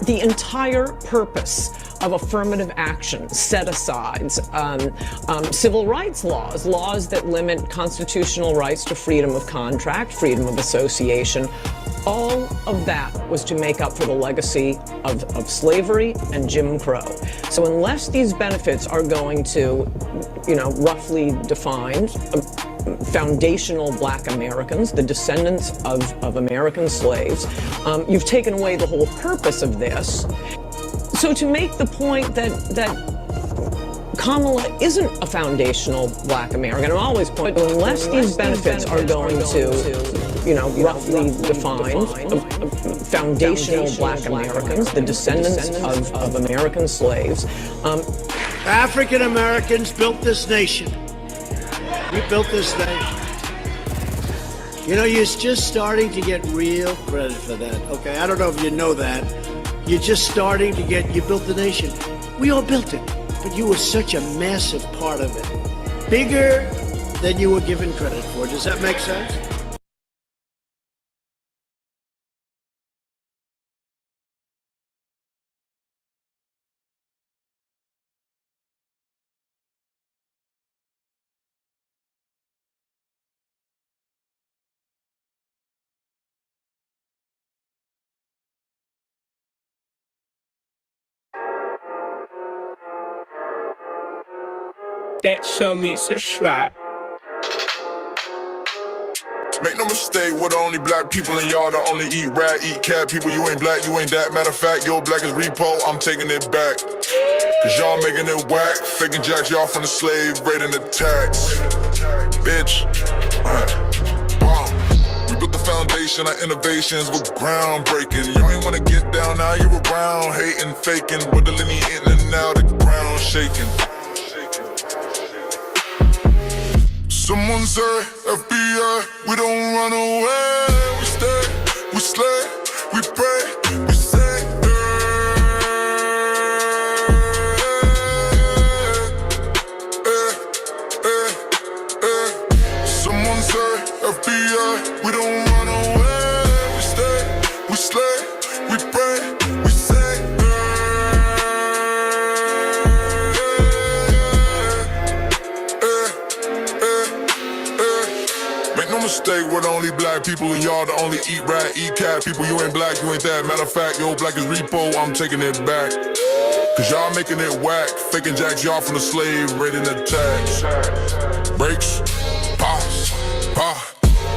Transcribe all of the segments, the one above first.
the entire purpose of affirmative action, set-asides, civil rights laws, laws that limit constitutional rights to freedom of contract, freedom of association, all of that was to make up for the legacy of slavery and Jim Crow. So unless these benefits are going to, roughly defined, foundational Black Americans, the descendants of American slaves, you've taken away the whole purpose of this. So to make the point that Kamala isn't a foundational Black American, I'm always pointing, unless these benefits are going to, roughly defined, foundational Black Americans, the descendants of American slaves. African Americans built this nation. We built this nation. You're just starting to get real credit for that, okay? I don't know if you know that. You're just starting to you built the nation. We all built it, but you were such a massive part of it. Bigger than you were given credit for. Does that make sense? That show me it's a shot. Make no mistake, we're the only Black people in y'all that only eat rat, eat cat people. You ain't Black, you ain't that. Matter of fact, your Black is repo, I'm taking it back. Cause y'all making it whack, faking jacks y'all from the slave, raiding the tax. Bitch. We built the foundation, our innovations were groundbreaking. You ain't wanna get down, now you're around, hating, faking. With the lineage in and out, the ground shaking. Someone say, FBI, we don't run away. We stay, we slay, we pray, we say, Someone say, FBI, we don't run away. We stay, we slay, we pray, we say, mistake, we're the only Black people and y'all the only eat rat, eat cat people. You ain't Black, you ain't that. Matter of fact, your Black is repo, I'm taking it back. Cause y'all making it whack, faking jacks y'all from the slave, raiding the tax. Breaks, pause,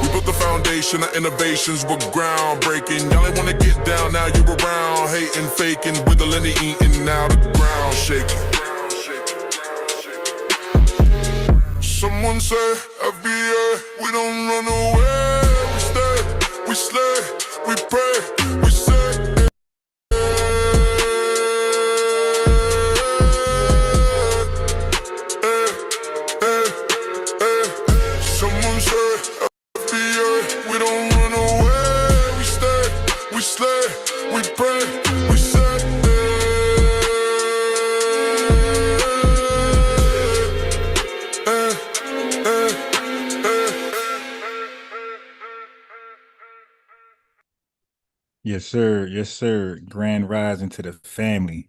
we built the foundation, our innovations were groundbreaking. Y'all ain't wanna get down, now you're around, hating, faking, with the lineage eating, now the ground shaking. Someone say, FBA, we don't run away. We stay, we slay, we pray, we say. Someone say, FBA, we don't run away. We stay, we slay, we pray, we say. Yes, sir. Yes, sir. Grand rising to the family.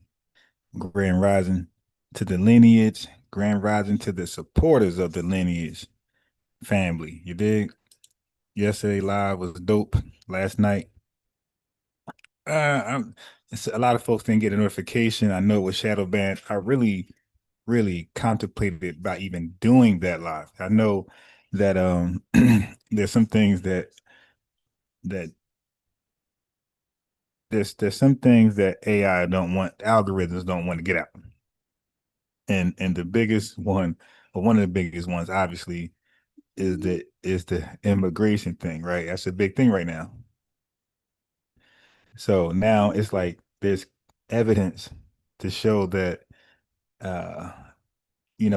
Grand rising to the lineage. Grand rising to the supporters of the lineage family. You dig? Yesterday live was dope. Last night, a lot of folks didn't get a notification. I know it was shadow banned. I really contemplated about even doing that live. I know that there's some things that there's some things that AI don't want, algorithms don't want to get out. And the biggest one, or one of the biggest ones, obviously, is the immigration thing, right? That's a big thing right now. So now it's like there's evidence to show that we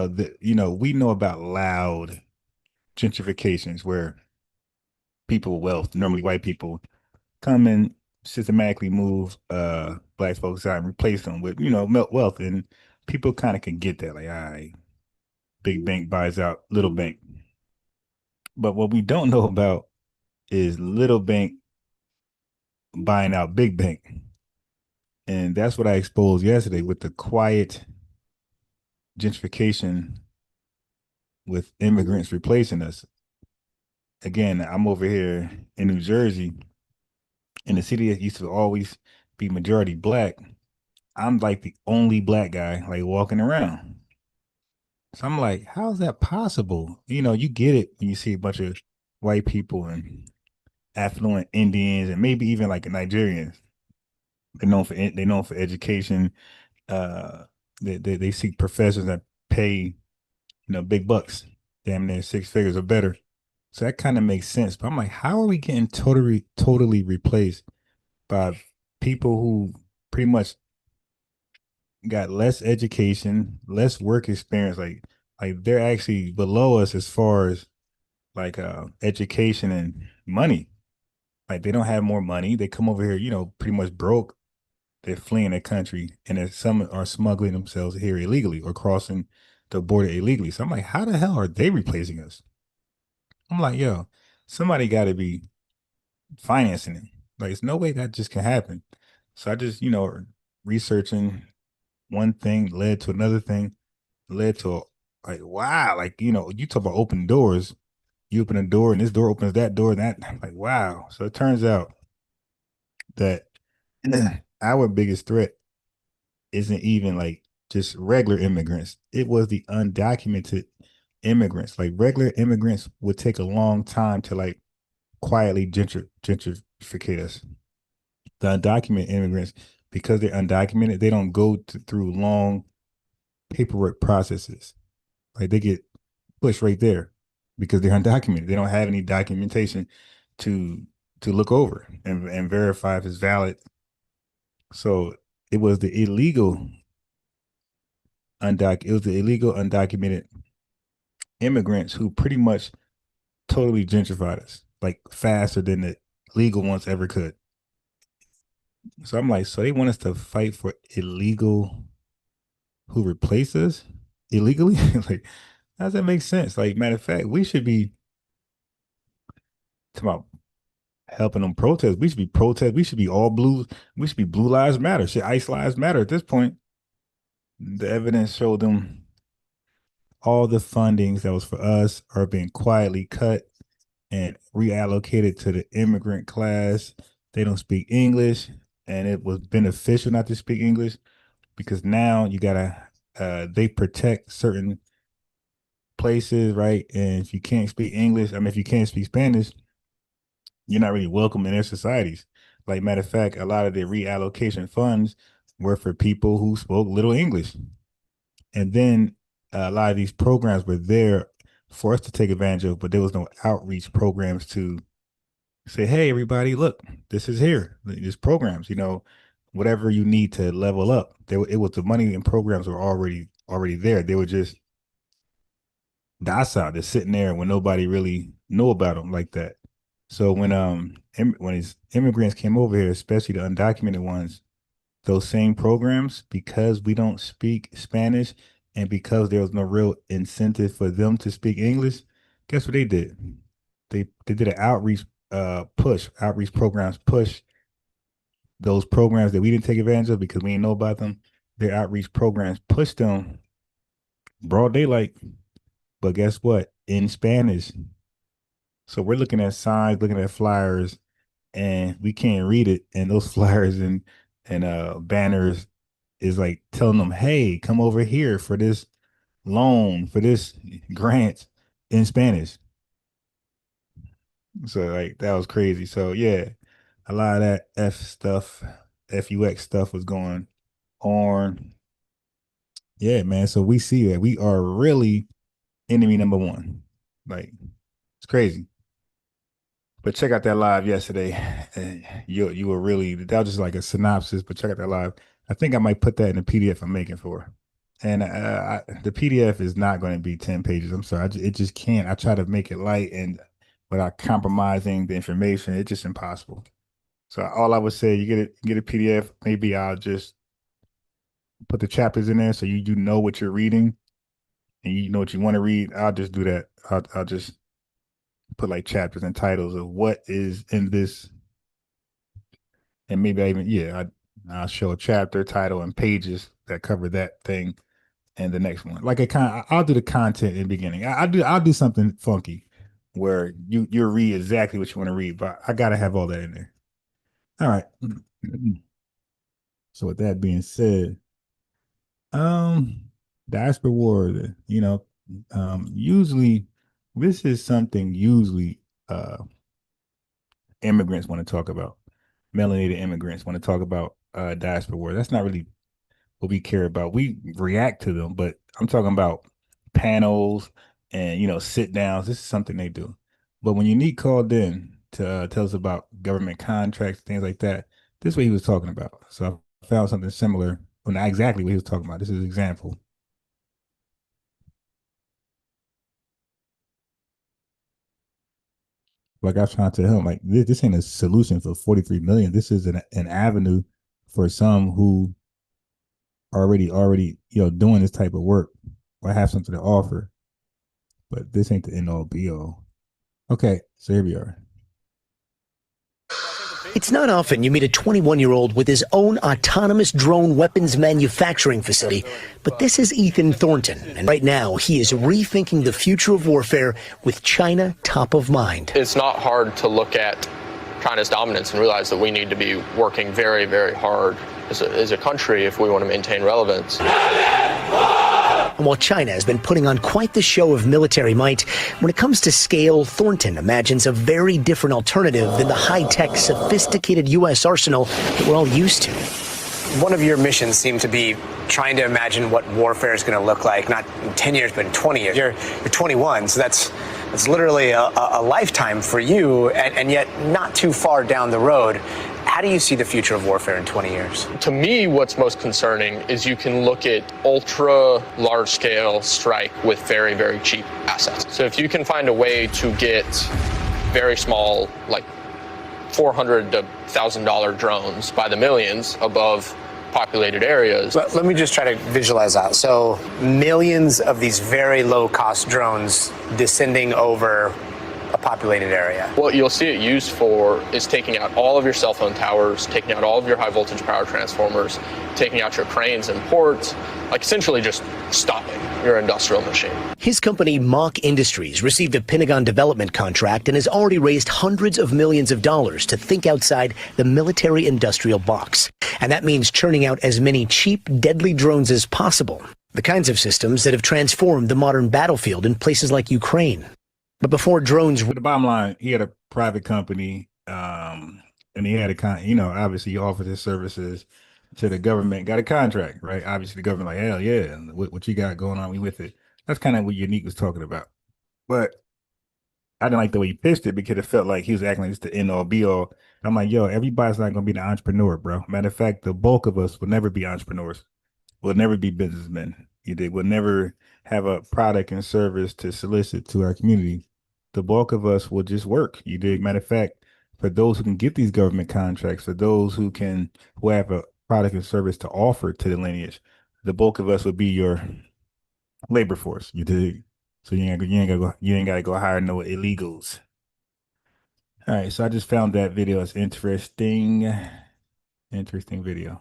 know about loud gentrifications where people with wealth, normally white people, come and systematically move Black folks out and replace them with, wealth. And people kind of can get that, like, all right, big bank buys out little bank. But what we don't know about is little bank buying out big bank. And that's what I exposed yesterday with the quiet gentrification with immigrants replacing us. Again, I'm over here in New Jersey, in the city that used to always be majority black. I'm like the only black guy like walking around. So I'm like, how's that possible? You know, you get it when you see a bunch of white people and affluent Indians and maybe even like Nigerians. They're known for education. Uh, they seek professors that pay, big bucks, damn near six figures or better. So that kind of makes sense. But I'm like, how are we getting totally replaced by people who pretty much got less education, less work experience? Like they're actually below us as far as like education and money. Like they don't have more money. They come over here, pretty much broke. They're fleeing their country, and then some are smuggling themselves here illegally or crossing the border illegally. So I'm like, how the hell are they replacing us? I'm like, yo, somebody got to be financing it. Like, there's no way that just can happen. So I just, researching one thing led to another thing, led to like, wow, like, you talk about open doors. You open a door and this door opens that door and that. I'm like, wow. So it turns out that our biggest threat isn't even like just regular immigrants. It was the undocumented immigrants. Like regular immigrants would take a long time to like quietly gentrificate us. The undocumented immigrants, because they're undocumented, they don't go through long paperwork processes. Like they get pushed right there because they're undocumented. They don't have any documentation to look over and verify if it's valid. So it was the illegal undocumented immigrants who pretty much totally gentrified us, like faster than the legal ones ever could. So I'm like, so they want us to fight for illegal who replace us illegally? Like, how does that make sense? Like, matter of fact, we should be talking about helping them protest. We should be protest. We should be all blue. We should be Blue Lives Matter. Shit, Ice Lives Matter at this point. The evidence showed them all the fundings that was for us are being quietly cut and reallocated to the immigrant class. They don't speak English, and it was beneficial not to speak English because now you gotta they protect certain places, right? And if you can't speak English, I mean, if you can't speak Spanish, you're not really welcome in their societies. Like matter of fact, a lot of the reallocation funds were for people who spoke little English, and then a lot of these programs were there for us to take advantage of, but there was no outreach programs to say, hey, everybody, look, this is here. There's programs, whatever you need to level up. It was the money and programs were already there. They were just docile. They're sitting there when nobody really knew about them like that. So when these immigrants came over here, especially the undocumented ones, those same programs, because we don't speak Spanish and because there was no real incentive for them to speak English, guess what they did? They did an outreach programs push those programs that we didn't take advantage of because we didn't know about them. Their outreach programs pushed them broad daylight, but guess what? In Spanish. So we're looking at signs, looking at flyers, and we can't read it. And those flyers and banners is like telling them, hey, come over here for this loan, for this grant in Spanish. So like that was crazy. So yeah, a lot of that FUX stuff was going on. Yeah, man. So we see that we are really enemy number one. Like it's crazy. But check out that live yesterday. You were really, that was just like a synopsis, but check out that live. I think I might put that in the PDF I'm making for. And the PDF is not going to be 10 pages. I'm sorry. It just can't. I try to make it light and without compromising the information. It's just impossible. So all I would say, you get a PDF. Maybe I'll just put the chapters in there so you know what you're reading and you know what you want to read. I'll just do that. I'll just put like chapters and titles of what is in this. And maybe I even, I'll show a chapter, title, and pages that cover that thing, and the next one. Like I'll do the content in the beginning. I'll do something funky where you read exactly what you want to read, but I gotta have all that in there. All right. So with that being said, Diaspora Wars, usually this is something immigrants want to talk about. Melanated immigrants want to talk about Diaspora Wars. That's not really what we care about. We react to them, but I'm talking about panels and sit downs. This is something they do. But when Unique called in to tell us about government contracts, things like that, this is what he was talking about. So I found something similar. Well, not exactly what he was talking about. This is an example. Like I was trying to tell him, like this ain't a solution for 43 million. This is an avenue for some who already doing this type of work or have something to offer. But this ain't the end all be all. Okay, so here we are. It's not often you meet a 21-year-old with his own autonomous drone weapons manufacturing facility, but this is Ethan Thornton, and right now he is rethinking the future of warfare with China top of mind. It's not hard to look at China's dominance and realize that we need to be working very, very hard as a country if we want to maintain relevance. And while China has been putting on quite the show of military might, when it comes to scale, Thornton imagines a very different alternative than the high-tech, sophisticated U.S. arsenal that we're all used to. One of your missions seemed to be trying to imagine what warfare is going to look like, not in 10 years, but in 20 years. You're 21, so that's literally a lifetime for you, and yet not too far down the road. How do you see the future of warfare in 20 years? To me, what's most concerning is you can look at ultra large scale strike with very, very cheap assets. So if you can find a way to get very small, like $400 to $1,000 drones by the millions above populated areas. Let me just try to visualize that. So millions of these very low cost drones descending over a populated area. What you'll see it used for is taking out all of your cell phone towers, taking out all of your high voltage power transformers, taking out your cranes and ports, like essentially just stopping your industrial machine. His company, Mach Industries, received a Pentagon development contract and has already raised hundreds of millions of dollars to think outside the military-industrial box. And that means churning out as many cheap, deadly drones as possible. The kinds of systems that have transformed the modern battlefield in places like Ukraine. But before drones... But the bottom line, he had a private company, and he had obviously he offered his services to the government, got a contract, right? Obviously the government like, hell yeah, what you got going on, we with it. That's kind of what Unique was talking about. But I didn't like the way he pitched it because it felt like he was acting like it's the end all be all. I'm like, yo, everybody's not going to be an entrepreneur, bro. Matter of fact, the bulk of us will never be entrepreneurs. We'll never be businessmen. We'll never have a product and service to solicit to our community. The bulk of us will just work. Matter of fact, for those who can get these government contracts, for those who have a product and service to offer to the lineage, the bulk of us will be your labor force. You dig? So you ain't gotta go hire no illegals. All right, so I just found that video. It's interesting video,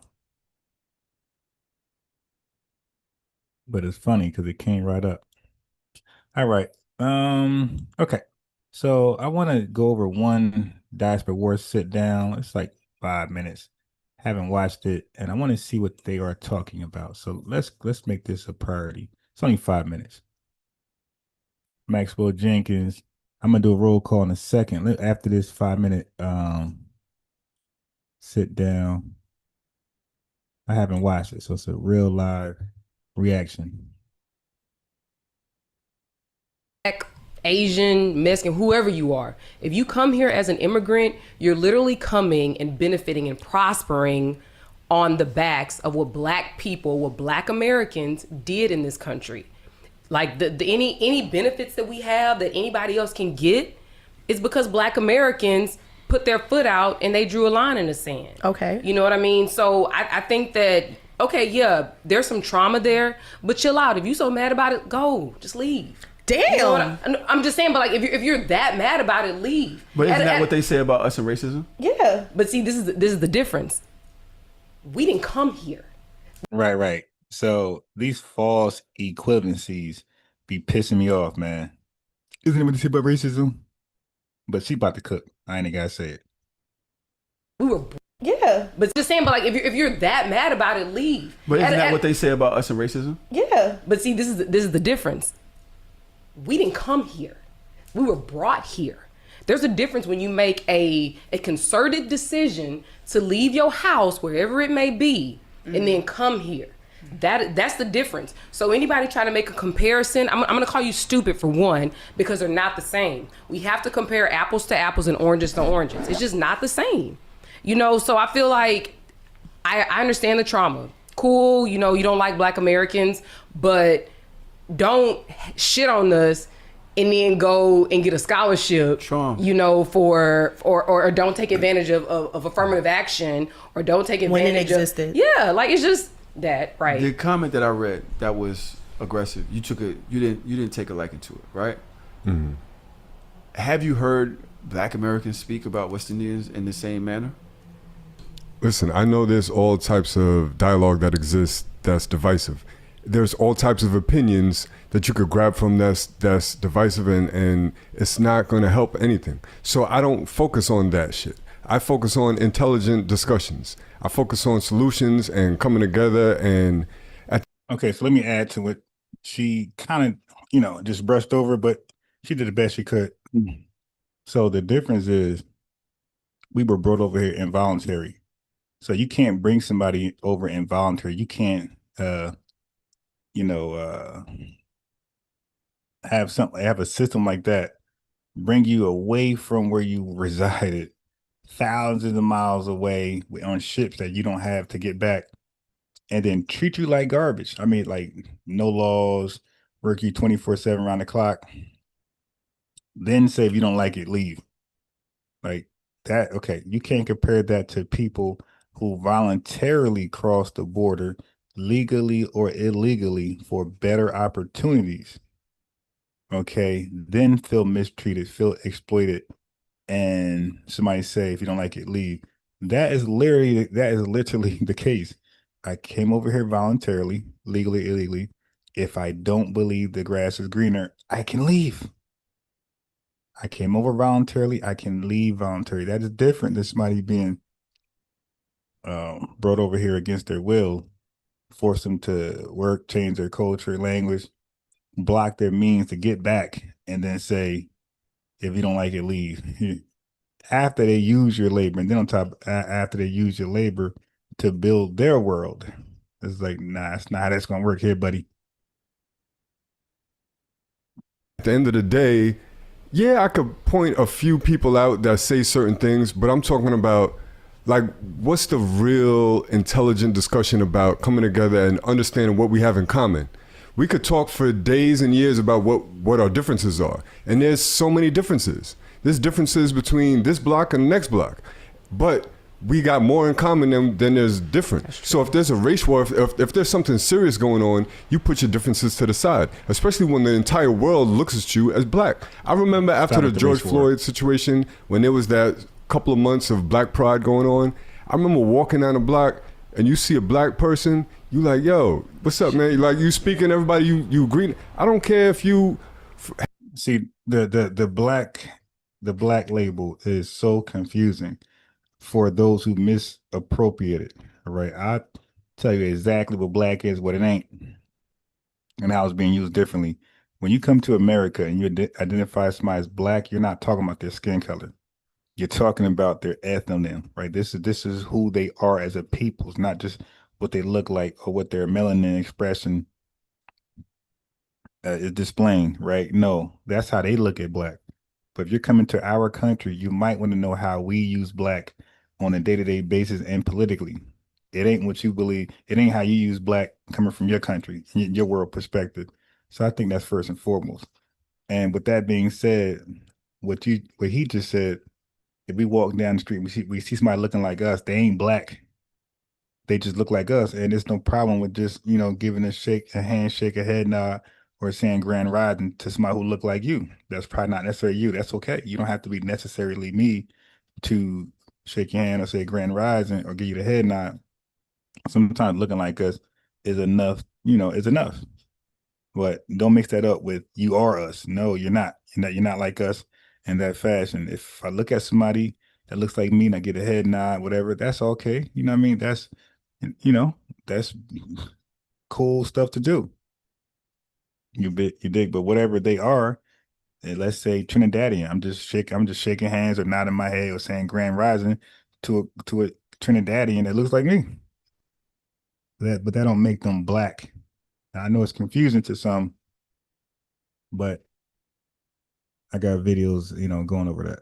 but it's funny because it came right up. All right. Okay. So I want to go over one Diaspora Wars sit down. It's like 5 minutes. Haven't watched it, and I want to see what they are talking about. So let's make this a priority. It's only 5 minutes. Maxwell Jenkins. I'm gonna do a roll call in a second. After this 5-minute sit down. I haven't watched it, so it's a real live reaction. Asian, Mexican, whoever you are, if you come here as an immigrant, you're literally coming and benefiting and prospering on the backs of what Black people, what Black Americans did in this country. Like any benefits that we have that anybody else can get is because Black Americans put their foot out and they drew a line in the sand. Okay. You know what I mean? So I think that, okay, yeah, there's some trauma there, but chill out. If you're so mad about it, go, just leave. Damn. You know I'm just saying, but like if you're that mad about it, leave. But isn't that what they say about us and racism? Yeah. But see, this is the difference. We didn't come here. Right. So these false equivalencies be pissing me off, man. Isn't it what they say about racism? But she about to cook. I ain't gotta say it. We were, yeah. But just saying, but like, if you're that mad about it, leave. But isn't that what they say about us and racism? Yeah. But see, this is the difference. We didn't come here. We were brought here. There's a difference when you make a concerted decision to leave your house, wherever it may be, and then come here. That's the difference. So anybody trying to make a comparison, I'm going to call you stupid for one, because they're not the same. We have to compare apples to apples and oranges to oranges. It's just not the same. You know, so I feel like I understand the trauma. Cool, you know, you don't like Black Americans, but don't shit on us and then go and get a scholarship, you know, or don't take advantage of affirmative action, or don't take advantage when it existed. Yeah, like it's just that, right? The comment that I read that was aggressive, you didn't take a liking to it, right? Mm-hmm. Have you heard Black Americans speak about West Indians in the same manner? Listen, I know there's all types of dialogue that exists that's divisive. There's all types of opinions that you could grab from that's divisive, and it's not going to help anything. So I don't focus on that shit. I focus on intelligent discussions. I focus on solutions and coming together. And okay, so let me add to it. She kind of, you know, just brushed over, but she did the best she could. So the difference is we were brought over here involuntary. So you can't bring somebody over involuntary. You can't, have a system like that bring you away from where you resided, thousands of miles away on ships that you don't have to get back, and then treat you like garbage. I mean, like no laws, work you 24/7 around the clock. Then say if you don't like it, leave. Like that. Okay, you can't compare that to people who voluntarily cross the border legally or illegally for better opportunities. Okay, then feel mistreated, feel exploited, and somebody say, if you don't like it, leave. That is literally the case. I came over here voluntarily, legally, illegally. If I don't believe the grass is greener, I can leave. I came over voluntarily, I can leave voluntarily. That is different than somebody being brought over here against their will, force them to work, change their culture, language, block their means to get back, and then say, if you don't like it, leave. After they use your labor, and then on top, after they use your labor to build their world. It's like, nah, it's not how that's gonna work here, buddy. At the end of the day, yeah, I could point a few people out that say certain things, but I'm talking about, like, what's the real intelligent discussion about coming together and understanding what we have in common? We could talk for days and years about what our differences are. And there's so many differences. There's differences between this block and the next block. But we got more in common than there's different. So if there's a race war, if there's something serious going on, you put your differences to the side, especially when the entire world looks at you as Black. I remember after the George Floyd situation, when there was that couple of months of Black pride going on, I remember walking down the block and you see a Black person, you like, yo, what's up, man? Like, you speaking, everybody, you agree. I don't care if you see the black label is so confusing for those who misappropriate it. All right, I tell you exactly what Black is, what it ain't, and how it's being used differently. When you come to America and you identify somebody as Black, you're not talking about their skin color. You're talking about their ethnonym, right? This is who they are as a people. It's not just what they look like or what their melanin expression is displaying, right? No, that's how they look at Black. But if you're coming to our country, you might want to know how we use Black on a day-to-day basis and politically. It ain't what you believe. It ain't how you use Black coming from your country, your world perspective. So I think that's first and foremost. And with that being said, what he just said, if we walk down the street, we see somebody looking like us, they ain't Black. They just look like us. And there's no problem with just, giving a handshake, a head nod, or saying grand rising to somebody who look like you. That's probably not necessarily you. That's okay. You don't have to be necessarily me to shake your hand or say grand rising or give you the head nod. Sometimes looking like us is enough, is enough. But don't mix that up with you are us. No, you're not. You're not like us in that fashion. If I look at somebody that looks like me and I get a head nod, whatever, that's okay. You know what I mean? That's cool stuff to do. You dig, but whatever they are, let's say Trinidadian, I'm just shaking hands or nodding my head or saying Grand Rising to a Trinidadian that looks like me. But that don't make them black. Now, I know it's confusing to some, but I got videos, going over that.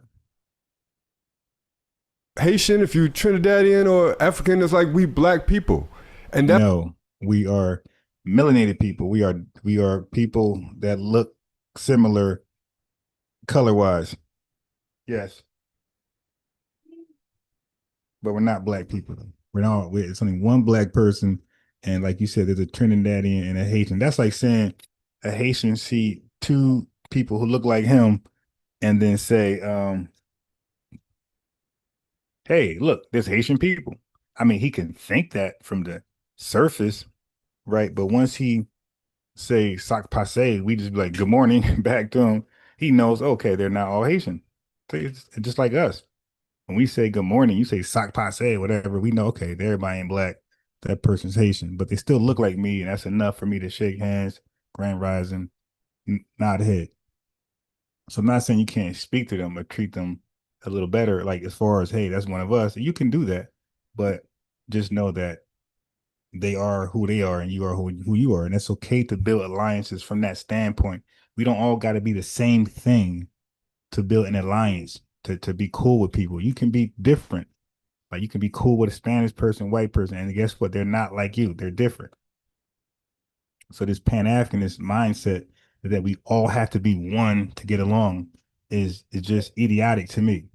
Haitian, if you Trinidadian or African, it's like we black people. And no, we are melanated people. We are people that look similar color-wise. Yes. But we're not black people. It's only one black person. And like you said, there's a Trinidadian and a Haitian. That's like saying a Haitian see two people who look like him and then say, hey, look, there's Haitian people. I mean, he can think that from the surface, right? But once he say sac passe, we just be like, good morning back to him. He knows, okay, they're not all Haitian. It's just like us. When we say good morning, you say sac passe, whatever, we know, okay, everybody ain't black. That person's Haitian, but they still look like me, and that's enough for me to shake hands, Grand Rising, nod head. So I'm not saying you can't speak to them or treat them a little better, like as far as, hey, that's one of us. You can do that, but just know that they are who they are and you are who you are. And it's okay to build alliances from that standpoint. We don't all got to be the same thing to build an alliance, to be cool with people. You can be different. Like you can be cool with a Spanish person, white person, and guess what? They're not like you. They're different. So this Pan-Africanist mindset that we all have to be one to get along is just idiotic to me.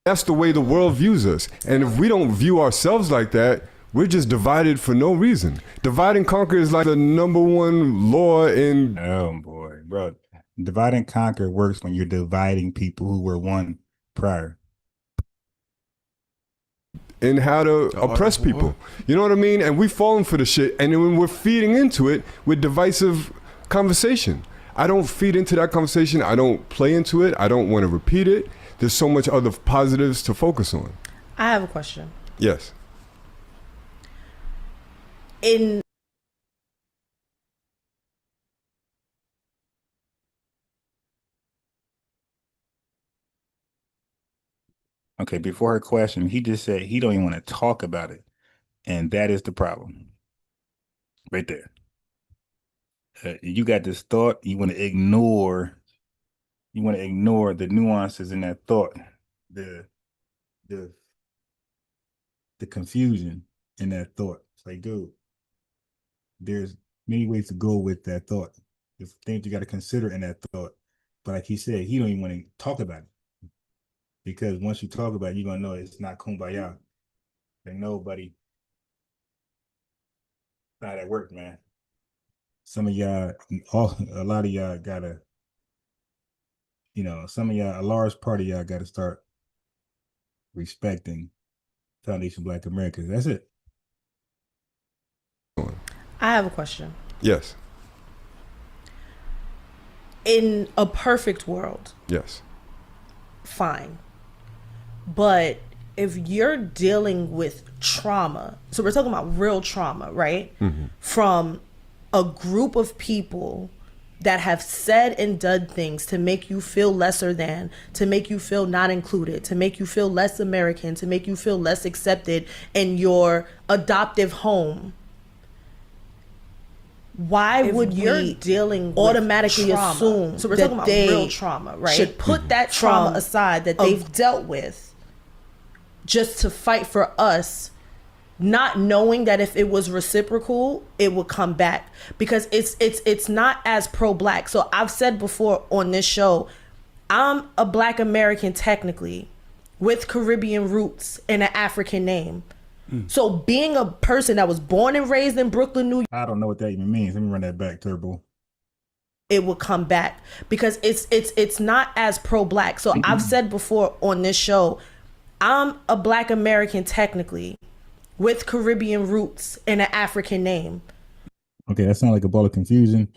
That's the way the world views us. And if we don't view ourselves like that, we're just divided for no reason. Divide and conquer is like the number one law in... Oh, boy, bro. Divide and conquer works when you're dividing people who were one prior. In how to oppress people. You know what I mean? And we've fallen for the shit. And then when we're feeding into it with divisive conversation, I don't feed into that conversation. I don't play into it. I don't want to repeat it. There's so much other positives to focus on. I have a question. Yes. Okay, before her question, he just said he don't even want to talk about it. And that is the problem. Right there. You got this thought, you want to ignore the nuances in that thought, the confusion in that thought. It's like, dude, there's many ways to go with that thought. There's things you got to consider in that thought. But like he said, he don't even want to talk about it. Because once you talk about it, you're going to know it's not kumbaya. And nobody, not at work, man. Some of y'all, a lot of y'all gotta, some of y'all, a large part of y'all gotta start respecting Foundation Black Americans. That's it. I have a question. Yes. In a perfect world. Yes. Fine. But if you're dealing with trauma, so we're talking about real trauma, right? Mm-hmm. From a group of people that have said and done things to make you feel lesser than, to make you feel not included, to make you feel less American, to make you feel less accepted in your adoptive home. Why would we dealing automatically assume so we're talking about real trauma, right? Should put that trauma aside that they've dealt with just to fight for us, not knowing that if it was reciprocal, it would come back, because it's not as pro-Black. So I've said before on this show, I'm a Black American technically with Caribbean roots and an African name. So being a person that was born and raised in Brooklyn, New York, I don't know what that even means. Let me run that back, Turbo. It would come back because it's not as pro-Black. So I've said before on this show, I'm a Black American technically with Caribbean roots and an African name. Okay, that sounds like a ball of confusion.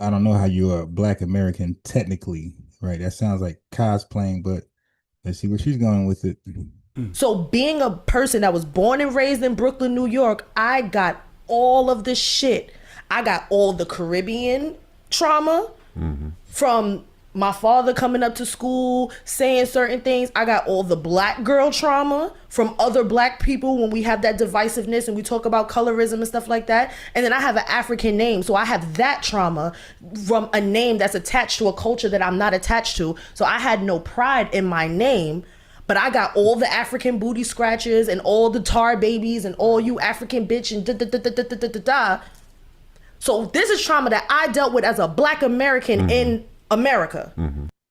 I don't know how you're a Black American technically, right? That sounds like cosplaying, but let's see where she's going with it. So being a person that was born and raised in Brooklyn, New York, I got all of the shit. I got all the Caribbean trauma from my father coming up to school, saying certain things. I got all the Black girl trauma from other Black people when we have that divisiveness and we talk about colorism and stuff like that. And then I have an African name. So I have that trauma from a name that's attached to a culture that I'm not attached to. So I had no pride in my name. But I got all the African booty scratchers and all the tar babies and all you African bitch and da-da-da-da-da-da-da. So this is trauma that I dealt with as a Black American in America.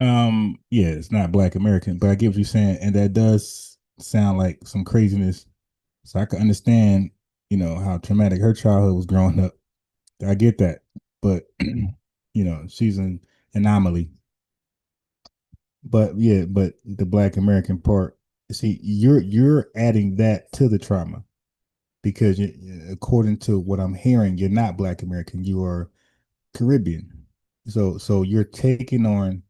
Yeah, it's not Black American, but I get what you're saying, and that does sound like some craziness. So I can understand, you know, how traumatic her childhood was growing up. I get that, but you know, she's an anomaly. But yeah, but the Black American part, see, you're adding that to the trauma because according to what I'm hearing, you're not Black American, you are Caribbean. So you're taking on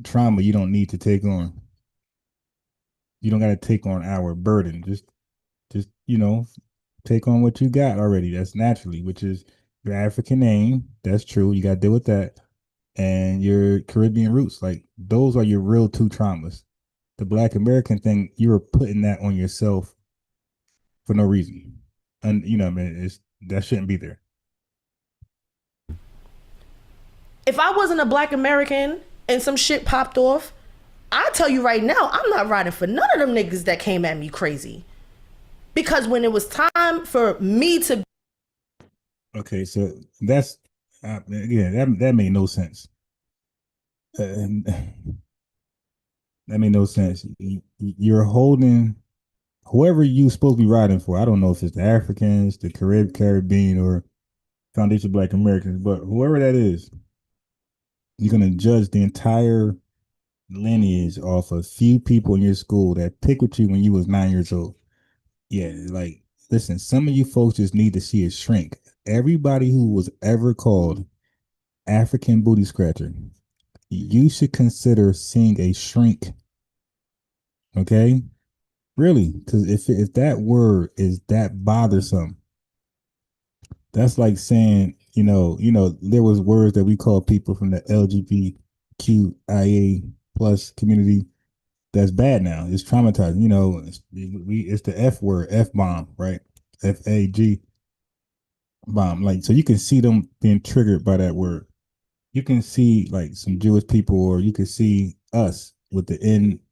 trauma you don't need to take on. You don't got to take on our burden. Just you know, take on what you got already. That's naturally, which is your African name. That's true. You got to deal with that. And your Caribbean roots, like those are your real two traumas. The Black American thing, you were putting that on yourself for no reason. And you know, man, that shouldn't be there. If I wasn't a Black American and some shit popped off, I tell you right now, I'm not riding for none of them niggas that came at me crazy. Because when it was time for me to... Okay, so that's, again, that made no sense. That made no sense. You're holding whoever you supposed to be riding for. I don't know if it's the Africans, the Caribbean, or Foundation Black Americans, but whoever that is, you're going to judge the entire lineage off a few people in your school that picked with you when you was 9 years old. Yeah, like, listen, some of you folks just need to see a shrink. Everybody who was ever called African booty scratcher, you should consider seeing a shrink. Okay? Really, because if that word is that bothersome, that's like saying, you know, there was words that we call people from the LGBTQIA plus community that's bad now. It's traumatizing. You know, it's the F word, F bomb, right? FAG bomb. Like, so you can see them being triggered by that word. You can see like some Jewish people, or you can see us with the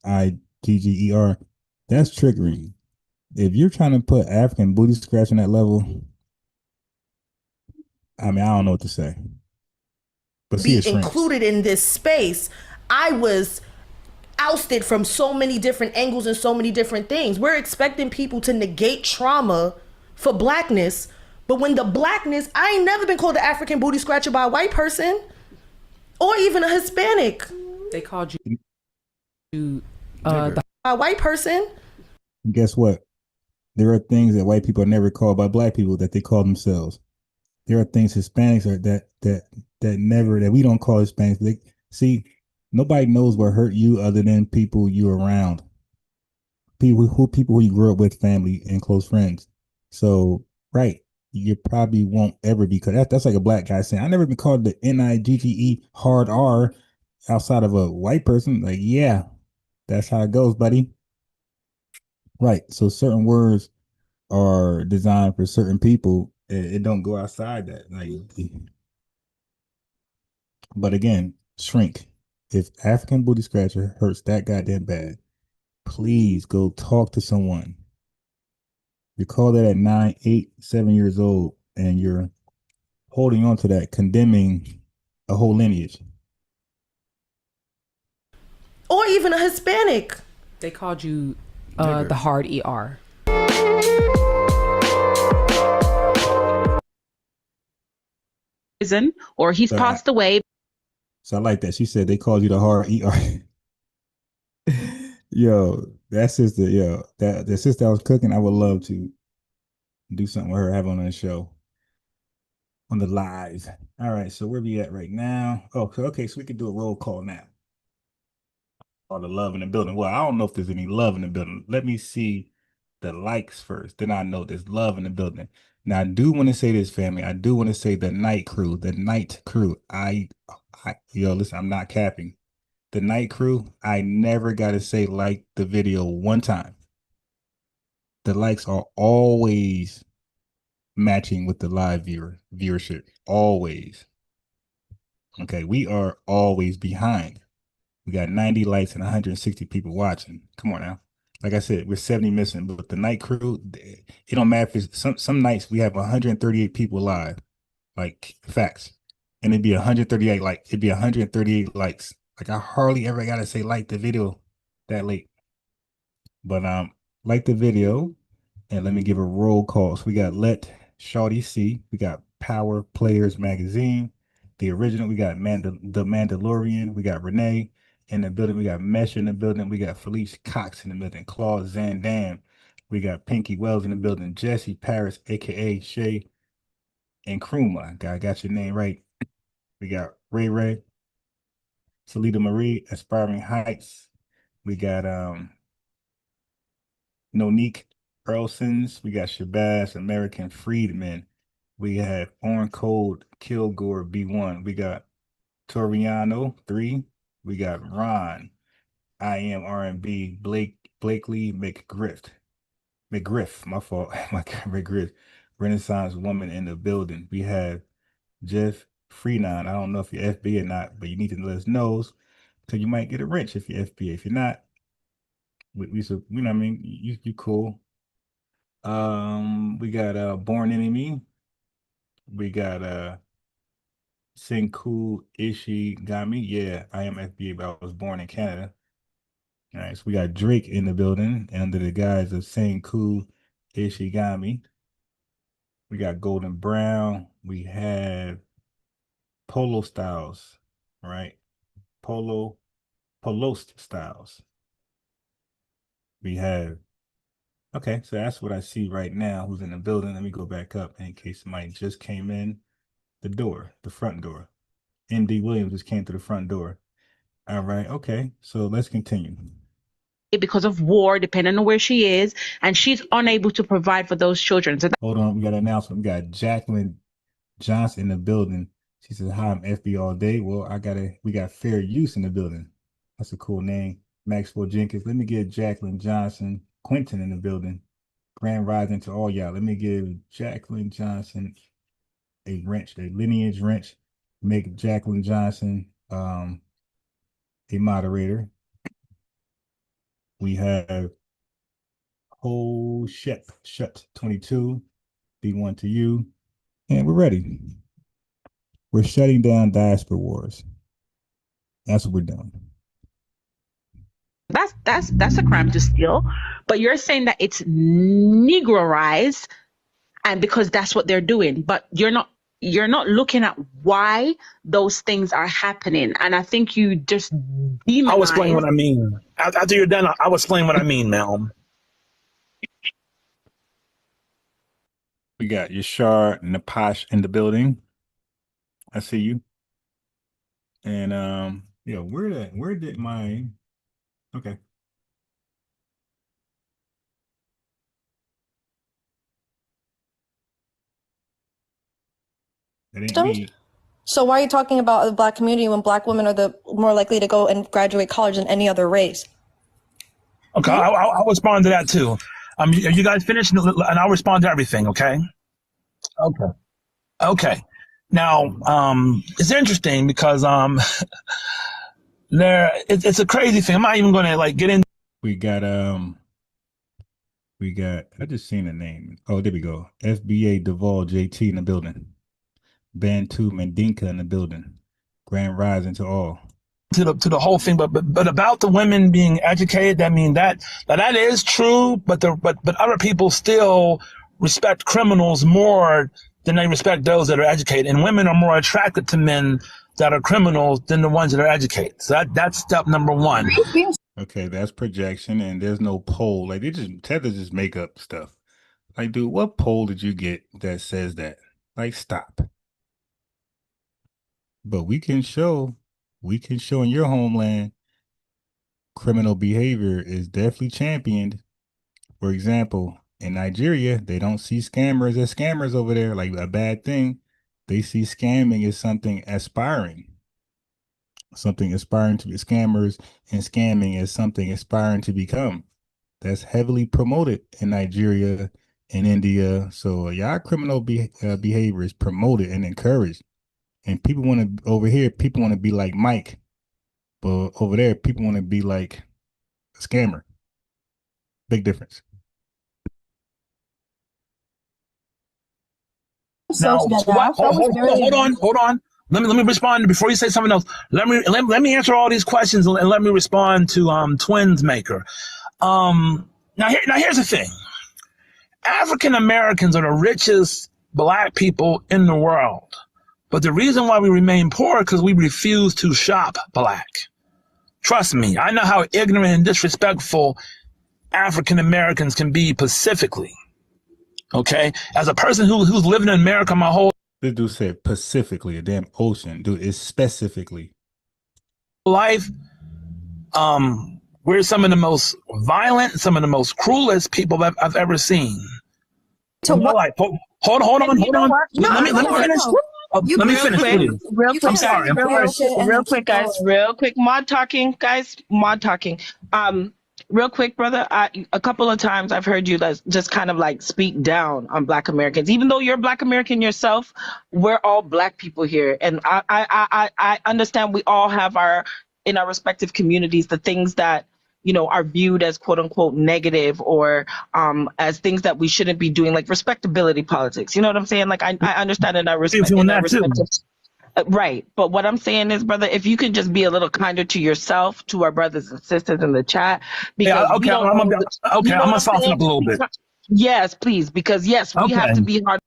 NIGGER. That's triggering. If you're trying to put African booty scratch on that level, I mean, I don't know what to say. But be included in this space, I was ousted from so many different angles and so many different things. We're expecting people to negate trauma for Blackness, but when the Blackness, I ain't never been called the African booty scratcher by a white person or even a Hispanic. They called you by a white person. Guess what? There are things that white people are never called by Black people that they call themselves. There are things Hispanics are that we don't call Hispanics. See, nobody knows what hurt you other than people you're around. People who you grew up with, family and close friends. So, right, you probably won't ever be, because that's like a Black guy saying, I never been called the NIGGE hard R outside of a white person. Like, yeah, that's how it goes, buddy. Right. So certain words are designed for certain people. It don't go outside that. Like, but again, shrink. If African booty scratcher hurts that goddamn bad, please go talk to someone. You call that at 9, 8, 7 years old, and you're holding on to that, condemning a whole lineage. Or even a Hispanic. They called you the hard ER. Or he's passed away. So I like that. She said they called you the hard ER. Yo, that sister, the sister I was cooking, I would love to Do something with her, have on the show. On the live. All right, so where we at right now? Oh, okay, so we can do a roll call now. All the love in the building. Well, I don't know if there's any love in the building. Let me see the likes first. Then I know there's love in the building. Now I do want to say this, family. I do want to say the night crew. Yo, listen, I'm not capping. The night crew, I never got to say like the video one time. The likes are always matching with the live viewership. Always. Okay, we are always behind. We got 90 likes and 160 people watching. Come on now. Like I said, we're 70 missing, but the night crew, it don't matter if it's some nights we have 138 people live. Like facts. And it'd be 138 likes. Like I hardly ever gotta say like the video that late. But like the video, and let me give a roll call. So we got Let Shawty See, we got Power Players Magazine, the original, we got The Mandalorian, we got Renee in the building, we got Mesh in the building, we got Felice Cox in the building, Claude Zandam, we got Pinky Wells in the building, Jesse Paris, aka Shay, and Kruma. I got your name right. We got Ray Ray, Salita Marie, Aspiring Heights. We got Nonique Earlsons. We got Shabazz, American Freedman. We have Orange Cold, Kilgore B1. We got Toriano 3. We got Ron, I Am R&B, Blakely McGriff, my fault. McGriff, Renaissance Woman in the building. We have Jeff Freenon. I don't know if you're FBA or not, but you need to let us know because you might get a wrench if you're FBA. If you're not, you know what I mean? You cool. We got Born Enemy. We got Senku Ishigami. Yeah, I am FBA, but I was born in Canada. All right, so we got Drake in the building under the guise of Senku Ishigami. We got Golden Brown. We have Polo Styles, right? Polo Styles. We have, okay, so that's what I see right now. Who's in the building? Let me go back up in case somebody just came in the front door. MD Williams just came through the front door. All right, okay, so let's continue. Because of war, depending on where she is, and she's unable to provide for those children. So hold on, we got an announcement. We got Jacqueline Johnson in the building. She says, hi, I'm FB all day. Well, we got Fair Use in the building. That's a cool name. Maxwell Jenkins. Let me give Jacqueline Johnson, Quentin in the building. Grand rising to all y'all. Let me give Jacqueline Johnson a wrench, a lineage wrench. Make Jacqueline Johnson a moderator. We have Shut 22, B1 to you. And we're ready. We're shutting down Diaspora Wars. That's what we're doing. That's a crime to steal. But you're saying that it's Negroized, and because that's what they're doing. But you're not looking at why those things are happening. And I think you just demonize. I'll explain what I mean. After you're done, I'll explain what I mean, ma'am. We got Yashar Napash in the building. I see you. And yeah, where did my okay. That ain't me. So why are you talking about the Black community when Black women are the more likely to go and graduate college than any other race? Okay, I'll respond to that too. Are you guys finished? And I'll respond to everything. Okay. Okay. Now, it's interesting because it's a crazy thing. I'm not even going to get in. We got I just seen a name. Oh, there we go. FBA Duval JT in the building. Bantu Mandinka in the building. Grand rising to all. To the whole thing, but about the women being educated, that mean that is true, but other people still respect criminals more than they respect those that are educated, and women are more attracted to men that are criminals than the ones that are educated. So that's step number one. Okay, that's projection, and there's no poll. Like Tether just make up stuff. Like, dude, what poll did you get that says that? Like, stop. But we can show in your homeland, criminal behavior is definitely championed. For example, in Nigeria, they don't see scammers as scammers over there, like a bad thing. They see scamming as something aspiring to be scammers, and scamming as something aspiring to become. That's heavily promoted in Nigeria and India. So y'all criminal behavior is promoted and encouraged. And people want to, over here, people want to be like Mike. But over there, people want to be like a scammer. Big difference. Now, hold on. Let me respond before you say something else. Let me answer all these questions and let me respond to Twins Maker. Now here's the thing. African Americans are the richest black people in the world. But the reason why we remain poor is because we refuse to shop black. Trust me, I know how ignorant and disrespectful African Americans can be pacifically. Okay? As a person who's living in America my whole This dude said pacifically, a damn ocean. Dude, it's specifically. life, we're some of the most violent, some of the most cruelest people I've ever seen. To what? Life. Hold on. Let me finish. Let me finish, please. Real quick, I'm sorry. Real quick, guys. Real quick. Mod talking, guys. Mod talking. Real quick, brother. A couple of times I've heard you just kind of like speak down on Black Americans. Even though you're Black American yourself, we're all Black people here, and I understand we all have in our respective communities the things that are viewed as quote unquote negative or as things that we shouldn't be doing, like respectability politics. You know what I'm saying? Like I understand and I respect that. Right. But what I'm saying is, brother, if you can just be a little kinder to yourself, to our brothers and sisters in the chat. Because I'm gonna soften up a little bit. Yes, please. Because yes, we have to be hard.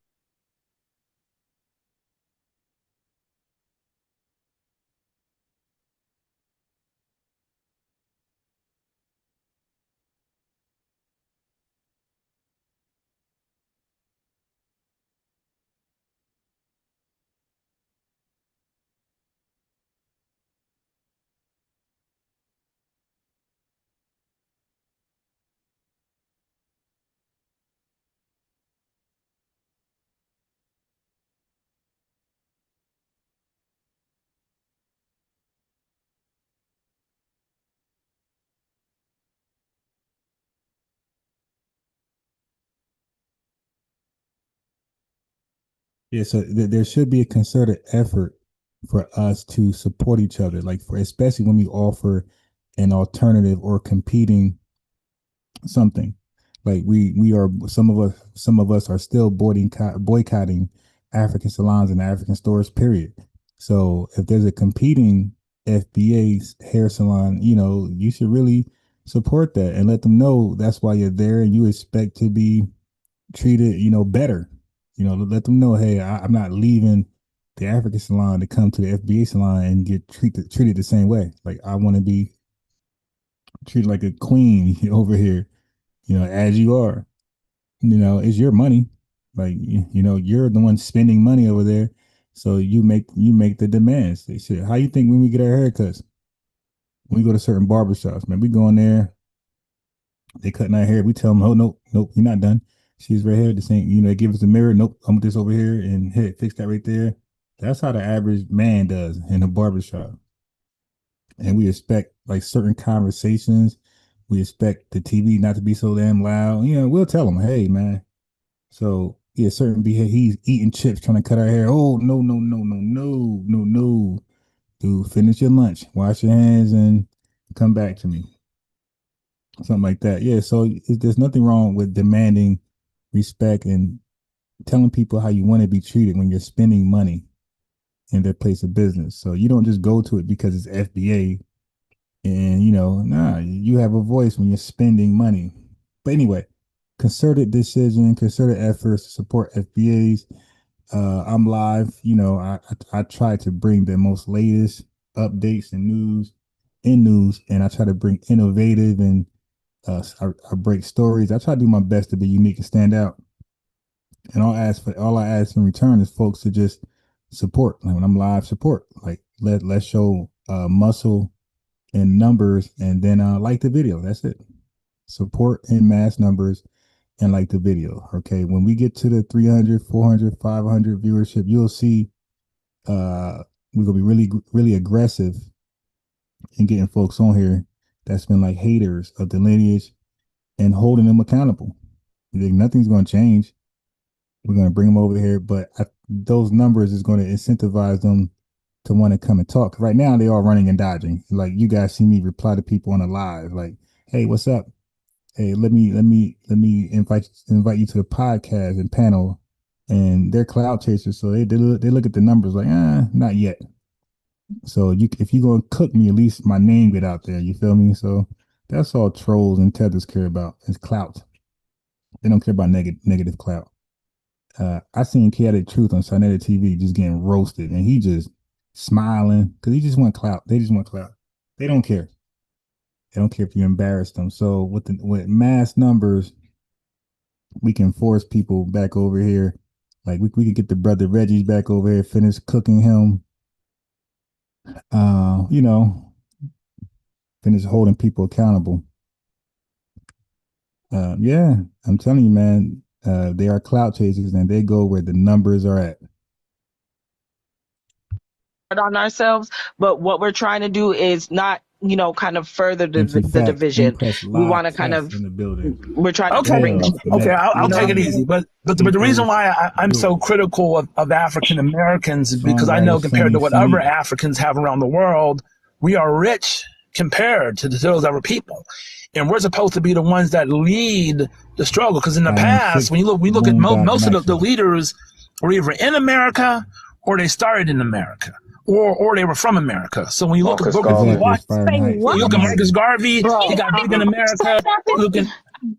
Yeah, so there should be a concerted effort for us to support each other, like especially when we offer an alternative or competing something. Like we are some of us are still boycotting African salons and African stores, period. So if there's a competing FBA's hair salon, you should really support that and let them know that's why you're there and you expect to be treated, better. Let them know, hey, I'm not leaving the African salon to come to the FBA salon and get treated the same way. Like I want to be treated like a queen over here, as you are. It's your money. Like you're the one spending money over there. So you make the demands. They say, how you think when we get our haircuts? When we go to certain barbershops, man, we go in there, they cutting our hair. We tell them, oh, nope, you're not done. She's right here. This ain't, they give us a mirror. Nope, I'm this over here and hey, fix that right there. That's how the average man does in a barbershop. And we expect like certain conversations. We expect the TV not to be so damn loud. We'll tell them, hey, man. So yeah, certain behavior. He's eating chips, trying to cut our hair. Oh, no. Dude, finish your lunch, wash your hands, and come back to me. Something like that. Yeah. So there's nothing wrong with demanding respect and telling people how you want to be treated when you're spending money in their place of business. So you don't just go to it because it's FBA and, you have a voice when you're spending money. But anyway, concerted decision, concerted efforts to support FBAs. I'm live. I try to bring the most latest updates and news, and I try to bring innovative and I break stories. I try to do my best to be unique and stand out. And all I ask in return is folks to just support. Like when I'm live, support. Like let's show muscle and numbers, and then like the video. That's it. Support in mass numbers and like the video. Okay. When we get to the 300, 400, 500 viewership, you'll see we're gonna be really aggressive in getting folks on here that's been like haters of the lineage and holding them accountable. Nothing's going to change. We're going to bring them over here, but those numbers is going to incentivize them to want to come and talk. Right now, they are running and dodging. Like you guys see me reply to people on a live, like, "Hey, what's up? Hey, let me invite you to the podcast and panel." And they're cloud chasers, so they look at the numbers like, not yet. So if you're going to cook me, at least my name get out there. You feel me? So that's all trolls and tethers care about is clout. They don't care about negative clout. I seen Chaotic Truth on Sinetta TV just getting roasted, and he just smiling because he just want clout. They just want clout. They don't care. They don't care if you embarrass them. So with mass numbers, we can force people back over here. Like we could get the brother Reggie's back over here, finish cooking him. Finish holding people accountable. Yeah, I'm telling you, man, they are clout chasers and they go where the numbers are at. On ourselves, but what we're trying to do is not, kind of further the division. We want to kind of, we're trying to bring. Okay, I'll take it easy. But the reason why I'm so critical of African Americans is because I know compared to what other Africans have around the world, we are rich compared to those other people. And we're supposed to be the ones that lead the struggle. Because in the past, when we look at most of the leaders were either in America or they started in America. Or they were from America. So when you look at Marcus Garvey, he got big in America.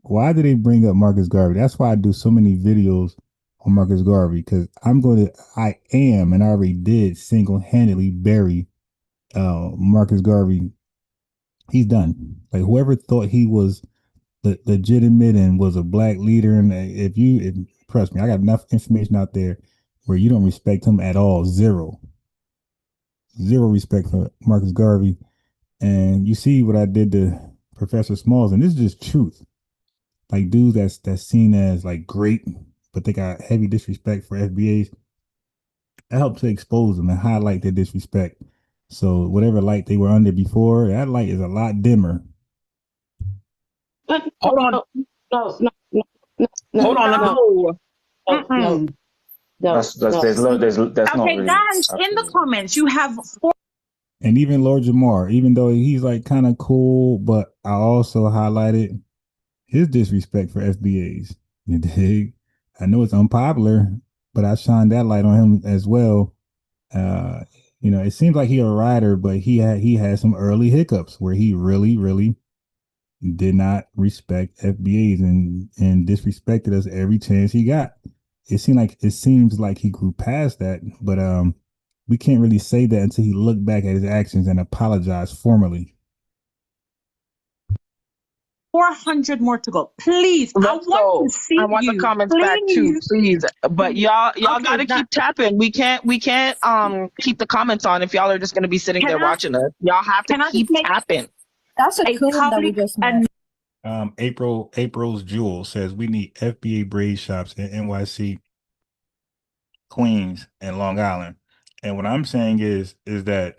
Why do they bring up Marcus Garvey? That's why I do so many videos on Marcus Garvey, because I am and I already did single-handedly bury Marcus Garvey. He's done. Like whoever thought he was legitimate and was a black leader, and trust me, I got enough information out there where you don't respect him at all. Zero respect for Marcus Garvey. And you see what I did to Professor Smalls, and this is just truth. Like dudes that's seen as like great, but they got heavy disrespect for FBAs. I help to expose them and highlight their disrespect. So whatever light they were under before, that light is a lot dimmer. Hold on. Hold on. That's not really guys, in the comments, you have 4. And even Lord Jamar, even though he's like kind of cool, but I also highlighted his disrespect for FBAs. You dig? I know it's unpopular, but I shined that light on him as well. It seems like he's a rider, but he had some early hiccups where he really did not respect FBAs and disrespected us every chance he got. It seems like he grew past that, but we can't really say that until he looked back at his actions and apologized formally. 400 more to go. Please, I want to see I want the comments back too, please. But y'all gotta keep tapping. We can't keep the comments on if y'all are just gonna be sitting there watching us. Y'all have to keep tapping. That's a cool that we just met. April's Jewel says we need FBA braid shops in NYC, Queens, and Long Island. And what I'm saying is that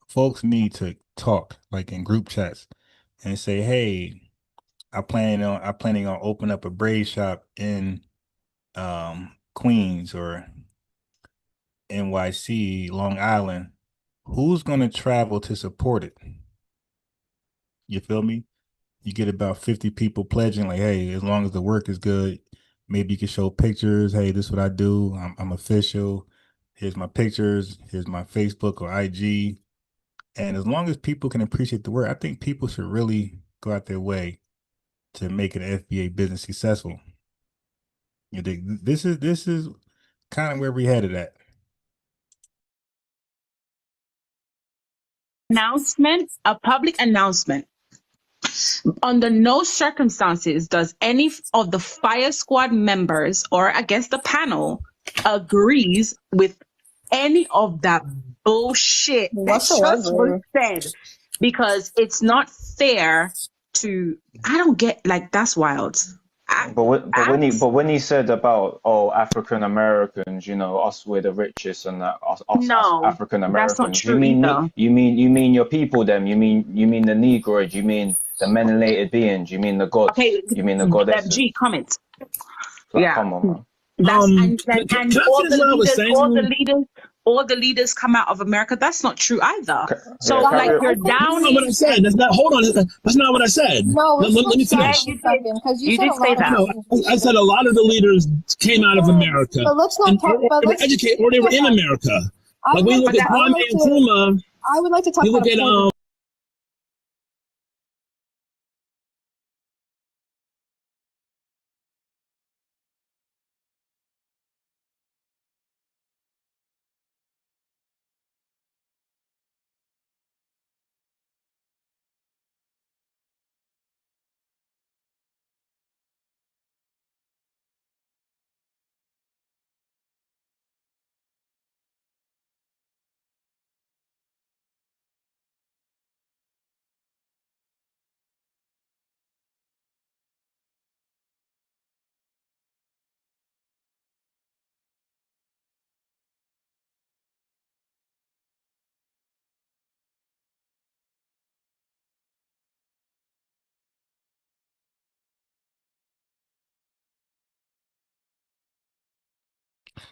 folks need to talk like in group chats and say, hey, I'm planning on open up a braid shop in Queens or NYC, Long Island. Who's gonna travel to support it? You feel me? You get about 50 people pledging like, hey, as long as the work is good, maybe you can show pictures. Hey, this is what I do. I'm official. Here's my pictures. Here's my Facebook or IG. And as long as people can appreciate the work, I think people should really go out their way to make an FBA business successful. You think this is kind of where we headed at. A public announcement. Under no circumstances does any of the fire squad members or I guess the panel agrees with any of that bullshit that just was said, because it's not fair to, I don't get, like, that's wild. But when he said about African Americans, you know, us we're the richest and that us African Americans, that's not true you mean your people them, you mean the Negroid, you mean the melanated beings, you mean the gods, you mean the goddesses. G comment. Like, Yeah. Come on, man. And all the leaders come out of America. That's not true either. So like you're down. That's not what I said. That's not. Hold on. That's not what I said. No, let me finish. You did say that. No, I said a lot of the leaders came out of America. But let's not talk. Or they were in America. Like we look at Kwame Nkrumah. I would like to talk about. You look at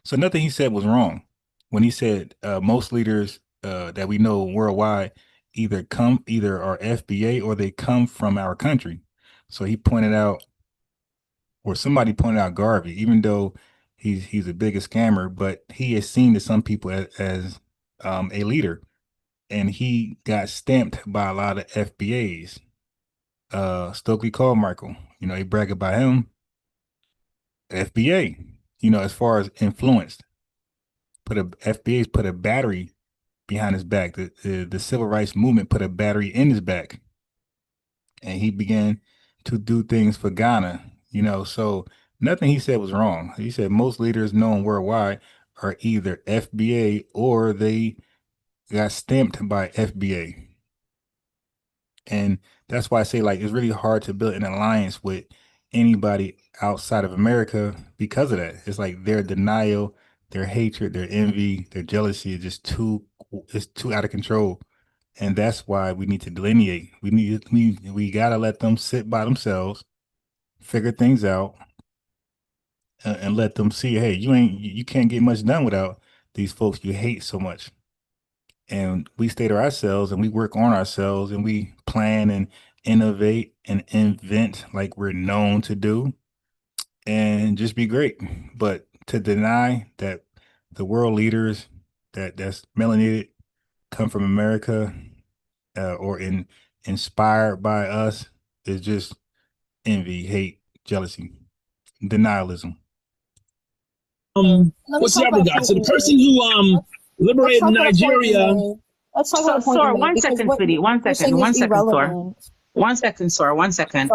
So nothing he said was wrong when he said most leaders that we know worldwide either are FBA or they come from our country. So he pointed out, or somebody pointed out Garvey, even though he's the biggest scammer, but he is seen to some people as a leader, and he got stamped by a lot of FBAs. Stokely Carmichael, you know, they brag about him. FBA, you know, as far as influenced, FBAs put a battery behind his back. The civil rights movement put a battery in his back, and he began to do things for Ghana, you know. So nothing he said was wrong. He said most leaders known worldwide are either FBA or they got stamped by FBA. And that's why I say, like, it's really hard to build an alliance with anybody outside of America because of that. It's like their denial, their hatred, their envy, their jealousy is just it's too out of control. And that's why we need to delineate. We gotta let them sit by themselves, figure things out, and let them see, hey, you can't get much done without these folks you hate so much. And we stay to ourselves and we work on ourselves and we plan and innovate and invent like we're known to do and just be great. But to deny that the world leaders that's melanated come from America or inspired by us is just envy, hate, jealousy, denialism. What's the other guy? So the person who liberated Nigeria. Let's talk about Sora, 1 second, sweetie. 1 second. 1 second, Sora. 1 second, Sora. 1 second.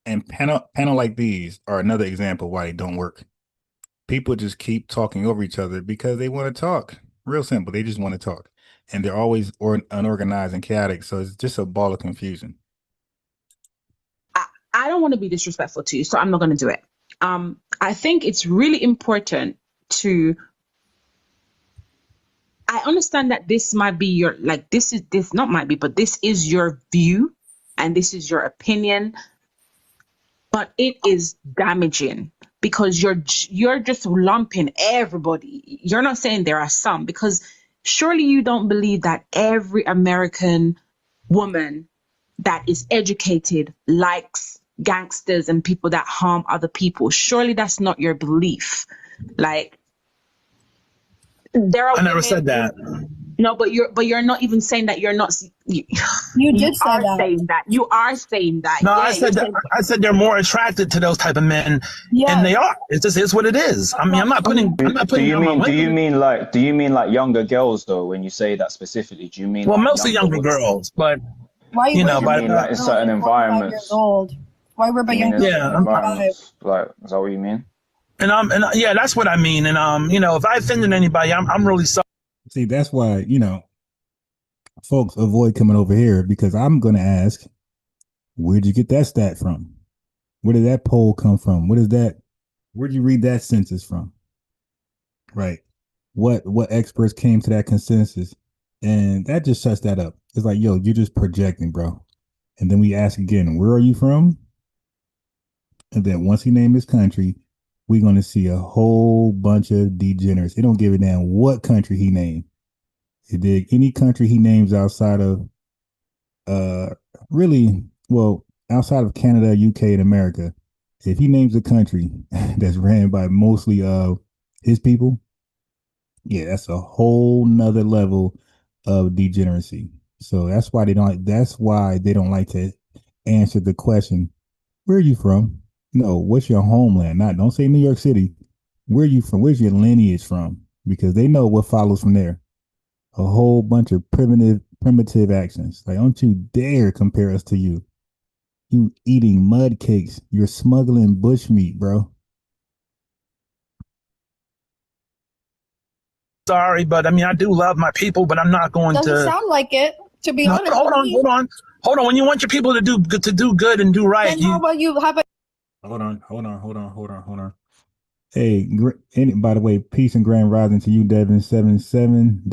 And panel like these are another example why they don't work. People just keep talking over each other because they want to talk. Real simple. They just want to talk. And they're always unorganized and chaotic. So it's just a ball of confusion. I don't want to be disrespectful to you, so I'm not going to do it. I think it's really important I understand that this might be your, like, this is your view and this is your opinion, but it is damaging because you're just lumping everybody. You're not saying there are some, because surely you don't believe that every American woman that is educated likes gangsters and people that harm other people. Surely that's not your belief. Like, there are I never said that. No, but you're not even saying that. You're not. You did say are that. saying that. You are saying that. No, Yeah, I said that. I said they're more attracted to those type of men, and they are. It just is what it is. I mean, I'm not putting. Do you mean like younger girls though? When you say that specifically, do you mean Well, like mostly younger girls, but Why you know, but like in certain environments. Old. Why we're by young? Environments, like, is that what you mean? And yeah, that's what I mean. And you know, if I offended anybody, I'm really sorry. See, that's why, you know, folks avoid coming over here, because I'm going to ask, where'd you get that stat from? Where did that poll come from? What is that? Where'd you read that census from? Right. What experts came to that consensus? And that just shuts that up. It's like, yo, you're just projecting, bro. And then we ask again, where are you from? And then once he named his country, we're going to see a whole bunch of degenerates. They don't give a damn what country he named. If any country he names outside of, outside of Canada, UK, and America, if he names a country that's ran by mostly his people, yeah, that's a whole nother level of degeneracy. So that's why they don't like to answer the question, where are you from? No, what's your homeland? Don't say New York City. Where are you from? Where's your lineage from? Because they know what follows from there. A whole bunch of primitive actions. Like, don't you dare compare us to you. You eating mud cakes. You're smuggling bushmeat, bro. Sorry, but I mean, I do love my people, but I'm not going Doesn't to. sound like it, to be honest. Hold on. When you want your people to do good and do right, then how about you have a Hold on. Hey, by the way, peace and grand rising to you, Devin77,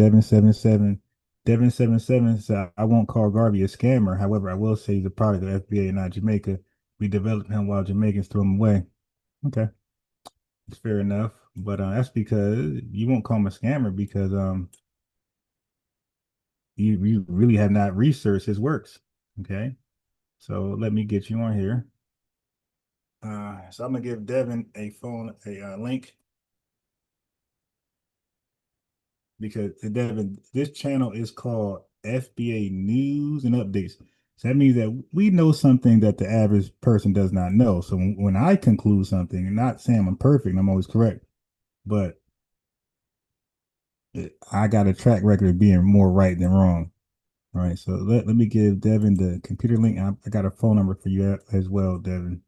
Devin77 said, I won't call Garvey a scammer. However, I will say he's a product of FBA, not Jamaica. We developed him while Jamaicans threw him away. Okay. It's fair enough. But that's because you won't call him a scammer because you really have not researched his works. Okay. So let me get you on here. So I'm gonna give Devin a link, because Devin, this channel is called FBA News and Updates. So that means that we know something that the average person does not know. So when I conclude something, and not saying I'm perfect, I'm always correct, but I got a track record of being more right than wrong. All right, so let me give Devin the computer link. I got a phone number for you as well, Devin.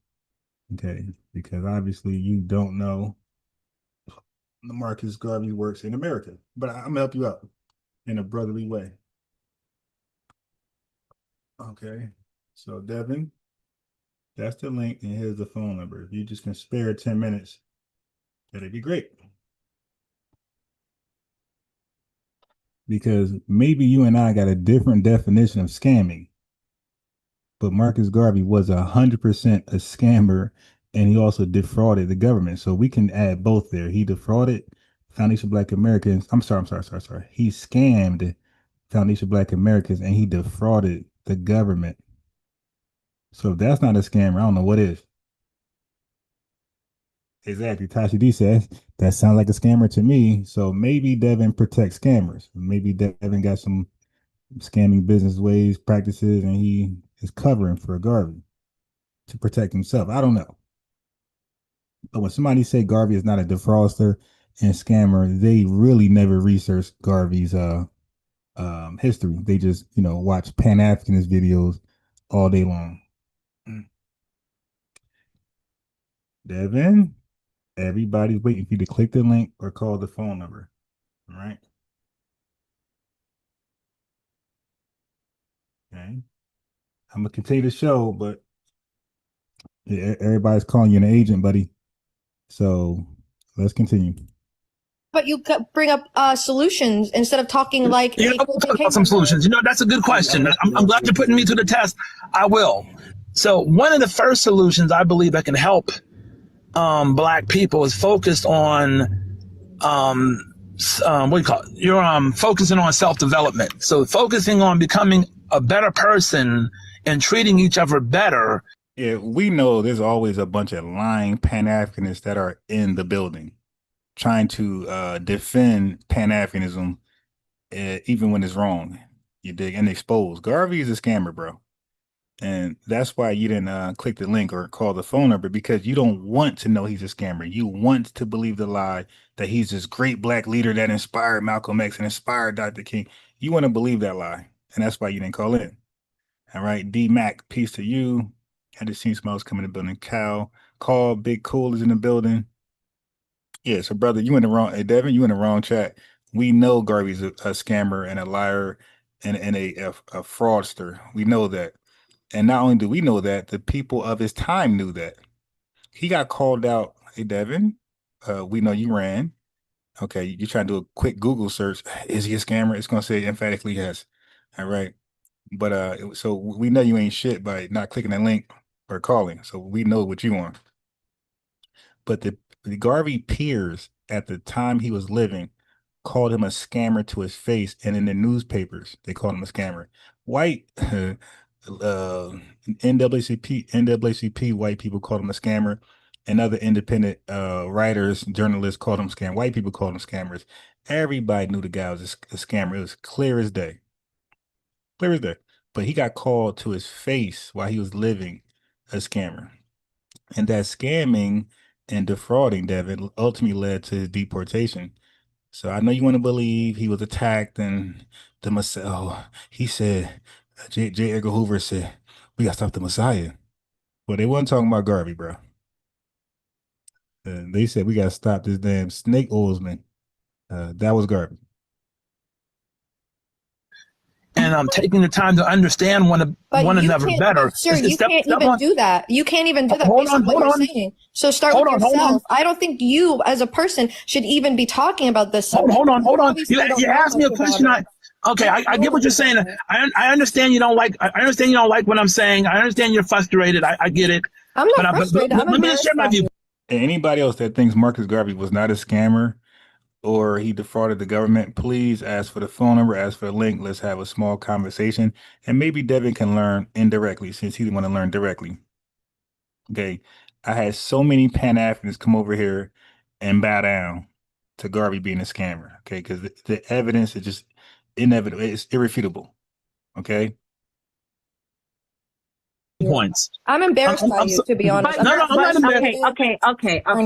Okay, because obviously you don't know the Marcus Garvey works in America, but I'm gonna help you out in a brotherly way. Okay, so Devin, that's the link, and here's the phone number. If you just can spare 10 minutes, that'd be great. Because maybe you and I got a different definition of scamming. But Marcus Garvey was 100% a scammer, and he also defrauded the government. So we can add both there. He defrauded Foundation Black Americans. I'm sorry. He scammed Foundation Black Americans, and he defrauded the government. So if that's not a scammer, I don't know what is. Exactly. Tashi D says, that sounds like a scammer to me. So maybe Devin protects scammers. Maybe Devin got some scamming business ways, practices, and he is covering for Garvey to protect himself. I don't know. But when somebody say Garvey is not a defrauster and scammer, they really never researched Garvey's history. They just, watch Pan-Africanist videos all day long. Devin, everybody's waiting for you to click the link or call the phone number. All right. Okay. I'm gonna continue the show, but everybody's calling you an agent, buddy. So let's continue. But you bring up solutions instead of talking like some solutions. That's a good question. I'm glad you're putting me to the test. I will. So one of the first solutions I believe that can help Black people is focused on what do you call it? You're focusing on self-development. So focusing on becoming a better person and treating each other better. Yeah, we know there's always a bunch of lying Pan-Africanists that are in the building trying to defend Pan-Africanism even when it's wrong. You dig? And expose. Garvey is a scammer, bro. And that's why you didn't click the link or call the phone number, because you don't want to know he's a scammer. You want to believe the lie that he's this great black leader that inspired Malcolm X and inspired Dr. King. You want to believe that lie. And that's why you didn't call in. All right. D Mac, peace to you. I just seen smells coming in the building. Cal, call, Big Cool is in the building. Yeah, so brother, you in the wrong. Hey, Devin, you in the wrong chat. We know Garvey's a scammer and a liar and a fraudster. We know that. And not only do we know that, the people of his time knew that. He got called out. Hey, Devin, we know you ran. Okay, you're trying to do a quick Google search. Is he a scammer? It's going to say emphatically yes. All right. But so we know you ain't shit by not clicking that link or calling. So we know what you want. But the Garvey peers at the time he was living called him a scammer to his face. And in the newspapers, they called him a scammer. White NAACP white people called him a scammer, and other independent writers, journalists called him scam. White people called him scammers. Everybody knew the guy was a scammer. It was clear as day. Clear as day. But he got called to his face while he was living a scammer. And that scamming and defrauding, Devin, ultimately led to his deportation. So I know you want to believe he was attacked and the Messiah. Oh, he said, J. Edgar Hoover said, we got to stop the Messiah. Well, they wasn't talking about Garvey, bro. They said we got to stop this damn snake oilsman. That was Garvey. And taking the time to understand one another better. Sir, you can't even do that. You can't even do that based on what you're saying. So start with yourself. I don't think you, as a person, should even be talking about this. Hold on. You asked me a question. I get what you're saying. I understand you don't like. I understand you don't like what I'm saying. I understand you're frustrated. I get it. I'm not frustrated. Let me just share my view. And anybody else that thinks Marcus Garvey was not a scammer or he defrauded the government, please ask for the phone number, ask for the link. Let's have a small conversation. And maybe Devin can learn indirectly since he didn't want to learn directly. Okay. I had so many Pan-Africans come over here and bow down to Garvey being a scammer. Okay. Because the evidence is just inevitable. It's irrefutable. Okay. Points. I'm embarrassed by you, to be honest. I'm not embarrassed. Okay. I'm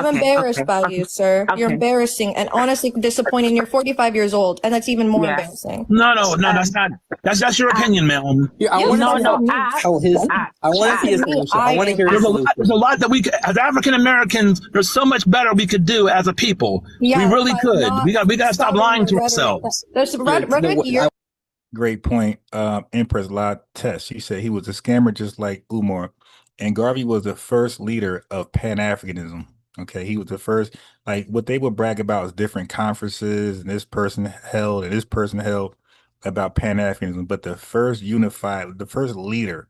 embarrassed by you, sir. You're embarrassing and honestly disappointing. You're 45 years old, and that's even more embarrassing. No, that's not. That's your opinion, ma'am. I want to hear his solution. I want to hear his solution. There's a lot that we, as African Americans, there's so much better we could do as a people. Yeah, we really could. We got to stop lying to ourselves. There's rhetoric. Great point. Empress La Tess, she said he was a scammer just like Umar. And Garvey was the first leader of Pan-Africanism. Okay, he was the first. Like, what they would brag about is different conferences and this person held and this person held about Pan-Africanism. But the first unified, the first leader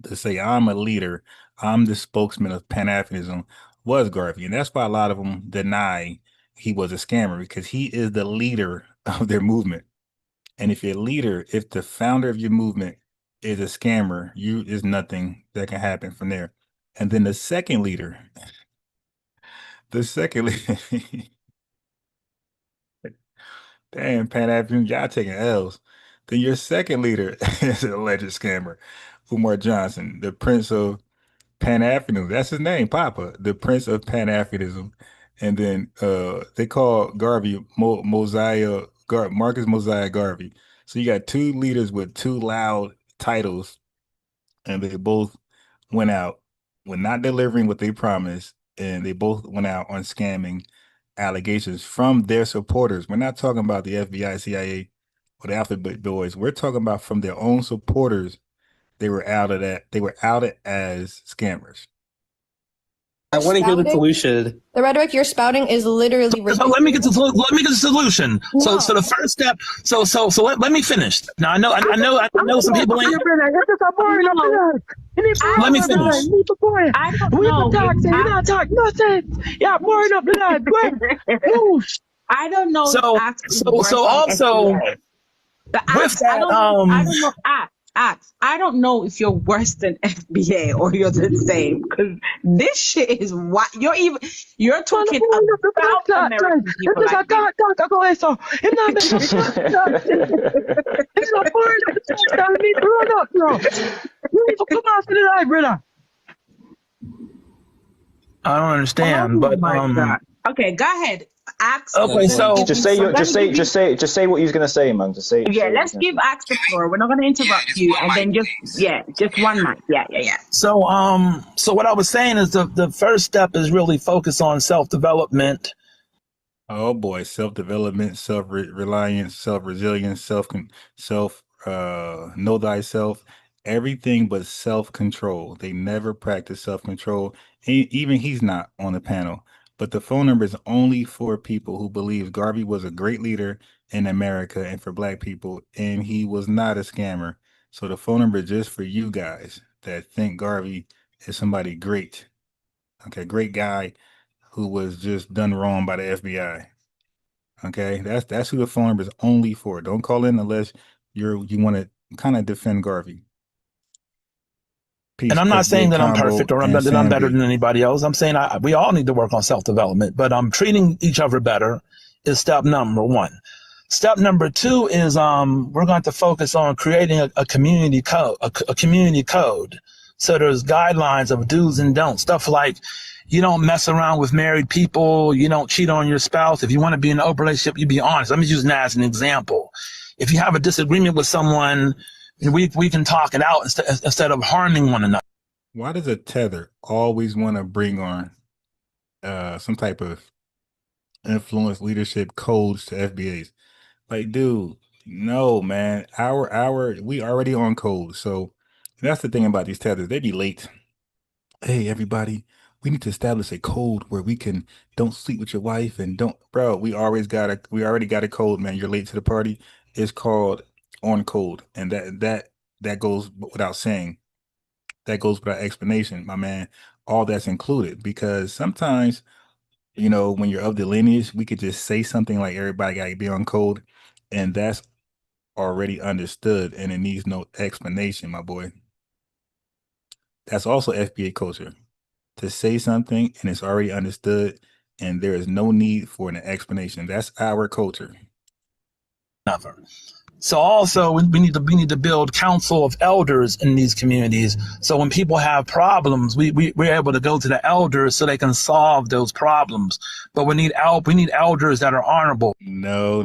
to say, I'm a leader, I'm the spokesman of Pan-Africanism was Garvey. And that's why a lot of them deny he was a scammer, because he is the leader of their movement. And if your leader, if the founder of your movement is a scammer, there's nothing that can happen from there. And then the second leader, damn, Pan-African, y'all taking L's. Then your second leader is an alleged scammer, Umar Johnson, the Prince of Pan-Africanism. That's his name, Papa, the Prince of Pan-Africanism. And then they call Garvey Marcus Mosiah Garvey. So you got two leaders with two loud titles, and they both went out with not delivering what they promised, and they both went out on scamming allegations from their supporters. We're not talking about the FBI, CIA, or the Alphabet Boys. We're talking about from their own supporters. They were outed as scammers. I want to hear the solution. The rhetoric you're spouting is literally ridiculous. So let me get the solution. No. So the first step. So let me finish. Now I know some people ain't. Let me finish. We don't talk. You're not talking nonsense. Yeah, pouring up blood. I don't know. So also with that, I don't know. Ax, I don't know if you're worse than FBA or you're the same, because this shit is what you're talking about American people like I don't understand, but okay, go ahead. Ax. Okay, so just say what you're gonna say, man. Just say. Yeah, let's give Ax the floor. We're not gonna interrupt you, and then just one mic. Yeah. So what I was saying is the first step is really focus on self-development. Oh boy, self-development, self-reliance, self-resilience, know thyself, everything but self-control. They never practice self-control. Even he's not on the panel. But the phone number is only for people who believe Garvey was a great leader in America and for Black people, and he was not a scammer. So the phone number is just for you guys that think Garvey is somebody great. Okay, great guy who was just done wrong by the FBI. Okay, that's who the phone number is only for. Don't call in unless you want to kind of defend Garvey. Peace, and I'm not saying that I'm Combo, perfect or that I'm better than anybody else. I'm saying we all need to work on self-development, but treating each other better is step number one. Step number two is we're going to focus on creating a community code, a community code. So there's guidelines of do's and don'ts, stuff like you don't mess around with married people, you don't cheat on your spouse. If you want to be in an open relationship, you be honest. Let me use that as an example. If you have a disagreement with someone, we can talk it out instead of harming one another. Why does a tether always want to bring on some type of influence leadership codes to FBAs? Like, dude, no, man. We already on code. So that's the thing about these tethers. They be late. Hey, everybody, we need to establish a code where we can don't sleep with your wife and don't, bro. We already got a code, man. You're late to the party. It's called on code, and that goes without saying. That goes without explanation, my man. All that's included, because sometimes, when you're of the lineage, we could just say something like everybody got to be on code, and that's already understood, and it needs no explanation, my boy. That's also FBA culture, to say something and it's already understood, and there is no need for an explanation. That's our culture. Never. So also we need to build council of elders in these communities. So when people have problems, we're able to go to the elders so they can solve those problems. But we need elders that are honorable. No.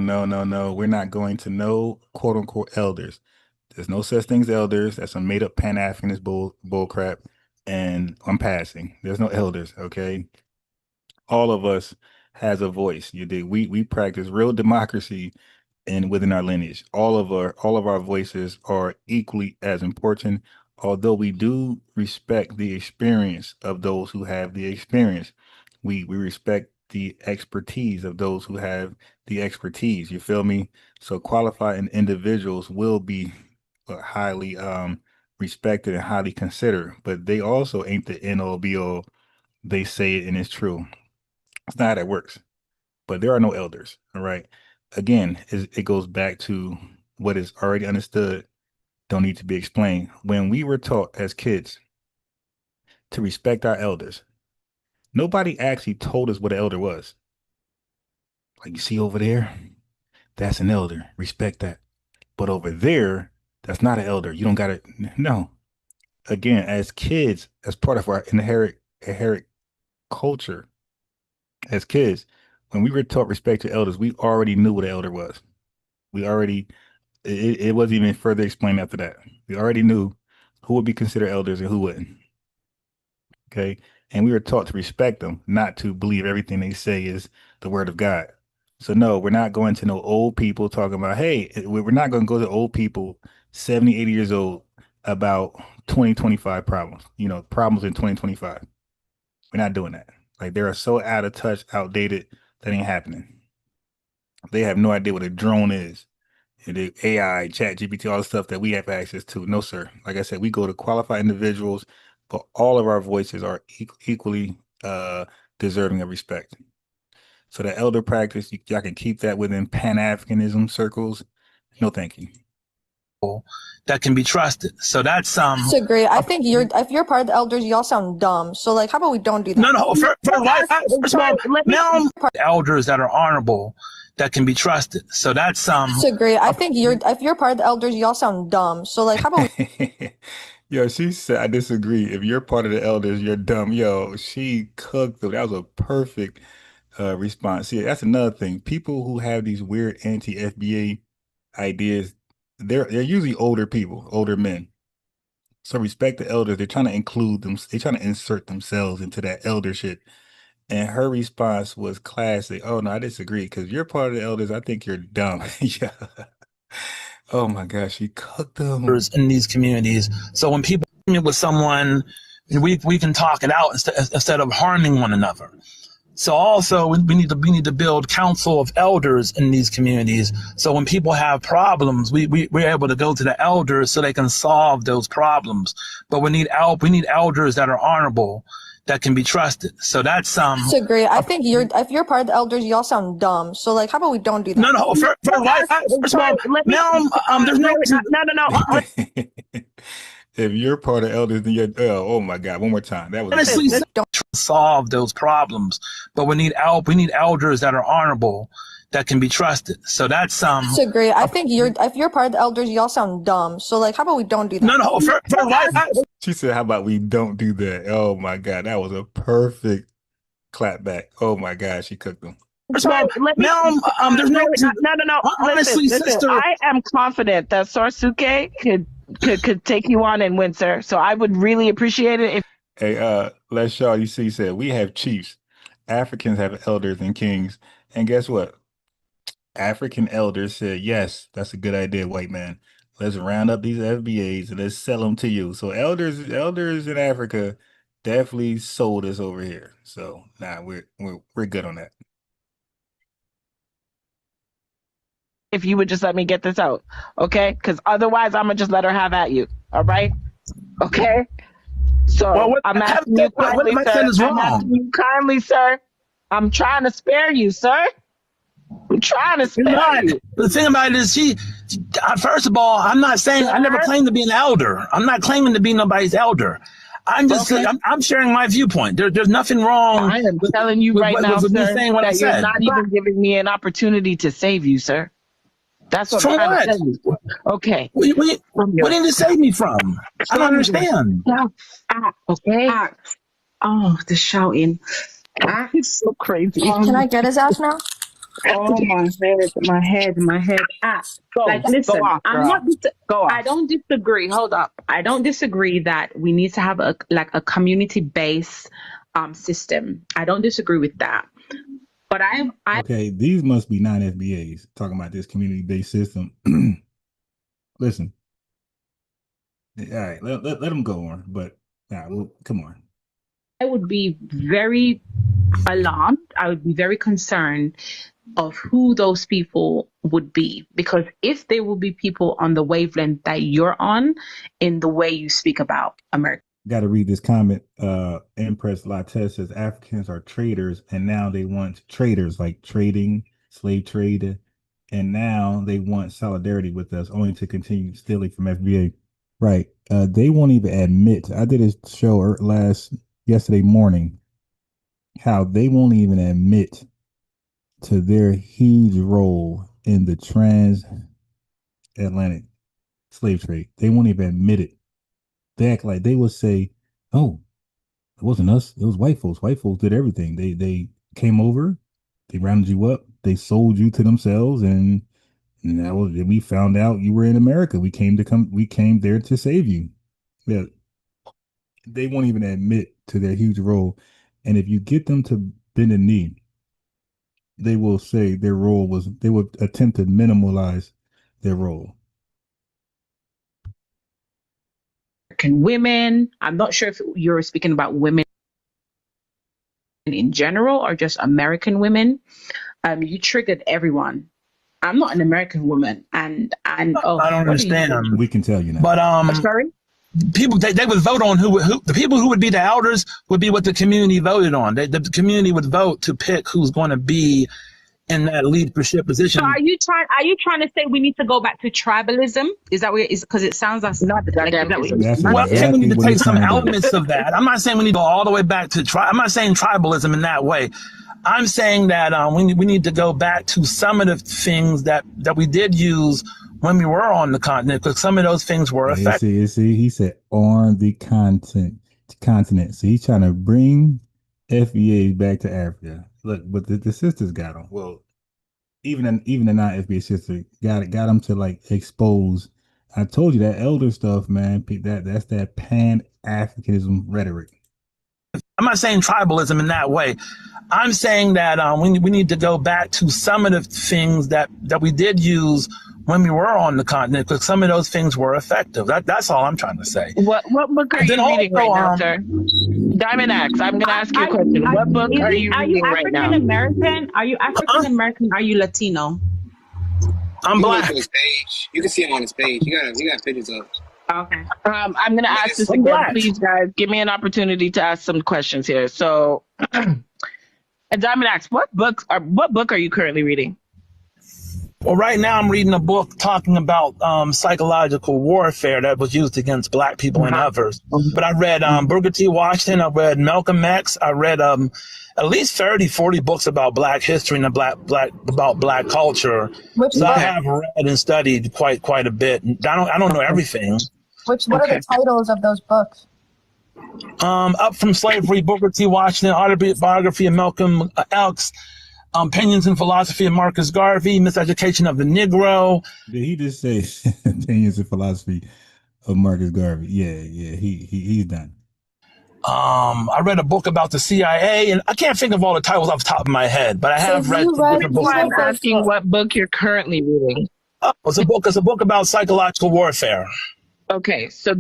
We're not going to no quote unquote elders. There's no such thing as elders. That's a made up Pan-Africanist bull crap. And I'm passing. There's no elders. Okay. All of us has a voice. You dig? We practice real democracy. And within our lineage, all of our voices are equally as important. Although we do respect the experience of those who have the experience, we respect the expertise of those who have the expertise. You feel me? So qualified individuals will be highly respected and highly considered, but they also ain't the end all be all. They say it and it's true. It's not how that works. But there are no elders. All right. Again, it goes back to what is already understood, don't need to be explained. When we were taught as kids to respect our elders, nobody actually told us what an elder was. Like, you see over there, that's an elder. Respect that. But over there, that's not an elder. You don't got to. No. Again, as kids, as part of our inherent culture, as kids, when we were taught respect to elders, we already knew what an elder was. It wasn't even further explained after that. We already knew who would be considered elders and who wouldn't. Okay. And we were taught to respect them, not to believe everything they say is the word of God. So no, we're not going to no old people talking about, hey, we're not going to go to old people 70, 80 years old about 2025 problems, problems in 2025. We're not doing that. Like, they are so out of touch, outdated, that ain't happening. They have no idea what a drone is. The AI, chat, GPT, all the stuff that we have access to. No, sir. Like I said, we go to qualified individuals, but all of our voices are equally deserving of respect. So the elder practice, y'all can keep that within Pan-Africanism circles. No, thank you. that can be trusted. So that's Disagree. I think if you're part of the elders, y'all sound dumb. So like, how about we don't do that? No. First of all, now elders that are honorable, that can be trusted. So that's Disagree. I think if you're part of the elders, y'all sound dumb. So like, how about we Yo, she said, I disagree. If you're part of the elders, you're dumb. Yo, she cooked them. That was a perfect response. See, that's another thing. People who have these weird anti-FBA ideas, they're usually older people, older men. So respect the elders. They're trying to include them. They're trying to insert themselves into that elder shit. And her response was classic. Oh, no, I disagree. Because you're part of the elders. I think you're dumb. Yeah. Oh, my gosh. She cooked them. In these communities. So when people meet with someone, we can talk it out instead of harming one another. So also we need to build council of elders in these communities. So when people have problems, we're able to go to the elders so they can solve those problems. But we need elders that are honorable, that can be trusted. So that's Disagree. I think if you're part of the elders, y'all sound dumb. So like, how about we don't do that? No. First of all, now there's no. If you're part of elders, then you're oh my God, one more time. That was honestly don't solve those problems. But we need elders that are honorable, that can be trusted. So that's Disagree. I think if you're part of the elders, y'all sound dumb. So like, how about we don't do that? No. She said, how about we don't do that? Oh my God, that was a perfect clap back. Oh my God, she cooked them. First of all, there's no. Honestly, sister, I am confident that Sarsuke could take you on and win, sir. So I would really appreciate it if. Hey, Les Shaw, you see, said we have chiefs. Africans have elders and kings, and guess what? African elders said, yes, that's a good idea, white man. Let's round up these FBAs and let's sell them to you. So elders in Africa definitely sold us over here. So we're good on that. If you would just let me get this out, okay? Because otherwise, I'm gonna just let her have at you. All right? Okay. So I'm asking you kindly, sir. I'm asking you kindly, sir. I'm trying to spare you, sir. I'm trying to spare you. The thing about it is, first of all, I'm not saying I never claimed to be an elder. I'm not claiming to be nobody's elder. I'm just I'm sharing my viewpoint. There's nothing wrong. I am telling you right now, sir, that you're not even giving me an opportunity to save you, sir. That's what I'm trying to tell you. Okay. What did it save me from? I don't understand. Okay. Oh, the shouting. It's so crazy. Can I get his ass now? Oh, my head. Listen, I don't disagree. Hold up. I don't disagree that we need to have a community-based system. I don't disagree with that. But okay, these must be non-FBAs talking about this community-based system. Listen. All right, let them go on, but come on. I would be very alarmed. I would be very concerned of who those people would be, because if they will be people on the wavelength that you're on in the way you speak about America. Got to read this comment. Empress Lattes says Africans are traders, and now they want traders, like trading, slave trade, and now they want solidarity with us, only to continue stealing from FBA. Right. They won't even admit. I did a show yesterday morning how they won't even admit to their huge role in the transatlantic slave trade. They won't even admit it. They act like they will say, oh, it wasn't us. It was white folks. White folks did everything. They came over, they rounded you up, they sold you to themselves, and we found out you were in America. We came there to save you. Yeah. They won't even admit to their huge role. And if you get them to bend a knee, they will say they will attempt to minimalize their role. Women, I'm not sure if you're speaking about women in general or just American women. You triggered everyone. I'm not an American woman, and I don't understand. We can tell you now. But sorry. People they would vote on who the people who would be the elders would be what the community voted on. The community would vote to pick who's going to be in that leadership position. So are you trying to say we need to go back to tribalism? Is that what it is? Because it sounds like not the goddamn. Well, I'm saying we need to take some elements of that. I'm not saying we need to go all the way back to I'm not saying tribalism in that way. I'm saying that we need to go back to some of the things that we did use when we were on the continent, because some of those things were effective. See, he said on the continent. So he's trying to bring FBAs back to Africa. Look, but the sisters got them. Well, even the non-FBA sister got them to like expose. I told you that elder stuff, man. That's that Pan-Africanism rhetoric. I'm not saying tribalism in that way. I'm saying that we need to go back to some of the things that we did use when we were on the continent, because some of those things were effective. That's all I'm trying to say. What book are you reading right now, sir? Diamond Axe, I'm going to ask you a question. What book are you reading right now? Are you African American? Are you Latino? I'm black. You can see him on his page. You got pictures of. Okay. I'm going to ask this again. Please, guys, give me an opportunity to ask some questions here. So, Diamond Axe, what book are you currently reading? Well, right now I'm reading a book talking about psychological warfare that was used against black people and others. But I read Booker T. Washington, I read Malcolm X, I read at least 30, 40 books about black history and about black culture. I have read and studied quite a bit. I don't know everything. What are the titles of those books? Up from Slavery, Booker T. Washington, Autobiography of Malcolm X, Opinions and Philosophy of Marcus Garvey, Miseducation of the Negro. Did he just say Opinions and Philosophy of Marcus Garvey? Yeah, he's done. I read a book about the CIA, and I can't think of all the titles off the top of my head, but I have read different books. I'm asking what book you're currently reading. Oh, it's a book about psychological warfare. Okay, so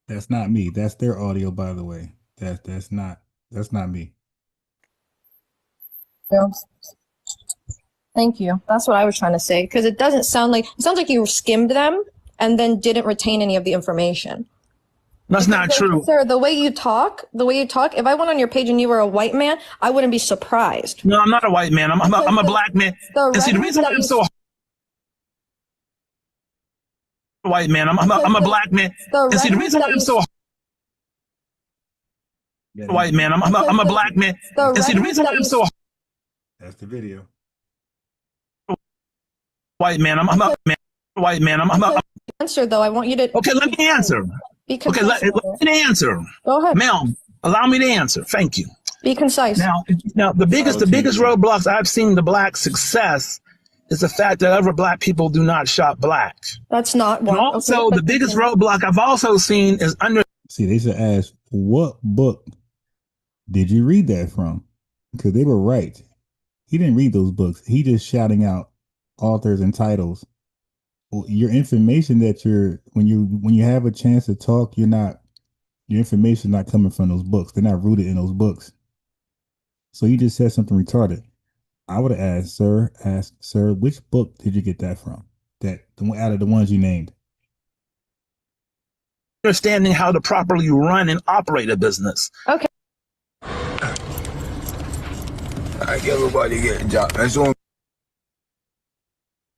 That's not me. That's their audio, by the way. That's not me. Thank you. That's what I was trying to say, because it sounds like you skimmed them and then didn't retain any of the information. That's not true. Sir, the way you talk, if I went on your page and you were a white man, I wouldn't be surprised. No, I'm not a white man. I'm a black man. And see, the reason why I'm so white man, I'm a black man. And see, the reason why I'm so white man, I'm a black man. And see, the reason why I'm so that's the video. White man, I'm a white man. Answer though. I want you to. Okay, let me answer. Okay, let me answer. Go ahead. Ma'am, allow me to answer. Thank you. Be concise. Now the biggest roadblocks I've seen to black success is the fact that other black people do not shop black. That's not one. And also, the biggest roadblock I've also seen is See, they should ask, what book did you read that from? Because they were right. He didn't read those books. He just shouting out authors and titles. Well, your information that when you have a chance to talk, your information not coming from those books. They're not rooted in those books. So you just said something retarded. I would have asked, sir, which book did you get that from? Out of the ones you named. Understanding how to properly run and operate a business. Okay. I get everybody get a job. That's all.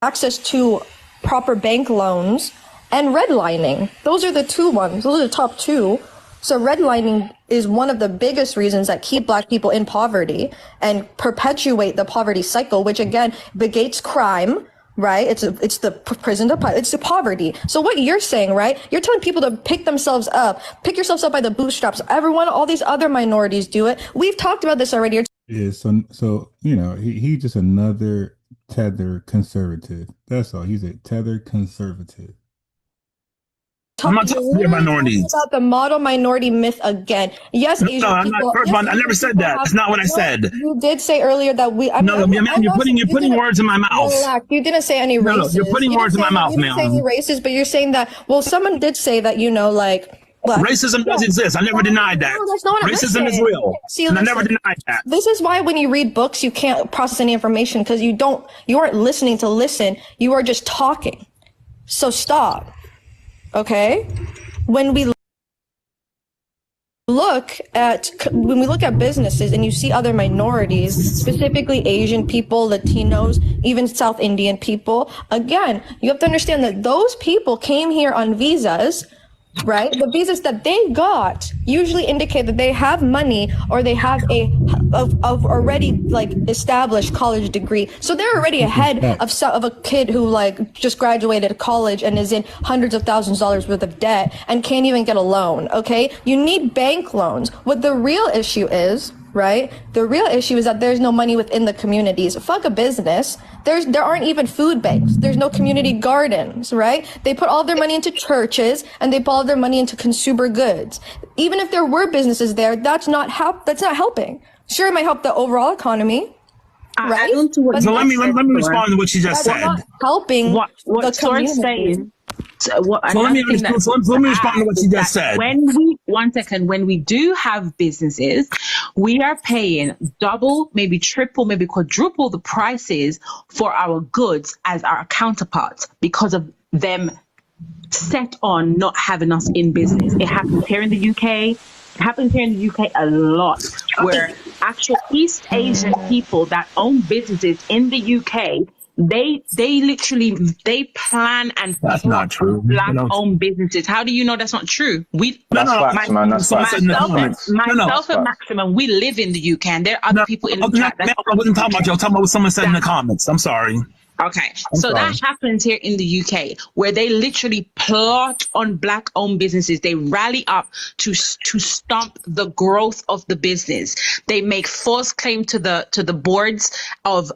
Access to proper bank loans and redlining. Those are the two ones. Those are the top two. So redlining is one of the biggest reasons that keep black people in poverty and perpetuate the poverty cycle, which again negates crime, right? It's the prison to it's the poverty. So what you're saying, right? You're telling people to pick yourselves up by the bootstraps. All these other minorities do it. We've talked about this already. Yeah, so he's just another tethered conservative. That's all. He's a tethered conservative. I'm not talking about minorities. About the model minority myth again. Yes, Asian I'm people. not. First of all, I never said that. That's not what I said. You did say earlier that we. You're putting words in my mouth. Relax. You didn't say any races. No, you're putting words in my mouth, ma'am. You didn't say any races, but you're saying that. Well, someone did say that. Racism does exist. I never denied that. No, that's not what Racism is real. And I never denied that. This is why when you read books, you can't process any information because you aren't listening to listen. You are just talking. So stop. Okay? When we look at businesses and you see other minorities, specifically Asian people, Latinos, even South Indian people, again, you have to understand that those people came here on visas, right? The visas that they got usually indicate that they have money or they have of already like established college degree. So they're already ahead of a kid who like just graduated college and is in hundreds of thousands of dollars worth of debt and can't even get a loan. Okay. You need bank loans. What the real issue is, right? The real issue is that there's no money within the communities. Fuck a business. There aren't even food banks. There's no community gardens, right? They put all their money into churches and they put all their money into consumer goods. Even if there were businesses there, that's not helping. Sure, it might help the overall economy, right? So let me respond to what she just said. Not helping what the Source community. saying. Let me respond to what she just said. When we do have businesses, we are paying double, maybe triple, maybe quadruple the prices for our goods as our counterparts because of them set on not having us in business. It happens here in the UK. It happens here in the UK a lot, where actual East Asian people that own businesses in the UK, they literally plan and that's not true. Black-owned businesses. How do you know that's not true? That's Myself and Maximum, we live in the UK, and there are other people in the chat. I wasn't talking about you. I was talking about what someone said in the comments. I'm sorry. Okay, so that happens here in the UK, where they literally plot on Black-owned businesses. They rally up to stomp the growth of the business. They make false claim to the boards of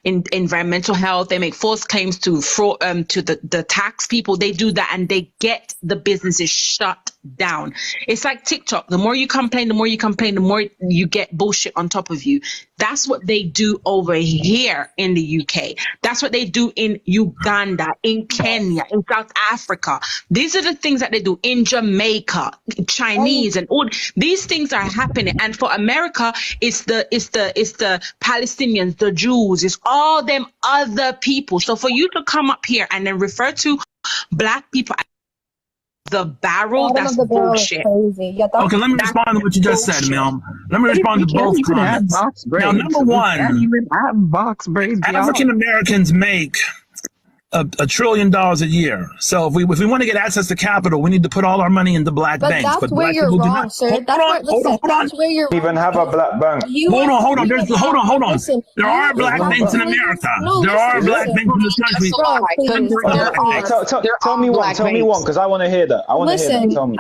environmental health. They make false claims to fraud, to the tax people. They do that, and they get the businesses shut down. It's like TikTok. The more you complain, the more you get bullshit on top of you. That's what they do over here in the UK. That's what they do in Uganda, in Kenya, in South Africa. These are the things that they do in Jamaica, Chinese, and all these things are happening. And for America, it's the Palestinians, the Jews, it's all them other people. So for you to come up here and then refer to Black people the barrel, that's bullshit. Okay, let me respond to what you just said, Mel. Let me respond to both comments. Now, number one, African Americans make $1 trillion a year. So if we want to get access to capital, we need to put all our money into black banks. That's where you're wrong, sir. That's where you're even have a black bank. Hold on. Listen, there are black banks in America. There are black banks in this country. Tell me one, because I want to hear that. I want to hear that. Tell me.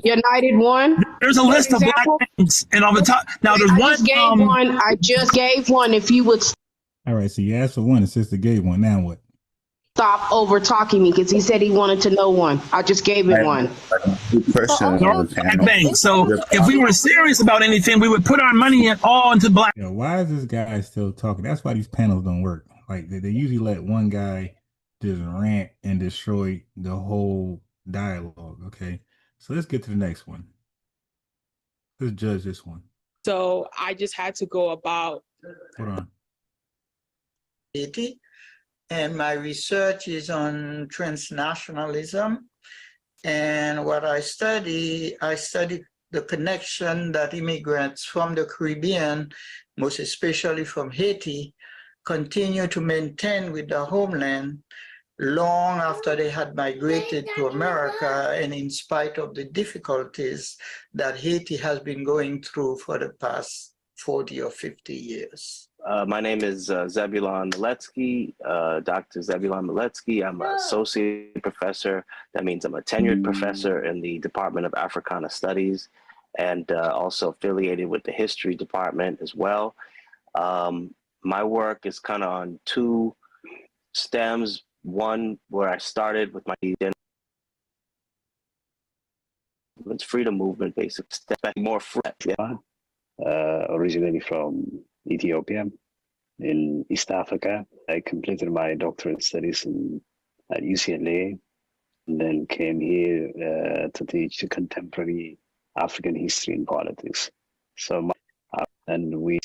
United one. There's a list of black banks, and on the top. Now there's one. I just gave one. If you would. All right, so you asked for one, and sister gave one. Now what? Stop over talking me because he said he wanted to know one. I just gave him one. So if we were serious about anything, we would put our money all into black. Why is this guy still talking? That's why these panels don't work. Like they usually let one guy just rant and destroy the whole dialogue. Okay, so let's get to the next one. Let's judge this one. So I just had to go about. Hold on. And my research is on transnationalism. And what I study the connection that immigrants from the Caribbean, most especially from Haiti, continue to maintain with the homeland long after they had migrated to America, and in spite of the difficulties that Haiti has been going through for the past 40 or 50 years. My name is Zebulon Miletsky, Dr. Zebulon Miletsky. I'm an associate professor. That means I'm a tenured professor in the Department of Africana Studies, and also affiliated with the history department as well. My work is kind of on two stems. One, where I started with my freedom movement, basically, more free. Originally from Ethiopia in East Africa. I completed my doctorate studies at UCLA and then came here to teach contemporary African history and politics. So, and we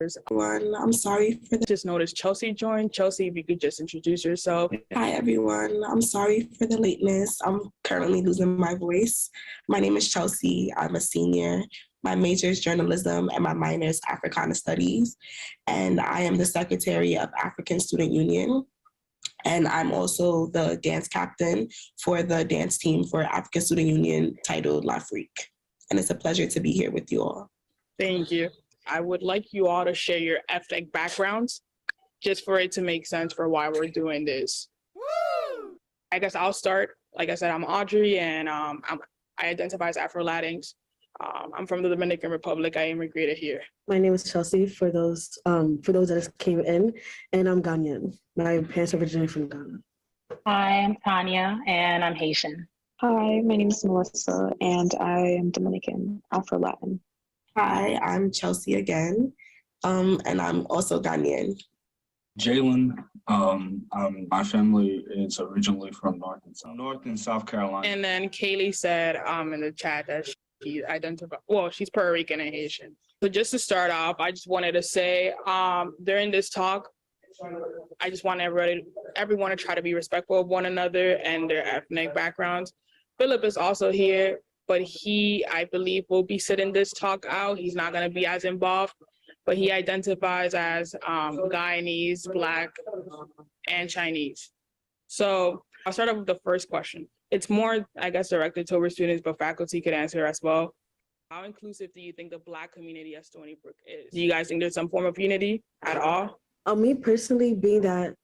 everyone, I'm sorry for the just noticed Chelsea joined. Chelsea, if you could just introduce yourself. Hi everyone, I'm sorry for the lateness. I'm currently losing my voice. My name is Chelsea. I'm a senior. My major is journalism and my minor is Africana Studies. And I am the secretary of African Student Union. And I'm also the dance captain for the dance team for African Student Union titled L'Afrique. And it's a pleasure to be here with you all. Thank you. I would like you all to share your ethnic backgrounds just for it to make sense for why we're doing this. Woo! I guess I'll start. Like I said, I'm Audrey and I identify as Afro-Latinx. I'm from the Dominican Republic. I immigrated here. My name is Chelsea for those that came in, and I'm Ghanaian. My parents are originally from Ghana. Hi, I'm Tanya and I'm Haitian. Hi, my name is Melissa and I am Dominican, Afro-Latin. Hi, I'm Chelsea again, and I'm also Ghanaian. Jalen, my family is originally from North and South Carolina. And then Kaylee said in the chat that she identifies, well, she's Puerto Rican and Haitian. So just to start off, I just wanted to say during this talk, I just want everyone to try to be respectful of one another and their ethnic backgrounds. Philip is also here, but he, I believe, will be sitting this talk out. He's not going to be as involved, but he identifies as Guyanese, Black, and Chinese. So I'll start off with the first question. It's more, I guess, directed towards students, but faculty could answer as well. How inclusive do you think the Black community at Stony Brook is? Do you guys think there's some form of unity at all? Me personally, being that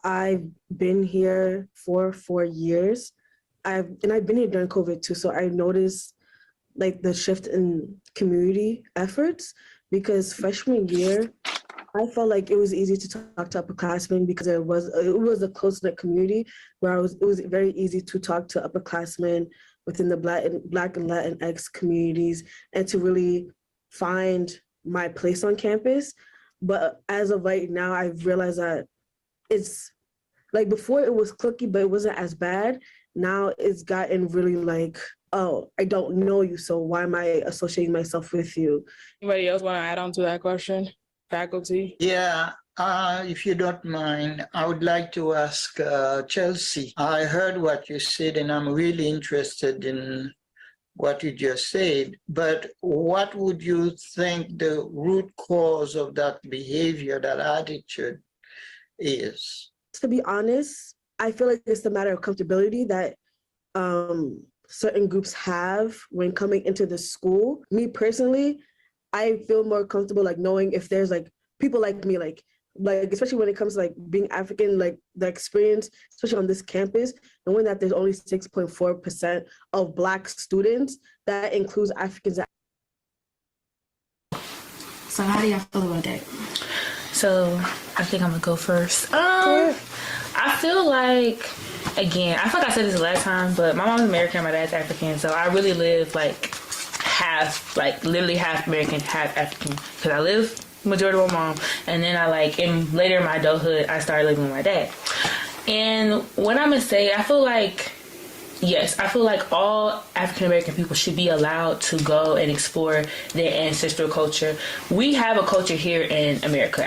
I've been here for 4 years, I've been here during COVID too, so I noticed like the shift in community efforts, because freshman year, I felt like it was easy to talk to upperclassmen because it was a close-knit community where it was very easy to talk to upperclassmen within the Black and Latinx communities and to really find my place on campus. But as of right now, I've realized that it's like before it was cliquey, but it wasn't as bad. Now it's gotten really like, oh, I don't know you, so why am I associating myself with you? Anybody else want to add on to that question? Faculty? Yeah, if you don't mind, I would like to ask Chelsea. I heard what you said and I'm really interested in what you just said, but what would you think the root cause of that behavior, that attitude is? To be honest, I feel like it's a matter of comfortability that certain groups have when coming into the school. Me personally, I feel more comfortable like knowing if there's like people like me, like especially when it comes to like being African, like the experience, especially on this campus, knowing that there's only 6.4% of Black students, that includes Africans. So how do y'all feel about that? So I think I'm gonna go first. I feel like, again, I feel like I said this the last time, but my mom's American, my dad's African, so I really live like literally half American, half African, because I live majority with my mom, and then later in my adulthood, I started living with my dad. And what I'm gonna say, I feel like, yes, I feel like all African American people should be allowed to go and explore their ancestral culture. We have a culture here in America,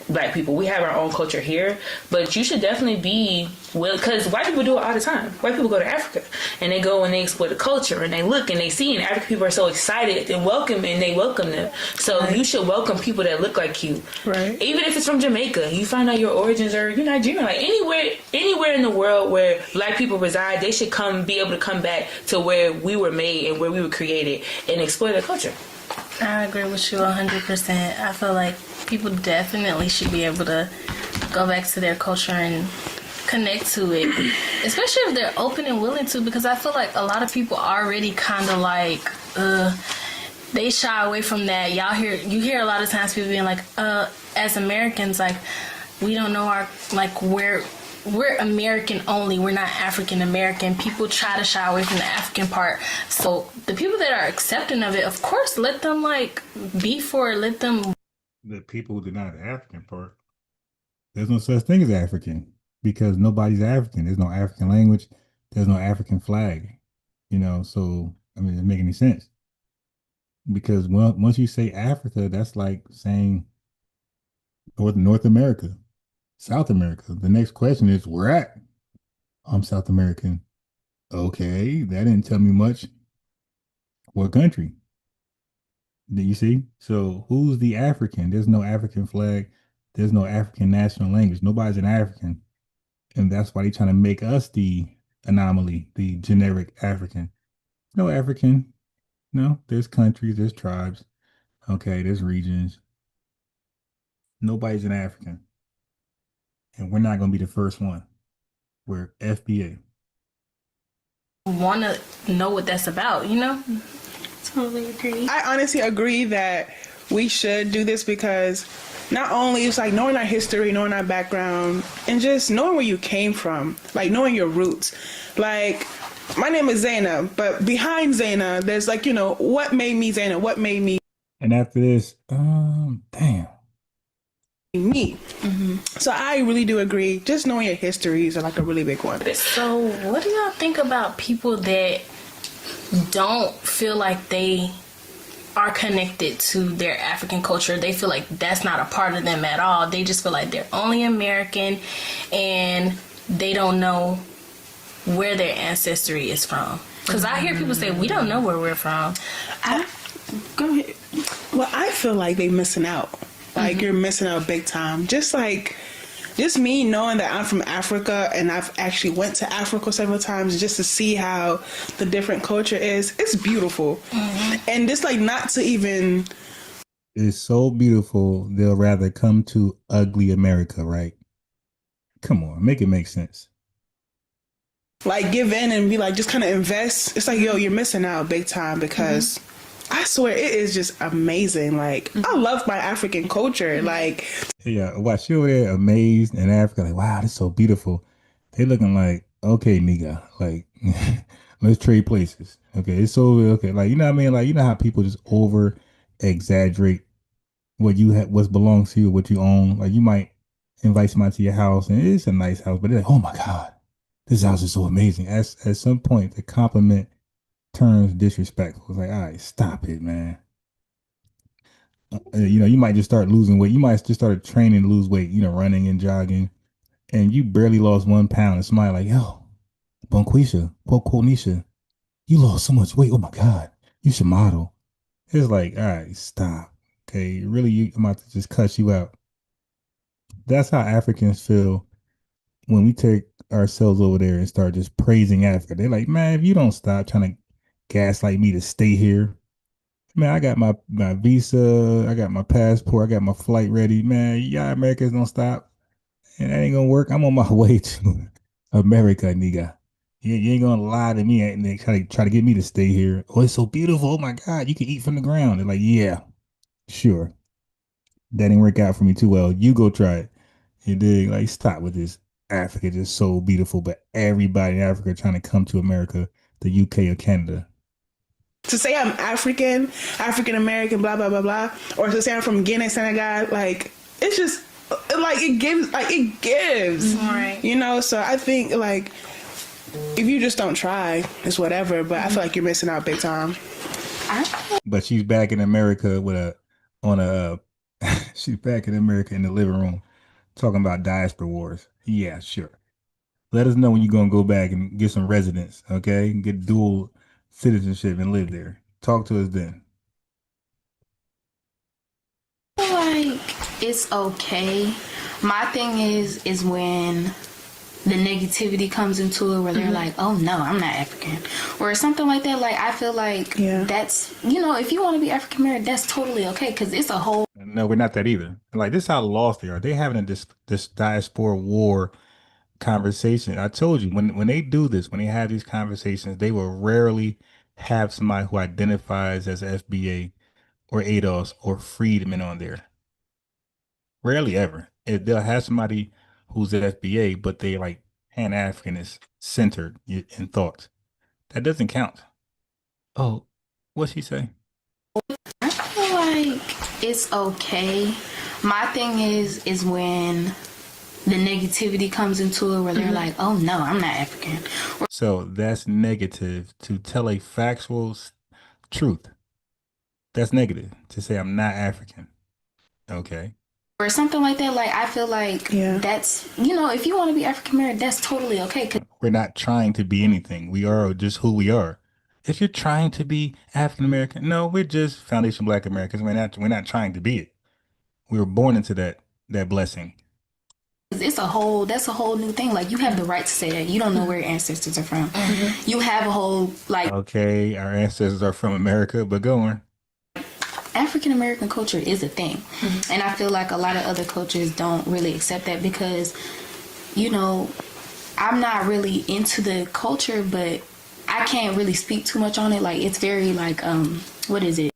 Black people. We have our own culture here, but you should definitely be because white people do it all the time. White people go to Africa and they go and they explore the culture and they look and they see, and African people are so excited and they welcome them. So you should welcome people that look like you. Right. Even if it's from Jamaica, you find out your origins are you're Nigerian. Like anywhere in the world where Black people reside, they should be able to come back to where we were made and where we were created and explore their culture. I agree with you 100%. I feel like people definitely should be able to go back to their culture and connect to it, especially if they're open and willing to, because I feel like a lot of people already kind of like, they shy away from that. You hear a lot of times people being like, as Americans, like, we don't know we're American only. We're not African American. People try to shy away from the African part. So the people that are accepting of it, of course, let them be for it. Let them. The people who deny the African part, there's no such thing as African. because nobody's African. There's no African language. There's no African flag. So I mean, it doesn't make any sense. Because once you say Africa, that's like saying North America, South America. The next question is, where at? I'm South American. Okay, that didn't tell me much. What country? Do you see? So who's the African? There's no African flag. There's no African national language. Nobody's an African. And that's why they're trying to make us the anomaly, the generic African. No African. No, there's countries, there's tribes. Okay, there's regions. Nobody's an African. And we're not going to be the first one. We're FBA. Want to know what that's about, Totally agree. I honestly agree that we should do this because not only it's like knowing our history, knowing our background, and just knowing where you came from, like knowing your roots. Like, my name is Zaina, but behind Zaina, there's like, what made me Zaina? What made me? And after this, damn. Me. Mm-hmm. So I really do agree. Just knowing your histories are like a really big one. So what do y'all think about people that don't feel like they are connected to their African culture? They feel like that's not a part of them at all. They just feel like they're only American and they don't know where their ancestry is from. Because I hear people say, we don't know where we're from. Go ahead. Well, I feel like they're missing out. Like, you're missing out big time. Just me knowing that I'm from Africa and I've actually went to Africa several times just to see how the different culture is. It's beautiful. And just like not to even... It's so beautiful, they'll rather come to ugly America, right? Come on, make it make sense. Like, give in and be like, just kind of invest. It's like, yo, you're missing out big time because... I swear it is just amazing. Like, I love my African culture. Like, yeah, watch you over there amazed in Africa, like, wow, this is so beautiful. They looking like, okay, nigga, like, let's trade places. Okay, it's so okay. Like, you know what I mean? Like, you know how people just over exaggerate what you have, what belongs to you, what you own. Like, you might invite somebody to your house, and it's a nice house, but they're like, oh my God, this house is so amazing. At some point, the compliment turns disrespectful. It's like, all right, stop it, man. You might just start losing weight. You might just start training to lose weight, running and jogging, and you barely lost 1 pound. And somebody like, yo, Bonquisha, Nisha, you lost so much weight. Oh my God, you should model. It's like, all right, stop. Okay, really, I'm about to just cuss you out. That's how Africans feel when we take ourselves over there and start just praising Africa. They're like, man, if you don't stop trying to gaslight me to stay here, man, I got my visa, I got my passport, I got my flight ready, man. Y'all Americans don't stop, and that ain't gonna work. I'm on my way to America, nigga. You ain't gonna lie to me and they try to get me to stay here. Oh, it's so beautiful. Oh my God, you can eat from the ground. They're like, yeah, sure. That didn't work out for me too well. You go try it. You dig? Like, stop with this. Africa is so beautiful, but everybody in Africa trying to come to America, the UK or Canada. To say I'm African American, blah, blah, blah, blah, or to say I'm from Guinea, Senegal, like, it's just, like, it gives. Right. So I think, like, if you just don't try, it's whatever, but I feel like you're missing out big time. But she's back in America she's back in America in the living room talking about Diaspora Wars. Yeah, sure. Let us know when you're going to go back and get some residence, okay? Get dual citizenship and live there. Talk to us then. Like, it's okay. My thing is when the negativity comes into it where they're like, oh no, I'm not African or something like that. Like, I feel like that's, if you want to be African American, that's totally okay because it's a whole. No, we're not that either. Like, this is how lost they are. They having this diaspora war conversation. I told you, when they do this, when they have these conversations, they will rarely have somebody who identifies as FBA or ADOS or freedman on there. Rarely ever. They'll have somebody who's an FBA, but they like Pan-Africanist centered in thought. That doesn't count. Oh, what's he say? I feel like it's okay. My thing is when the negativity comes into it where they're like, oh no, I'm not African. So that's negative. To tell a factual truth, that's negative. To say I'm not African. Okay. Or something like that. Like, I feel like that's, if you want to be African American, that's totally okay. We're not trying to be anything. We are just who we are. If you're trying to be African American, no, we're just Foundation Black Americans. We're not trying to be it. We were born into that blessing. That's a whole new thing. Like, you have the right to say that. You don't know where your ancestors are from. You have a whole, like... Okay, our ancestors are from America, but go on. African American culture is a thing. And I feel like a lot of other cultures don't really accept that because, I'm not really into the culture, but I can't really speak too much on it. Like, it's very like, what is it?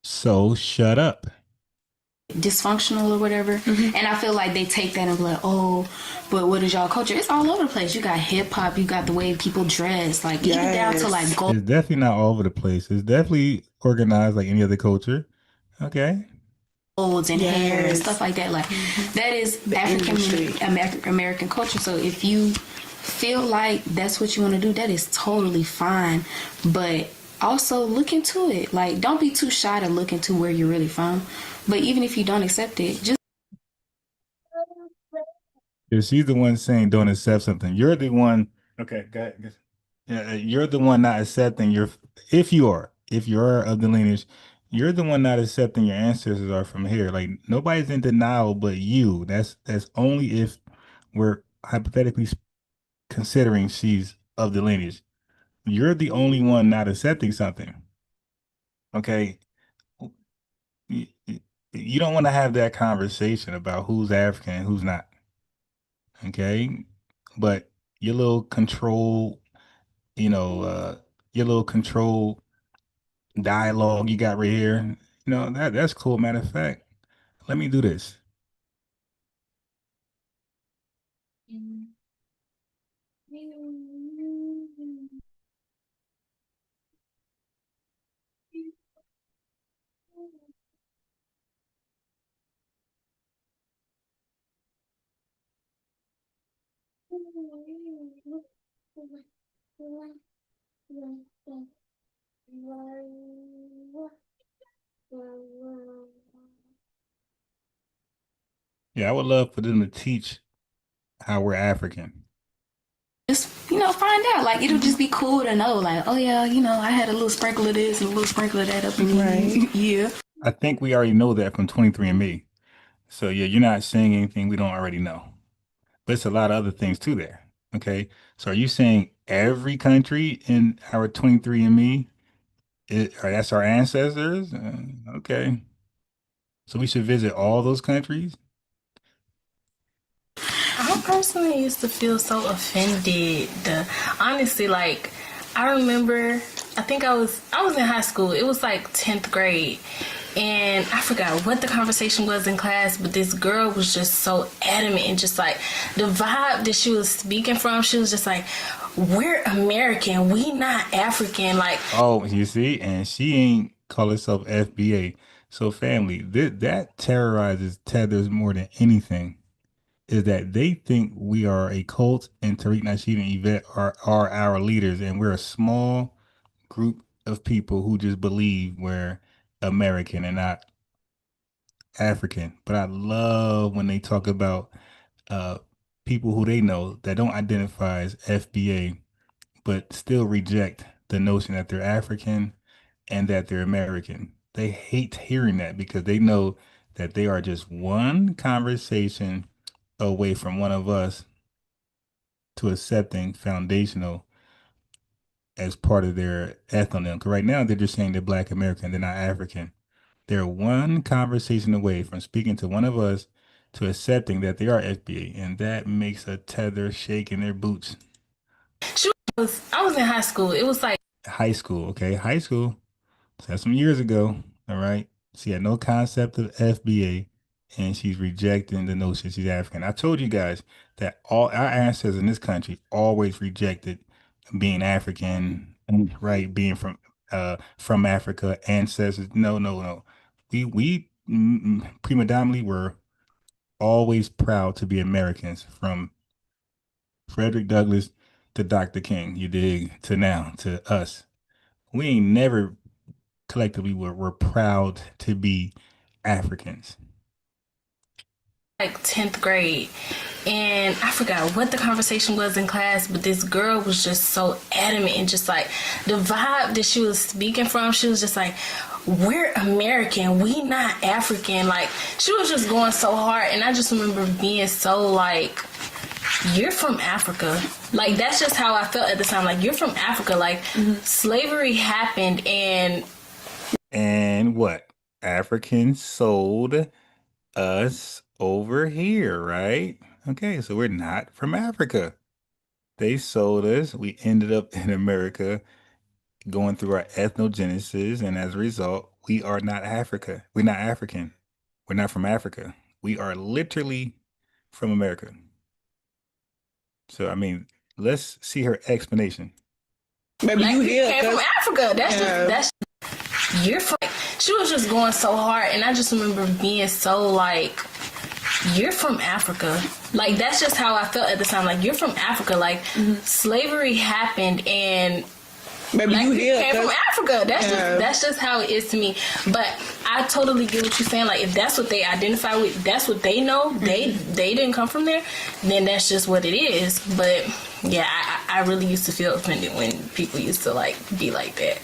So shut up. Dysfunctional or whatever. And I feel like they take that and be like, oh, but what is y'all culture? It's all over the place. You got hip hop, you got the way people dress, like even down to like gold. It's definitely not all over the place. It's definitely organized like any other culture. Okay. Golds and hair and stuff like that. Like that is African American culture. So if you feel like that's what you want to do, that is totally fine. But also look into it. Like, don't be too shy to look into where you're really from. But even if you don't accept it, just... If she's the one saying don't accept something, you're the one. Okay, got it. Yeah, you're the one not accepting if you're of the lineage, you're the one not accepting your ancestors are from here. Like, nobody's in denial but you. That's only if we're hypothetically considering she's of the lineage. You're the only one not accepting something. Okay. You don't want to have that conversation about who's African and who's not. Okay. But your little control, your little control dialogue you got right here, that's cool. Matter of fact, let me do this. Yeah, I would love for them to teach how we're African. Just, find out. Like, it'll just be cool to know, like, oh yeah, I had a little sprinkle of this and a little sprinkle of that up in me. Yeah. I think we already know that from 23andMe. So yeah, you're not saying anything we don't already know. But it's a lot of other things too there. Okay. So are you saying every country in our 23andMe, that's our ancestors? Okay. So we should visit all those countries? I personally used to feel so offended. Honestly, like, I remember, I think I was in high school. It was like 10th grade. And I forgot what the conversation was in class, but this girl was just so adamant and just like the vibe that she was speaking from, she was just like, we're American, we not African. Like, oh, you see, and she ain't call herself FBA. So family, that tethers more than anything, is that they think we are a cult and Tariq Nasheed and Yvette are our leaders, and we're a small group of people who just believe we're American and not African. But I love when they talk about people who they know that don't identify as FBA, but still reject the notion that they're African and that they're American. They hate hearing that because they know that they are just one conversation away from one of us to accepting foundational as part of their ethnonym. Because right now they're just saying they're Black American, they're not African. They're one conversation away from speaking to one of us to accepting that they are FBA, and that makes a tether shake in their boots. I was in high school. It was like high school, okay? High school. So that's some years ago, all right? She had no concept of FBA, and she's rejecting the notion she's African. I told you guys that all our ancestors in this country always rejected being African, right? Being from Africa, ancestors. No. We predominantly were always proud to be Americans, from Frederick Douglass to Dr. King, you dig, to now, to us. We ain't never collectively we're proud to be Africans. Like 10th grade, and I forgot what the conversation was in class, but this girl was just so adamant, and just like the vibe that she was speaking from, she was just like, we're American, we not African. Like, she was just going so hard, and I just remember being so like, you're from Africa. Like, that's just how I felt at the time. Like, you're from Africa. Like, slavery happened, and what? Africans sold us over here, right? Okay, so we're not from Africa. They sold us. We ended up in America going through our ethnogenesis, and as a result, we are not Africa. We're not African. We're not from Africa. We are literally from America. So, I mean, let's see her explanation. Maybe you came from Africa. That's you're from. She was just going so hard, and I just remember being so like, you're from Africa. Like, that's just how I felt at the time. Like, you're from Africa. Like, slavery happened, and maybe like, you came from Africa. That's just how it is to me. But I totally get what you're saying. Like, if that's what they identify with, that's what they know. They didn't come from there. Then that's just what it is. But yeah, I really used to feel offended when people used to like be like that.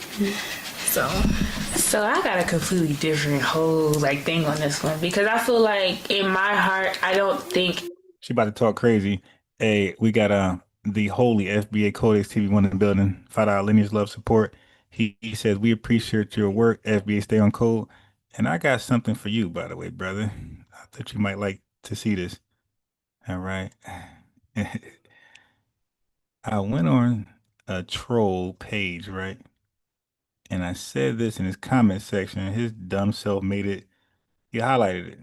So I got a completely different whole like thing on this one, because I feel like in my heart, I don't think she about to talk crazy. Hey, we got the holy FBA Codex TV1 in the building. $5 lineage love support. He says, we appreciate your work. FBA stay on code. And I got something for you, by the way, brother. I thought you might like to see this. All right. I went on a troll page, right? And I said this in his comment section. His dumb self made it. He highlighted it.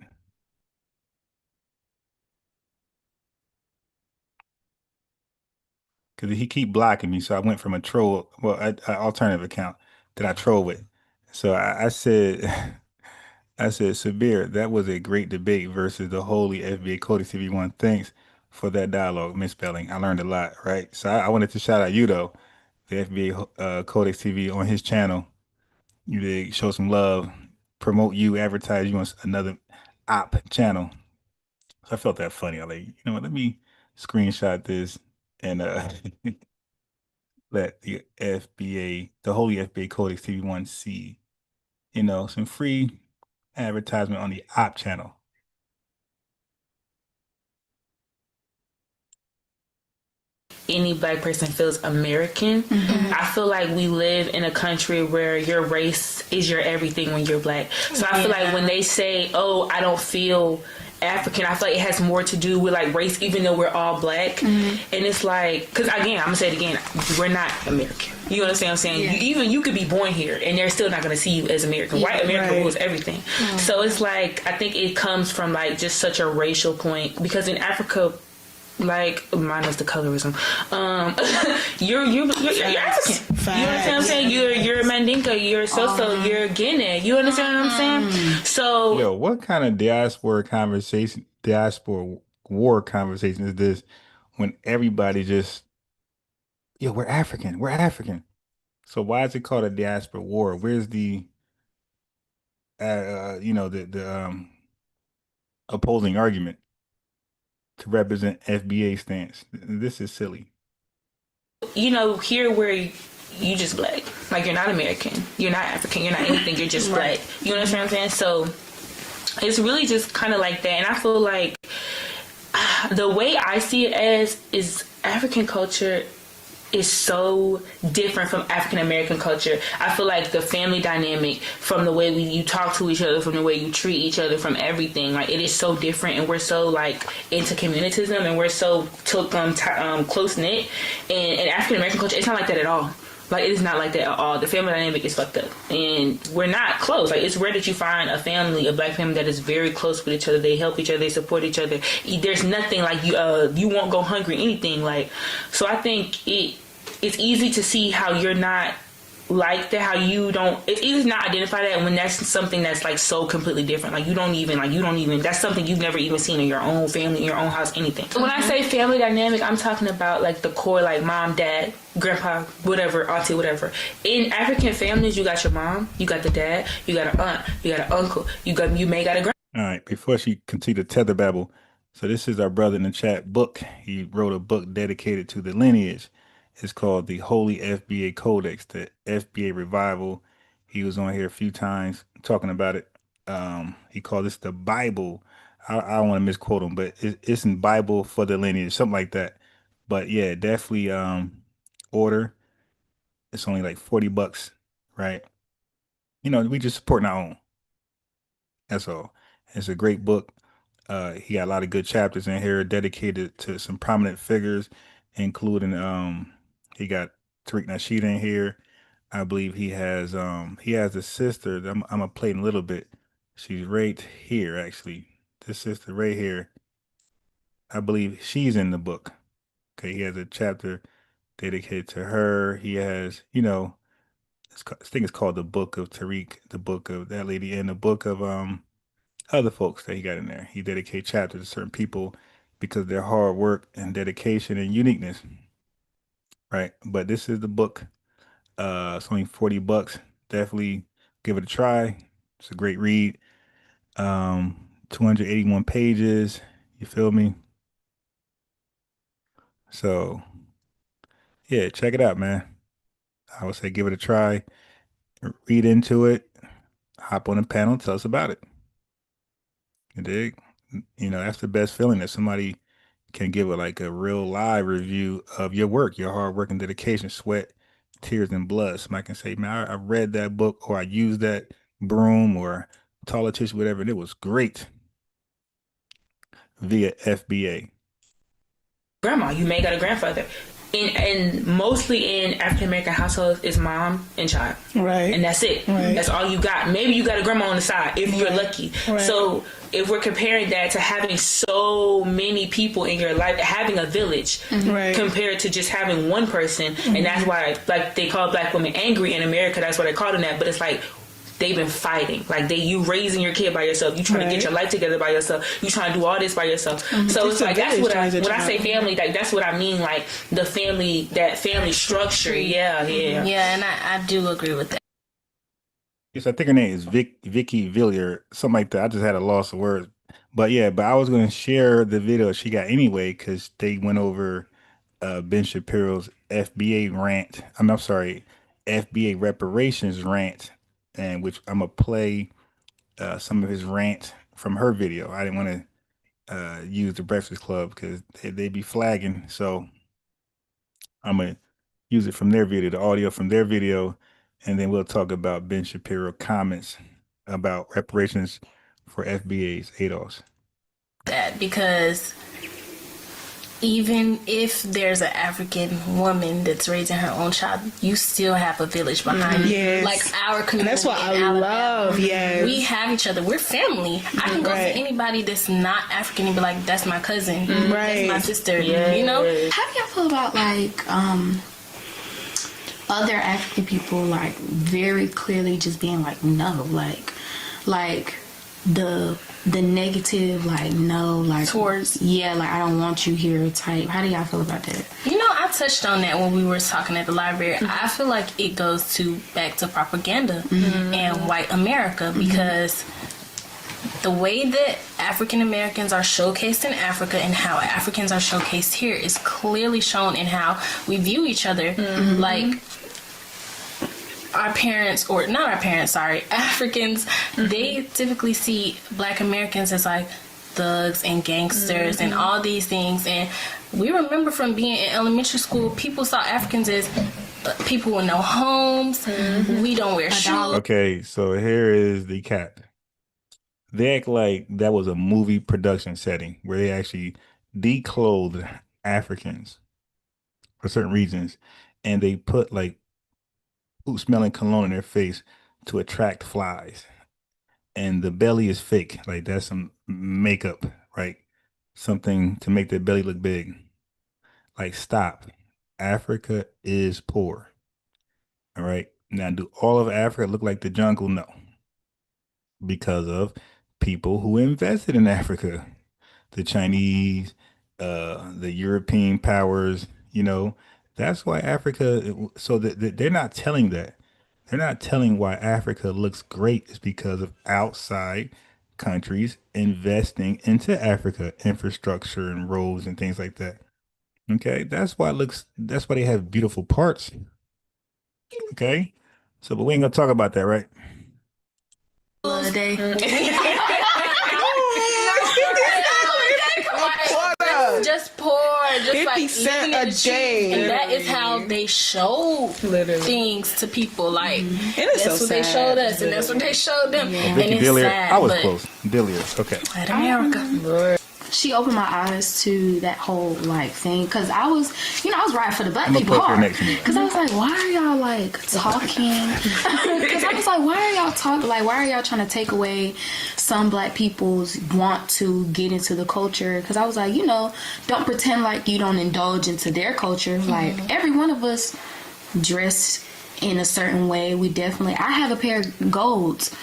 Because he keep blocking me. So I went from a troll, well, an alternative account that I troll with. So I said, Sabir, that was a great debate versus the holy FBA Codex TV1. Thanks for that dialogue, misspelling. I learned a lot, right? So I wanted to shout out you, though, the FBA Codex TV on his channel. You did show some love, promote you, advertise you on another op channel. So I felt that funny. I like, you know what, let me screenshot this and let the FBA, the holy FBA Codex TV1 see, you know, some free advertisement on the op channel. Any black person feels American. I feel like we live in a country where your race is your everything when you're black. So I feel like when they say, oh, I don't feel African, I feel like it has more to do with like race, even though we're all black. And it's like, because again, I'm gonna say it again, we're not American. You understand what I'm saying? Yeah. You could be born here and they're still not gonna see you as American. White America rules everything. So it's like, I think it comes from like just such a racial point, because in Africa, like, mine was the colorism. You're African. Facts. You understand what I'm saying? You're Mandinka, you're Soso, you're Guinea. You understand what I'm saying? So, yo, what kind of diaspora war conversation is this when everybody just, yo, we're African. So why is it called a diaspora war? Where's the, the opposing argument to represent FBA stance? This is silly. You know, here where you just black, like you're not American, you're not African, you're not anything, you're just black. You understand what I'm saying? So it's really just kind of like that. And I feel like the way I see it as is African culture is so different from African American culture. I feel like the family dynamic, from the way you talk to each other, from the way you treat each other, from everything, like it is so different, and we're so like into communitism, and we're so close knit. And in African American culture, it's not like that at all. Like, it is not like that at all. The family dynamic is fucked up, and we're not close. Like, it's rare that you find a black family that is very close with each other. They help each other, they support each other. There's nothing like you won't go hungry, anything like. So I think it's easy to see how you're not like that, how you don't, it's easy to not identify that when that's something that's like so completely different. Like you don't even, that's something you've never even seen in your own family, in your own house, anything. When I say family dynamic, I'm talking about like the core, like mom, dad, grandpa, whatever, auntie, whatever. In African families, you got your mom, you got the dad, you got an aunt, you got an uncle, you may got a grandpa. All right, before she continue to tether babble, so this is our brother in the chat book. He wrote a book dedicated to the lineage. It's called the Holy FBA Codex, the FBA Revival. He was on here a few times talking about it. He called this the Bible. I don't want to misquote him, but it's in Bible for the lineage, something like that. But yeah, definitely order. It's only like $40, right? You know, we just supporting our own. That's all. It's a great book. He got a lot of good chapters in here dedicated to some prominent figures, including he got Tariq Nasheed in here. I believe he has a sister that I'm gonna play in a little bit. She's right here, actually. This sister right here. I believe she's in the book. Okay, he has a chapter dedicated to her. He has, you know, I think it's called the Book of Tariq, the book of that lady, and the book of other folks that he got in there. He dedicated chapters to certain people because of their hard work and dedication and uniqueness. Right. But this is the book. It's only $40. Definitely give it a try. It's a great read. 281 pages. You feel me? So yeah, check it out, man. I would say give it a try. Read into it. Hop on the panel. Tell us about it. You dig? You know, that's the best feeling, that somebody can give it like a real live review of your work, your hard work and dedication, sweat, tears, and blood. Somebody can say, man, I read that book, or I used that broom or toilet tissue, whatever, and it was great, via FBA. Grandma, you may got a grandfather. And mostly in African American households, it's mom and child, right? And that's it. Right. That's all you got. Maybe you got a grandma on the side if you're lucky. Right. So if we're comparing that to having so many people in your life, having a village, right, compared to just having one person, and that's why, like, they call Black women angry in America. That's why they call them that. But it's like, they've been fighting. Like, you raising your kid by yourself. You trying to get your life together by yourself. You trying to do all this by yourself. So it's like, that's what when I say family, like, that's what I mean. Like, the family, that family structure. Yeah. Yeah, and I do agree with that. Yes, I think her name is Vicky Villier, something like that. I just had a loss of words. But yeah, I was going to share the video she got anyway, because they went over Ben Shapiro's FBA rant. I'm sorry, FBA reparations rant, and which I'm gonna play some of his rant from her video. I didn't want to use the Breakfast Club because they be flagging, so I'm gonna use it from their video, the audio from their video, and then we'll talk about Ben Shapiro comments about reparations for FBAs, ADOS. That because even if there's an African woman that's raising her own child, you still have a village behind you. Yes. Like our community. And that's what I love. Yes. We have each other. We're family. I can go to anybody that's not African and be like, that's my cousin. Right. That's my sister. Yes. You know? How do y'all feel about like other African people like very clearly just being like no, like the negative, like no, like towards like I don't want you here type. How do y'all feel about that? You know, I touched on that when we were talking at the library. I feel like it goes back to propaganda and white America, because the way that African Americans are showcased in Africa and how Africans are showcased here is clearly shown in how we view each other. Like, our parents, or not our parents, sorry, Africans, they typically see Black Americans as like thugs and gangsters and all these things. And we remember from being in elementary school, people saw Africans as people with no homes. We don't wear shoes. Okay, so here is the cap. They act like that was a movie production setting where they actually declothed Africans for certain reasons, and they put like smelling cologne in their face to attract flies, and the belly is fake. Like, that's some makeup, right? Something to make their belly look big. Like, stop. Africa is poor. All right. Now, do all of Africa look like the jungle? No. Because of people who invested in Africa. The Chinese, the European powers, that's why Africa, so that they're not telling that. They're not telling why Africa looks great is because of outside countries investing into Africa, infrastructure and roads and things like that. Okay, that's why they have beautiful parts. Okay, so but we ain't gonna talk about that, right? Just poor, just 50 like cent a day. And that is how they show things to people. Like, it's that's so what they sad. showed us, and that's what they showed them. Oh, And Vicky it's Dillier, sad, I was but close. Dillier, okay. White America. She opened my eyes to that whole like thing because I was riding for the black I'm gonna people post her hard next to me. because I was like, why are y'all like talking? Because I was like, why are y'all talking? Like, why are y'all trying to take away some black people's want to get into the culture? Because I was like, don't pretend like you don't indulge into their culture. Like every one of us dress in a certain way. I have a pair of golds.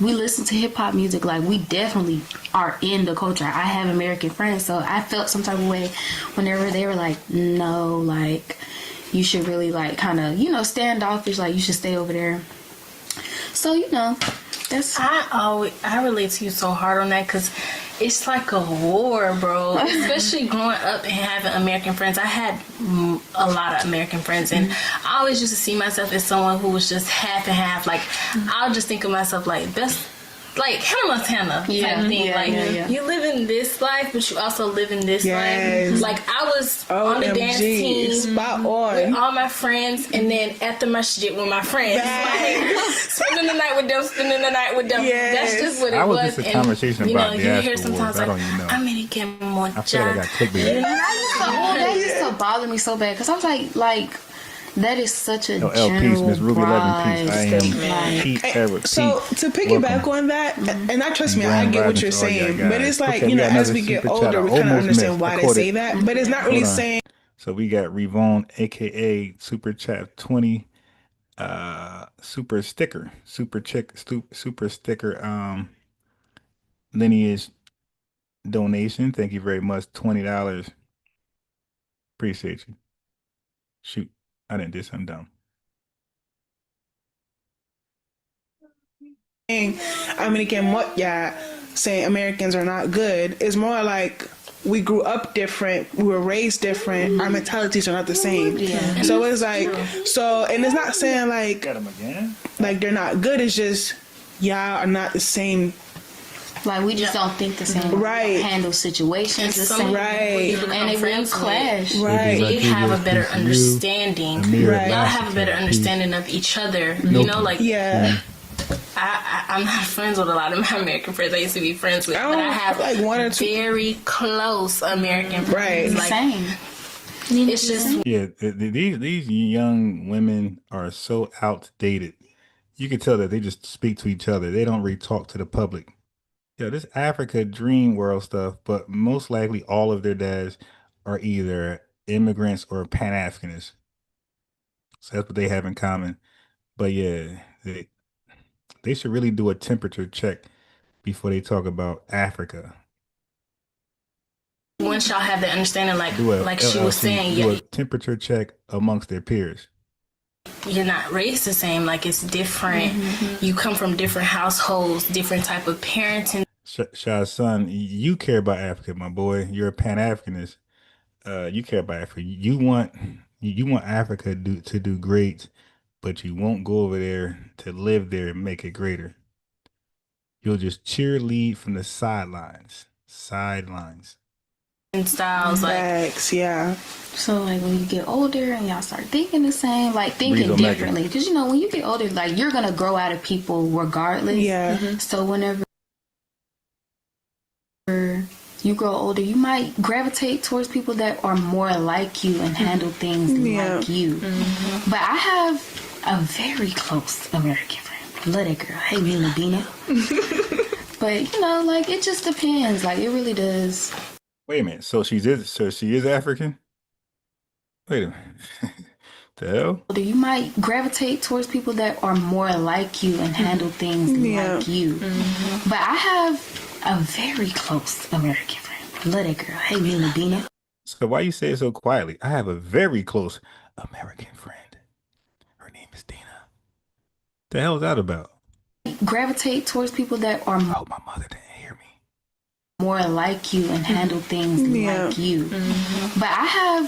We listen to hip hop music, like we definitely are in the culture. I have American friends, so I felt some type of way whenever they were like, no, like you should really like kind of, standoffish, like you should stay over there. So, that's I relate to you so hard on that because it's like a war, bro. Especially growing up and having American friends. I had a lot of American friends, and I always used to see myself as someone who was just half and half. Like, I'll just think of myself like best. Like Hannah Montana type thing. You live in this life, but you also live in this life. Like I was on the dance team, spot on, with all my friends, and then after my shit with my friends, like spending the night with them. That's just what it was. Just a conversation about you hear Diaspora sometimes Wars. I don't even know. I'm gonna get more I feel like I got clickbait. that used to bother me so bad because I was like. That is such a peace, Miss Ruby Levin, peace. I am Pete Everett. So to piggyback on that, and I trust me, I get what you're saying, but it's like, as we get older, we kind of understand why they say that, but it's not really saying. So we got Revon, aka Super Chat 20, super sticker lineage donation. Thank you very much. $20. Appreciate you. Shoot. I didn't do something dumb. I mean, again, what saying Americans are not good is more like we grew up different, we were raised different, our mentalities are not the same. So it's like, and it's not saying like they're not good, it's just y'all are not the same. Like we just don't think the same. Right. Handle situations the same. Right. And they will clash. Right. They have a better understanding. Right. Y'all have a better understanding of each other. I'm not friends with a lot of my American friends I used to be friends with, but I have like one or two very close American friends. Right. Like, same. It's just these young women are so outdated. You can tell that they just speak to each other. They don't really talk to the public. This Africa dream world stuff, but most likely all of their dads are either immigrants or Pan-Africanists. So that's what they have in common. But they should really do a temperature check before they talk about Africa. Once y'all have that understanding, like she was saying, do a temperature check amongst their peers. You're not raised the same. Like it's different. You come from different households, different type of parenting. Shah's son, you care about Africa, my boy. You're a Pan-Africanist. You care about Africa. You want Africa to do great, but you won't go over there to live there and make it greater. You'll just cheerlead from the sidelines. And styles So like when you get older and y'all start thinking the same, like thinking differently, because when you get older, like you're gonna grow out of people regardless. So whenever you grow older, you might gravitate towards people that are more like you and handle things like you. But I have a very close American friend. Love that girl. Hey, me, Ladina. But like it just depends. Like it really does. Wait a minute. So she is African? Wait a minute. The hell? You might gravitate towards people that are more like you and handle things like you. But I have a very close American friend. Love that girl. Hey, me, Medina. So why you say it so quietly? I have a very close American friend. Her name is Dina. The hell is that about? Gravitate towards people that are my mother didn't hear me. More like you and handle things like you. But I have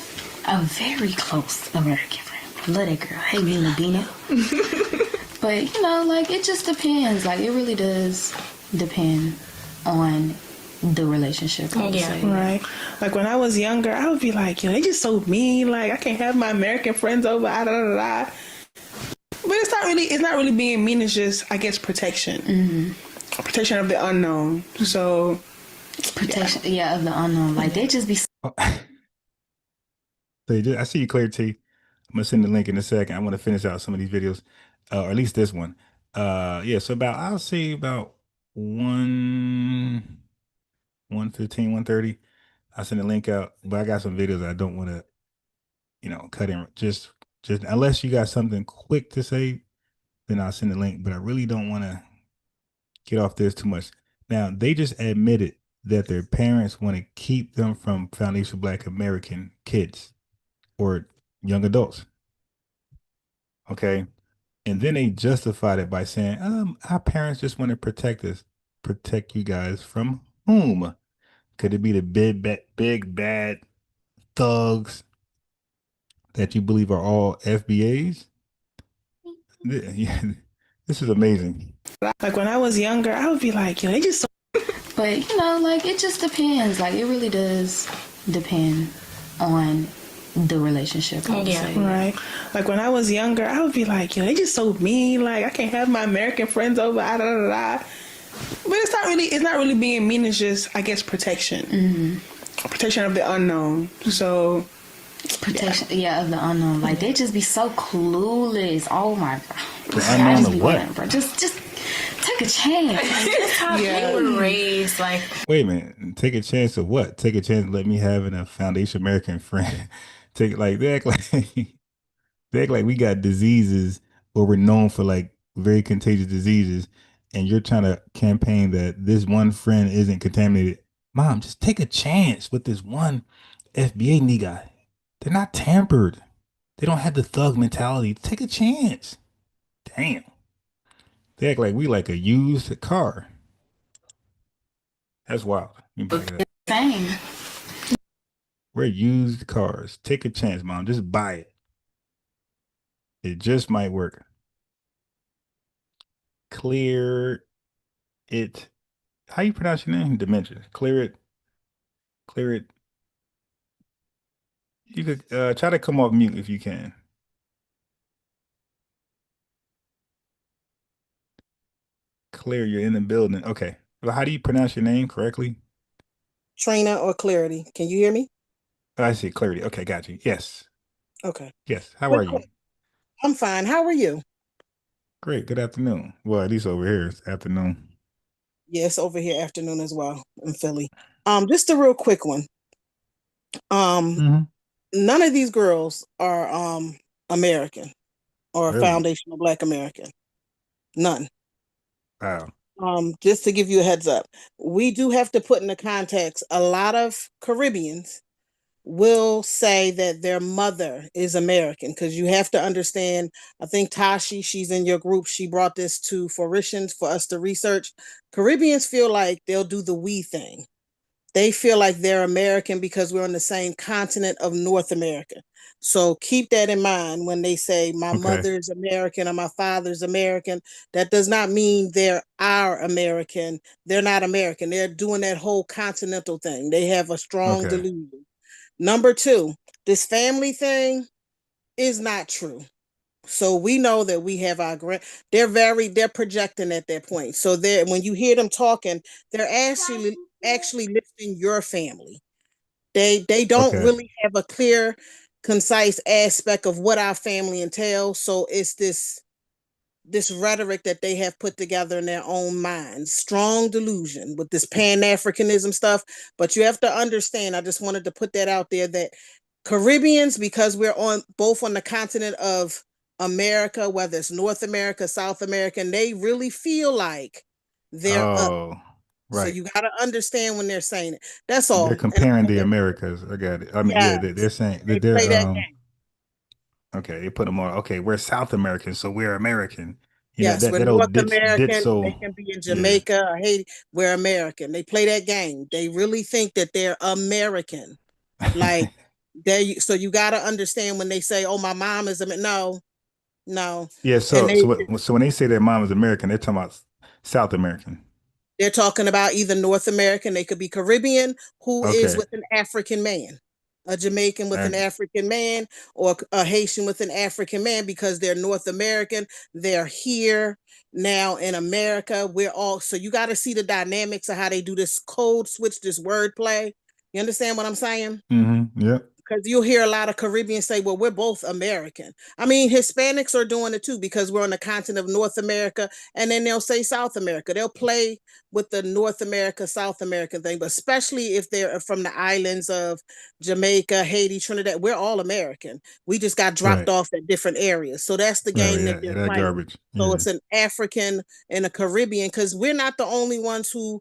a very close American friend. Love that girl. Hey, me, Medina. But, you know, like, it just depends. Like, it really does depend on the relationship. I would say. Right. Like, when I was younger, I would be like, they just so mean. Like, I can't have my American friends over. But it's not really being mean. It's just, I guess, protection. Protection of the unknown. So protection, of the unknown. Like, they just be. I see you, Claire T. I'm gonna send the link in a second. I want to finish out some of these videos, or at least this one. So I'll say about 1:15, 1:30. I'll send the link out, but I got some videos I don't want to, cut in. Just unless you got something quick to say, then I'll send the link. But I really don't want to get off this too much. Now, they just admitted that their parents want to keep them from foundational Black American kids or young adults. Okay. And then they justified it by saying, our parents just want to protect us. Protect you guys from whom? Could it be the big bad thugs that you believe are all FBAs? Yeah, this is amazing. Like, when I was younger, I would be like, they just so. But, like, it just depends. Like, it really does depend on the relationship. I would say. Right. Like, when I was younger, I would be like, they just so mean. Like, I can't have my American friends over. But it's not really being mean. It's just, I guess, protection. Protection of the unknown. So protection, of the unknown. Like, they just be so clueless. Oh my god. The unknown of what? Bro. Just take a chance. That's how they were raised. Like, wait a minute. Take a chance of what? Take a chance of let me having a foundation American friend. They act like we got diseases or we're known for like very contagious diseases, and you're trying to campaign that this one friend isn't contaminated. Mom, just take a chance with this one FBA nigga. They're not tampered. They don't have the thug mentality. Take a chance. Damn. They act like we like a used car. That's wild. Same. We're used cars. Take a chance, Mom. Just buy it. It just might work. Clear it. How you pronounce your name? Dimension. Clear it. You could try to come off mute if you can. Clear, you're in the building. Okay. Well, how do you pronounce your name correctly? Trina or Clarity. Can you hear me? I see. Clarity. Okay, got you. Yes. Okay. Yes. How are you? I'm fine. How are you? Great. Good afternoon. Well, at least over here it's afternoon. Yes, over here afternoon as well in Philly. Just a real quick one. None of these girls are American or foundational Black American. None. Wow. Just to give you a heads up, we do have to put into context, a lot of Caribbeans will say that their mother is American, because you have to understand, I think Tashi, she's in your group, she brought this to fruition for us to research. Caribbeans feel like they'll do the we thing. They feel like they're American because we're on the same continent of North America. So keep that in mind when they say my mother's American or my father's American. That does not mean they're our American. They're not American. They're doing that whole continental thing. They have a strong delusion. Number two, this family thing is not true. So we know that we have our they're projecting at that point. So when you hear them talking, they're actually listing your family. They don't really have a clear, concise aspect of what our family entails. So it's this rhetoric that they have put together in their own minds. Strong delusion with this Pan-Africanism stuff. But you have to understand, I just wanted to put that out there, that Caribbeans, because we're on both on the continent of America, whether it's North America, South America, and they really feel like they're up. Right. So you got to understand when they're saying it. That's all. They're comparing the Americas. I got it. I mean, yeah, they're saying that they play that game. Okay, they put them on. Okay, we're South American, so we're American. Yes, we're that'll North American. so, They can be in Jamaica or Haiti. We're American. They play that game. They really think that they're American. Like so you got to understand when they say, "Oh, my mom is no." Yeah, so when they say their mom is American, they're talking about South American. They're talking about either North American. They could be Caribbean, who is with an African man, a Jamaican with an African man, or a Haitian with an African man, because they're North American. They're here now in America. We're all, so you got to see the dynamics of how they do this code switch, this wordplay. You understand what I'm saying? Mm-hmm. Yep. Because you'll hear a lot of Caribbeans say, well, we're both American. I mean, Hispanics are doing it too, because we're on the continent of North America, and then they'll say South America. They'll play with the North America, South American thing, but especially if they're from the islands of Jamaica, Haiti, Trinidad, we're all American. We just got dropped off at different areas. So that's the game that they're playing. Garbage. So it's an African and a Caribbean, because we're not the only ones who,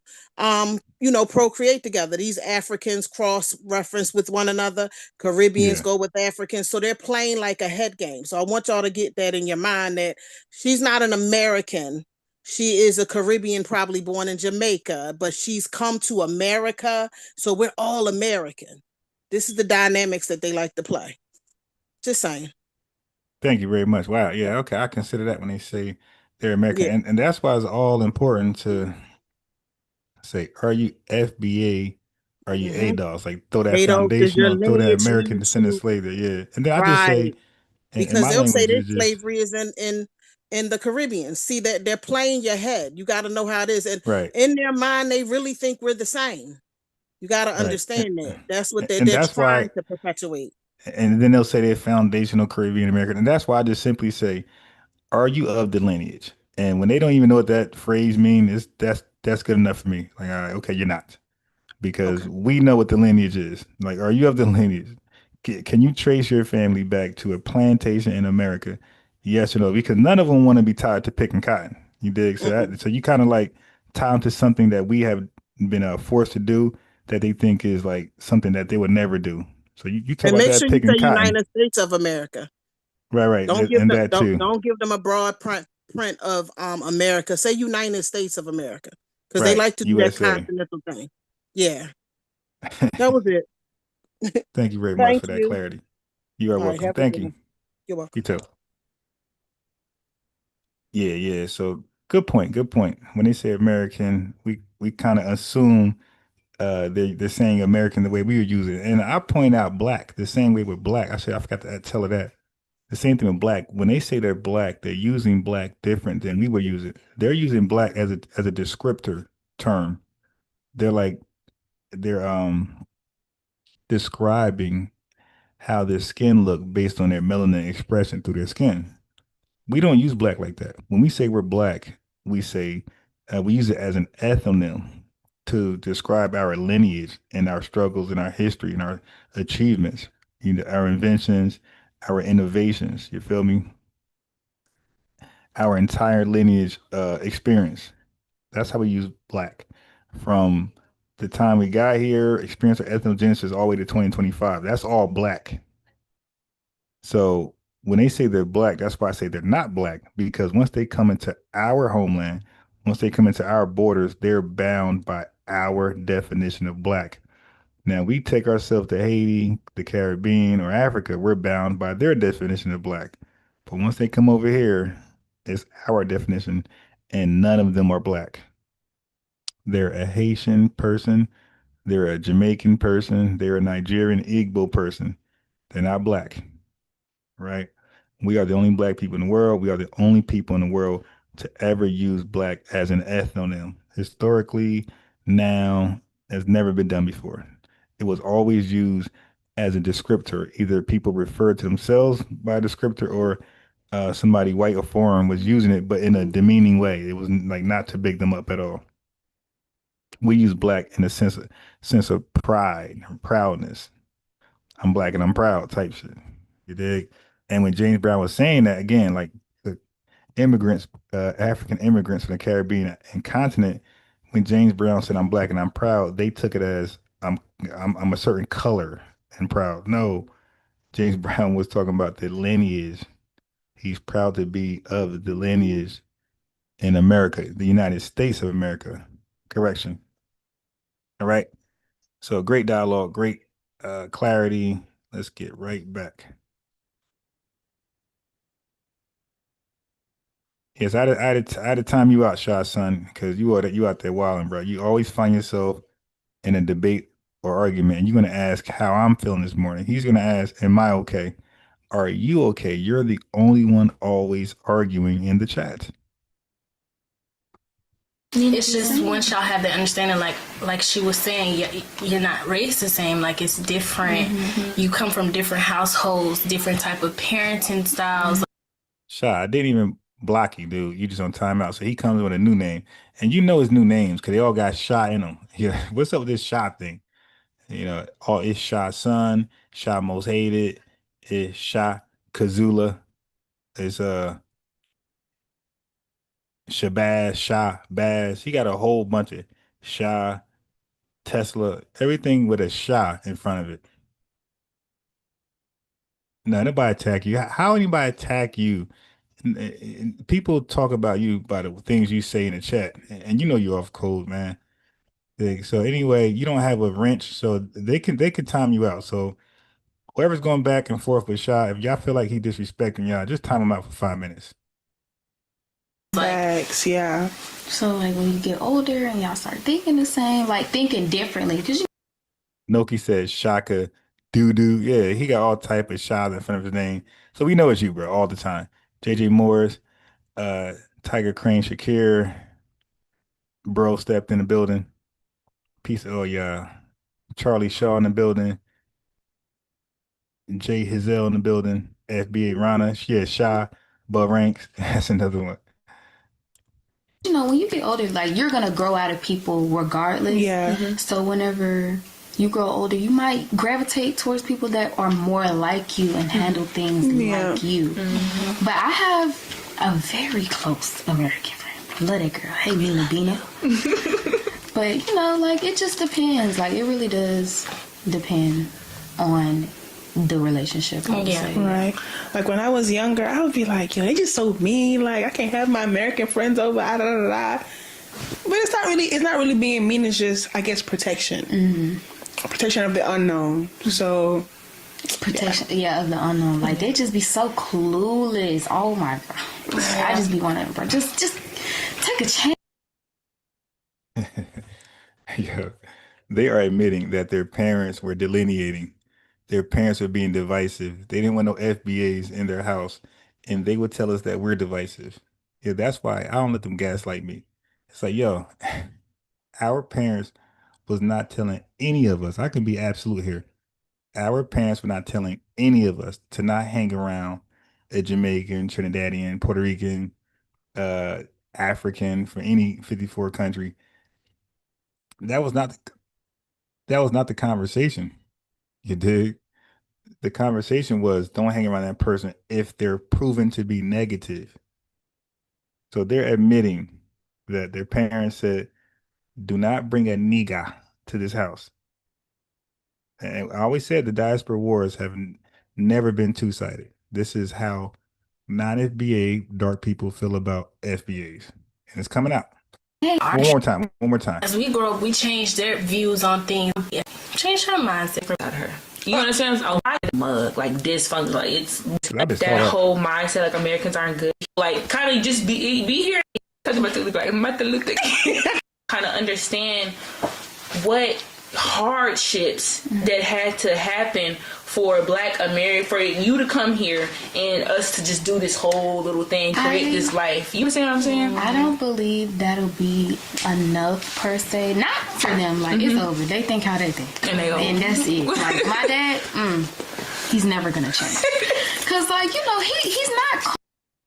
procreate together. These Africans cross-reference with one another. Caribbeans go with Africans. So they're playing like a head game. So I want y'all to get that in your mind, that she's not an American. She is a Caribbean, probably born in Jamaica, but she's come to America. So we're all American. This is the dynamics that they like to play. Just saying. Thank you very much. Wow. Yeah. Okay. I consider that when they say they're American. And that's why it's all important to say, are you FBA? Are you ADOS? Like, throw that foundational, throw that American descendant slave there. Yeah. And then I just say, because they'll say that slavery is in the Caribbean. See, that they're playing your head. You got to know how it is. And in their mind, they really think we're the same. You got to understand that. That's what they're trying to perpetuate. And then they'll say they're foundational Caribbean American. And that's why I just simply say, are you of the lineage? And when they don't even know what that phrase means, that's good enough for me. Like, all right, okay, you're not. Because we know what the lineage is. Like, are you of the lineage? Can you trace your family back to a plantation in America? Yes or no? Because none of them want to be tied to picking cotton. You dig? So you kind of like tie them to something that we have been forced to do, that they think is like something that they would never do. So you talk about that picking cotton. United States of America. Right. Don't give them a broad print of America. Say United States of America, because they like to do that continental thing. Yeah, that was it. Thank you very much for that clarity. You are welcome. Thank you. You're welcome. You too. Yeah. So good point. When they say American, we kind of assume they're saying American the way we would use it. And I point out black the same way with black. I forgot to tell her that. The same thing with black. When they say they're black, they're using black different than we would use it. They're using black as a descriptor term. They're describing how their skin look based on their melanin expression through their skin. We don't use black like that. When we say we're black, we say we use it as an ethnonym to describe our lineage and our struggles and our history and our achievements, our inventions, our innovations. You feel me? Our entire lineage experience. That's how we use black. From the time we got here, experience our ethnogenesis all the way to 2025. That's all black. So when they say they're black, that's why I say they're not black, because once they come into our homeland, once they come into our borders, they're bound by our definition of black. Now, we take ourselves to Haiti, the Caribbean, or Africa, we're bound by their definition of black. But once they come over here, it's our definition, and none of them are black. They're a Haitian person, they're a Jamaican person, they're a Nigerian Igbo person. They're not black, right? We are the only black people in the world. We are the only people in the world to ever use black as an ethnonym. Historically, now, has never been done before. It was always used as a descriptor. Either people referred to themselves by a descriptor, or somebody white or foreign was using it, but in a demeaning way. It was like not to big them up at all. We use black in a sense of pride or proudness. I'm black and I'm proud type shit. You dig? And when James Brown was saying that again, like the immigrants, African immigrants from the Caribbean and continent, when James Brown said I'm black and I'm proud, they took it as I'm a certain color and proud. No, James Brown was talking about the lineage. He's proud to be of the lineage in America, the United States of America. Correction. All right. So great dialogue, great clarity. Let's get right back. Yes, I had to time you out, Shah, son, because you out there wilding, bro. You always find yourself in a debate or argument, and you're gonna ask how I'm feeling this morning. He's gonna ask, "Am I okay? Are you okay?" You're the only one always arguing in the chat. It's just once y'all have the understanding, like she was saying, you're not raised the same. Like it's different. You come from different households, different type of parenting styles. Shah, I didn't even block you, dude. You just on timeout. So he comes with a new name, and you know his new names because they all got Shah in them. Yeah, what's up with this Shah thing? You know, it's Shah son, Shah most hated, it's Shah Kazula, it's Shabazz, Shah Baz. He got a whole bunch of Shah, Tesla, everything with a Shah in front of it. No, nobody attack you. How anybody attack you? People talk about you by the things you say in the chat, and you know you're off code, man. So anyway, you don't have a wrench, so they can time you out. So whoever's going back and forth with Shah, if y'all feel like he disrespecting y'all, just time him out for 5 minutes. Facts, yeah. So like when you get older and y'all start thinking the same, like thinking differently, because Noki says Shaka doo-doo. Yeah, he got all type of Shahs in front of his name. So we know it's you, bro, all the time. JJ Morris, Tiger Crane Shakir, bro stepped in the building. Charlie Shaw in the building. Jay Hizel in the building. FBA Rana. Yeah, Shah, Bud Ranks. That's another one. you know, when you get older, like you're gonna grow out of people regardless. Yeah. So whenever you grow older, you might gravitate towards people that are more like you and handle things like you. But I have a very close American friend. Love that girl. Hey, Mina Bina. But you know, like it just depends. Like it really does depend on the relationship. I would say. Right. Like when I was younger, I would be like, they just so mean. Like I can't have my American friends over. Da, da, da, da. But it's not really being mean. It's just, I guess, protection. Protection of the unknown. So protection, of the unknown. Like they just be so clueless. Oh my god. I just be wanting, bro. Just take a chance. Yeah, they are admitting that their parents were delineating. Their parents were being divisive. They didn't want no FBAs in their house, and they would tell us that we're divisive. Yeah, that's why I don't let them gaslight me. It's like, yo, our parents was not telling any of us. I can be absolute here. Our parents were not telling any of us to not hang around a Jamaican, Trinidadian, Puerto Rican, African from any 54 country. That was not the conversation. You dig? The conversation was don't hang around that person if they're proven to be negative. So they're admitting that their parents said, do not bring a nigga to this house. And I always said the Diaspora Wars have never been two-sided. This is how non-FBA dark people feel about FBAs. And it's coming out. One more time. As we grow up, we change their views on things. Change her mindset about her. You understand? A lot of mug, like dysfunction, like it's like that whole mindset, like Americans aren't good. Like kind of just be here. Talking about Martin Luther King. Kind of understand what hardships that had to happen for Black America, for you to come here and us to just do this whole little thing, create this life. You understand what I'm saying? I don't believe that'll be enough per se. Not for them. Like it's over. They think how they think, and that's it. Like my dad, he's never gonna change. Cause like he's not.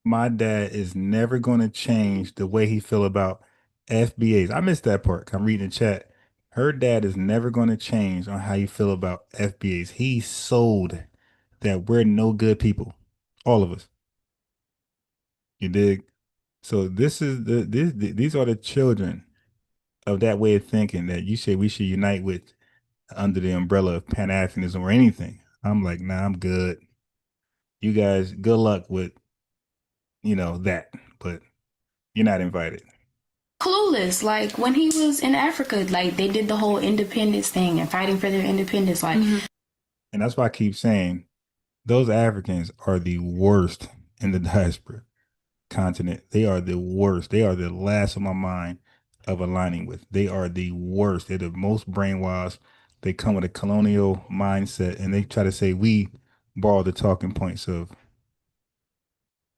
My dad is never gonna change the way he feel about FBAs. I missed that part. I'm reading the chat. Her dad is never going to change on how you feel about FBAs. He sold that we're no good people, all of us. You dig? So these are the children of that way of thinking that you say we should unite with under the umbrella of Pan-Africanism or anything. I'm like, nah, I'm good. You guys, good luck with, that, but you're not invited. Clueless, like when he was in Africa, like they did the whole independence thing and fighting for their independence, like. And that's why I keep saying those Africans are the worst in the diaspora continent. They are the worst. They are the last on my mind of aligning with. They are the worst. They're the most brainwashed. They come with a colonial mindset, and they try to say we borrow the talking points of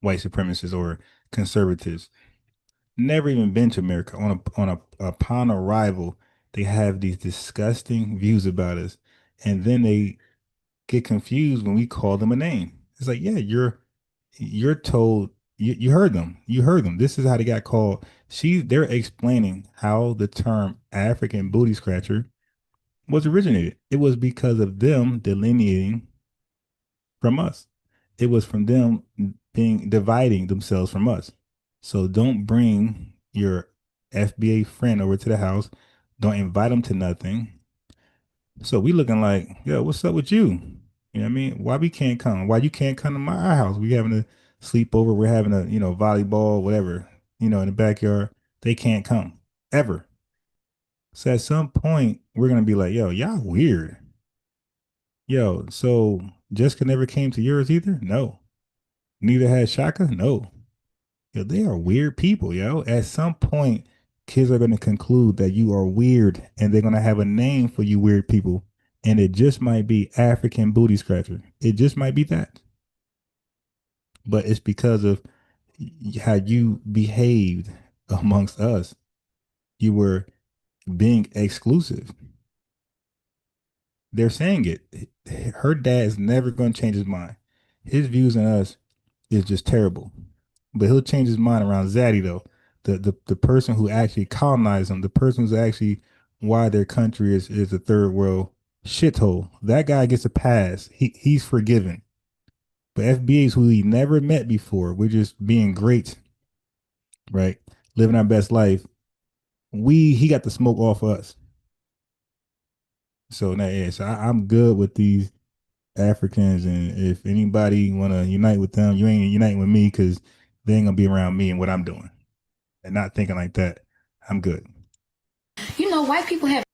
white supremacists or conservatives. Never even been to America. Upon arrival, they have these disgusting views about us, and then they get confused when we call them a name. It's like, yeah, you're told. You heard them. You heard them. This is how they got called. They're explaining how the term African booty scratcher was originated. It was because of them delineating from us. It was from them dividing themselves from us. So don't bring your FBA friend over to the house. Don't invite them to nothing. So we looking like, yo, what's up with you? You know what I mean? Why we can't come? Why you can't come to our house? We having a sleepover. We're having a, volleyball, whatever, in the backyard. They can't come ever. So at some point, we're going to be like, yo, y'all weird. Yo, so Jessica never came to yours either? No. Neither had Shaka? No. Yo, they are weird people, yo. At some point, kids are going to conclude that you are weird, and they're going to have a name for you weird people. And it just might be African booty scratcher. It just might be that. But it's because of how you behaved amongst us. You were being exclusive. They're saying it. Her dad's never going to change his mind. His views on us is just terrible. But he'll change his mind around Zaddy, though. The person who actually colonized them, the person who's actually why their country is a third world shithole. That guy gets a pass. He's forgiven. But FBAs who he never met before, we're just being great, right? Living our best life. He got the smoke off us. So now, yeah, so I'm good with these Africans, and if anybody want to unite with them, you ain't uniting with me because they ain't gonna be around me and what I'm doing. And not thinking like that, I'm good. White people have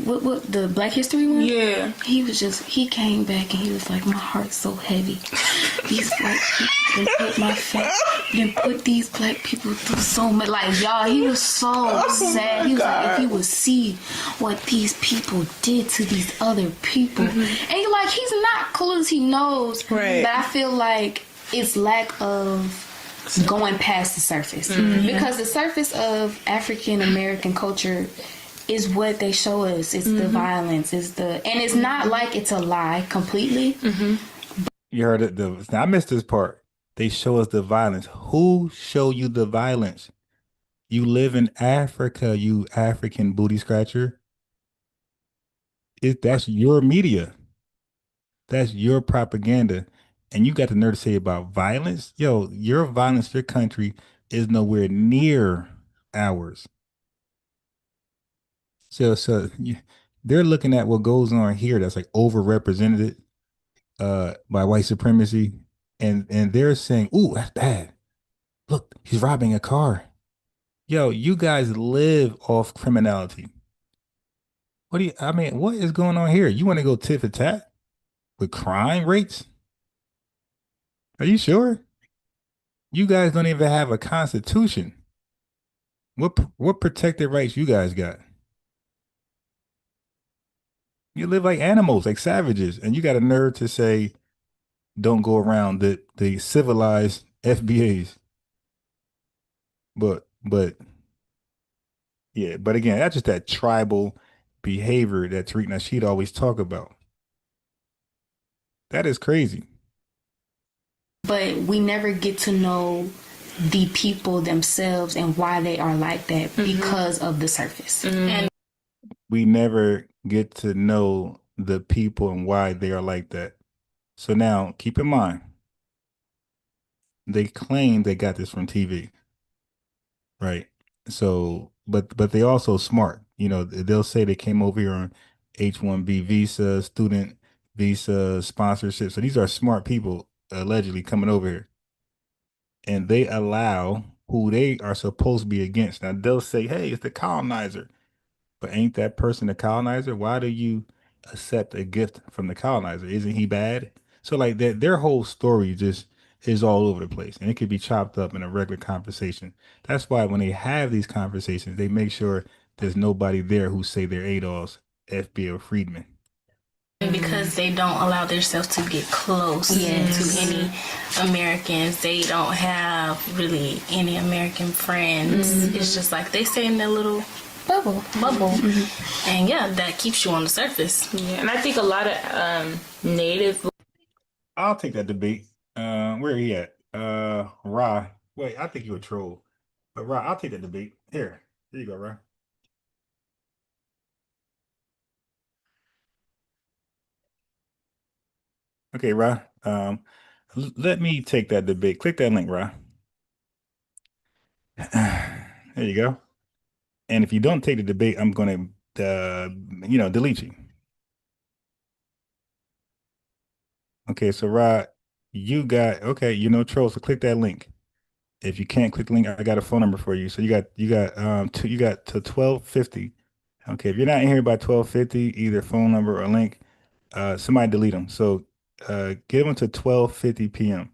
what the Black History one? Yeah. He came back and he was like, my heart's so heavy. These black people put these black people through so much. Like, y'all, he was so sad. He was like, if you would see what these people did to these other people. And he's not clueless, he knows. Right. But I feel like it's lack of going past the surface. Because the surface of African American culture is what they show us. It's the violence. And it's not like it's a lie completely. You heard it. I missed this part. They show us the violence. Who show you the violence? You live in Africa, you African booty scratcher. That's your media. That's your propaganda. And you got the nerve to say about violence? Yo, your violence, your country is nowhere near ours. So they're looking at what goes on here that's like overrepresented by white supremacy, and they're saying, "Ooh, that's bad. Look, he's robbing a car." Yo, you guys live off criminality. What is going on here? You want to go tit for tat with crime rates? Are you sure? You guys don't even have a constitution. What protected rights you guys got? You live like animals, like savages, and you got a nerve to say, don't go around the civilized FBAs. But yeah, but again, that's just that tribal behavior that Tariq Nasheed always talk about. That is crazy. But we never get to know the people themselves and why they are like that because of the surface. And we never get to know the people and why they are like that. So now keep in mind, they claim they got this from TV, right? So, but they also smart. You know, they'll say they came over here on H-1B visa, student visa, sponsorship. So these are smart people allegedly coming over here, and they allow who they are supposed to be against. Now they'll say, "Hey, it's the colonizer," but ain't that person the colonizer? Why do you accept a gift from the colonizer? Isn't he bad? So like that, their whole story just is all over the place, and it could be chopped up in a regular conversation. That's why when they have these conversations, they make sure there's nobody there who say they're ADOS, FBA, or Freedmen. Because they don't allow themselves to get close to any Americans. They don't have really any American friends. It's just like they stay in their little bubble. And yeah, that keeps you on the surface. Yeah, and I think a lot of Native. I'll take that debate. Where are he at? Ra. Wait, I think you're a troll. But Ra, I'll take that debate. Here you go, Ra. Okay, Ra. Let me take that debate. Click that link, Ra. There you go. And if you don't take the debate, I'm gonna delete you. Okay, so Rod, you know trolls, so click that link. If you can't click the link, I got a phone number for you. So you got to 12:50. Okay, if you're not in here by 12:50, either phone number or link, somebody delete them. So give them to 12:50 p.m.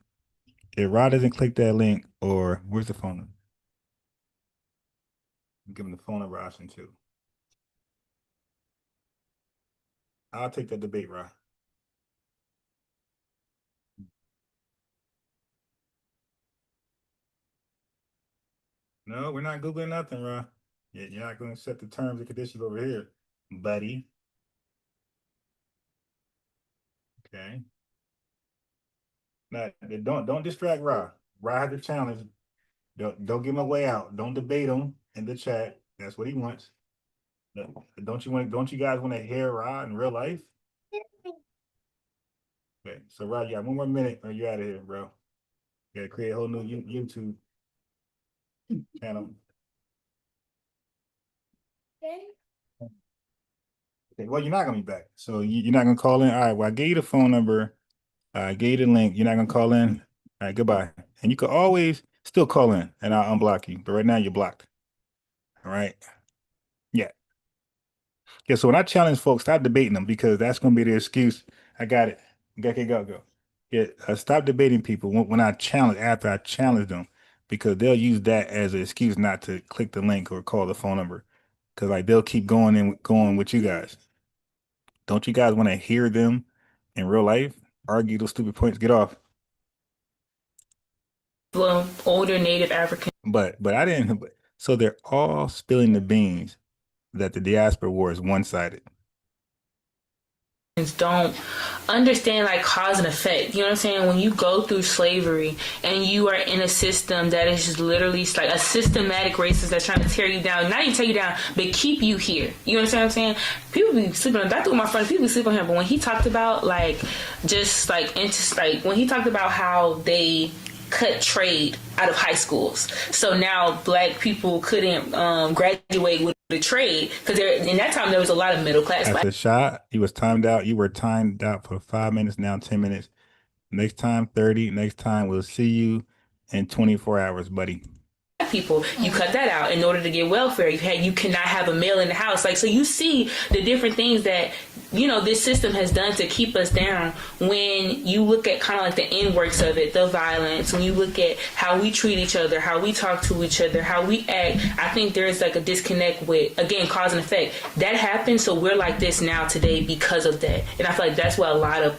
If Rod doesn't click that link, or where's the phone number? Give him the phone number option too. I'll take that debate, Rod. No, we're not Googling nothing, Rod. You're not going to set the terms and conditions over here, buddy. Okay. Now, don't distract Rod. Rod has a challenge. Don't give him a way out. Don't debate him in the chat. That's what he wants. Don't you guys want to hear Rod in real life? Okay, so Rod, you got one more minute or you're out of here, bro. You gotta create a whole new YouTube channel. Okay, well, you're not gonna be back. So you're not gonna call in. All right, well, I gave you the phone number. I gave you the link. You're not gonna call in. All right, goodbye. And you could always still call in and I'll unblock you. But right now you're blocked. All right. Yeah. Yeah. So when I challenge folks, stop debating them because that's gonna be their excuse. I got it. Okay, go. Yeah. Stop debating people after I challenge them, because they'll use that as an excuse not to click the link or call the phone number. Because like they'll keep going with you guys. Don't you guys want to hear them in real life argue those stupid points? Get off. Well, older Native African. But I didn't. So they're all spilling the beans that the Diaspora War is one-sided. Don't understand like cause and effect. You know what I'm saying? When you go through slavery and you are in a system that is just literally like a systematic racist that's trying to tear you down, not even tear you down, but keep you here. You understand what I'm saying? People be sleeping on that. My friend, people be sleeping on him. But when he talked about like just like when he talked about how they cut trade out of high schools, so now black people couldn't graduate with the trade because in that time there was a lot of middle class. After the shot, he was timed out. You were timed out for 5 minutes. Now 10 minutes. Next time 30. Next time we'll see you in 24 hours, buddy. People, you cut that out in order to get welfare. You cannot have a male in the house. Like, so you see the different things that, you know, this system has done to keep us down. When you look at kind of like the inworks of it, the violence, when you look at how we treat each other, how we talk to each other, how we act, I think there's like a disconnect with, again, cause and effect. That happened, so we're like this now today because of that. And I feel like that's what a lot of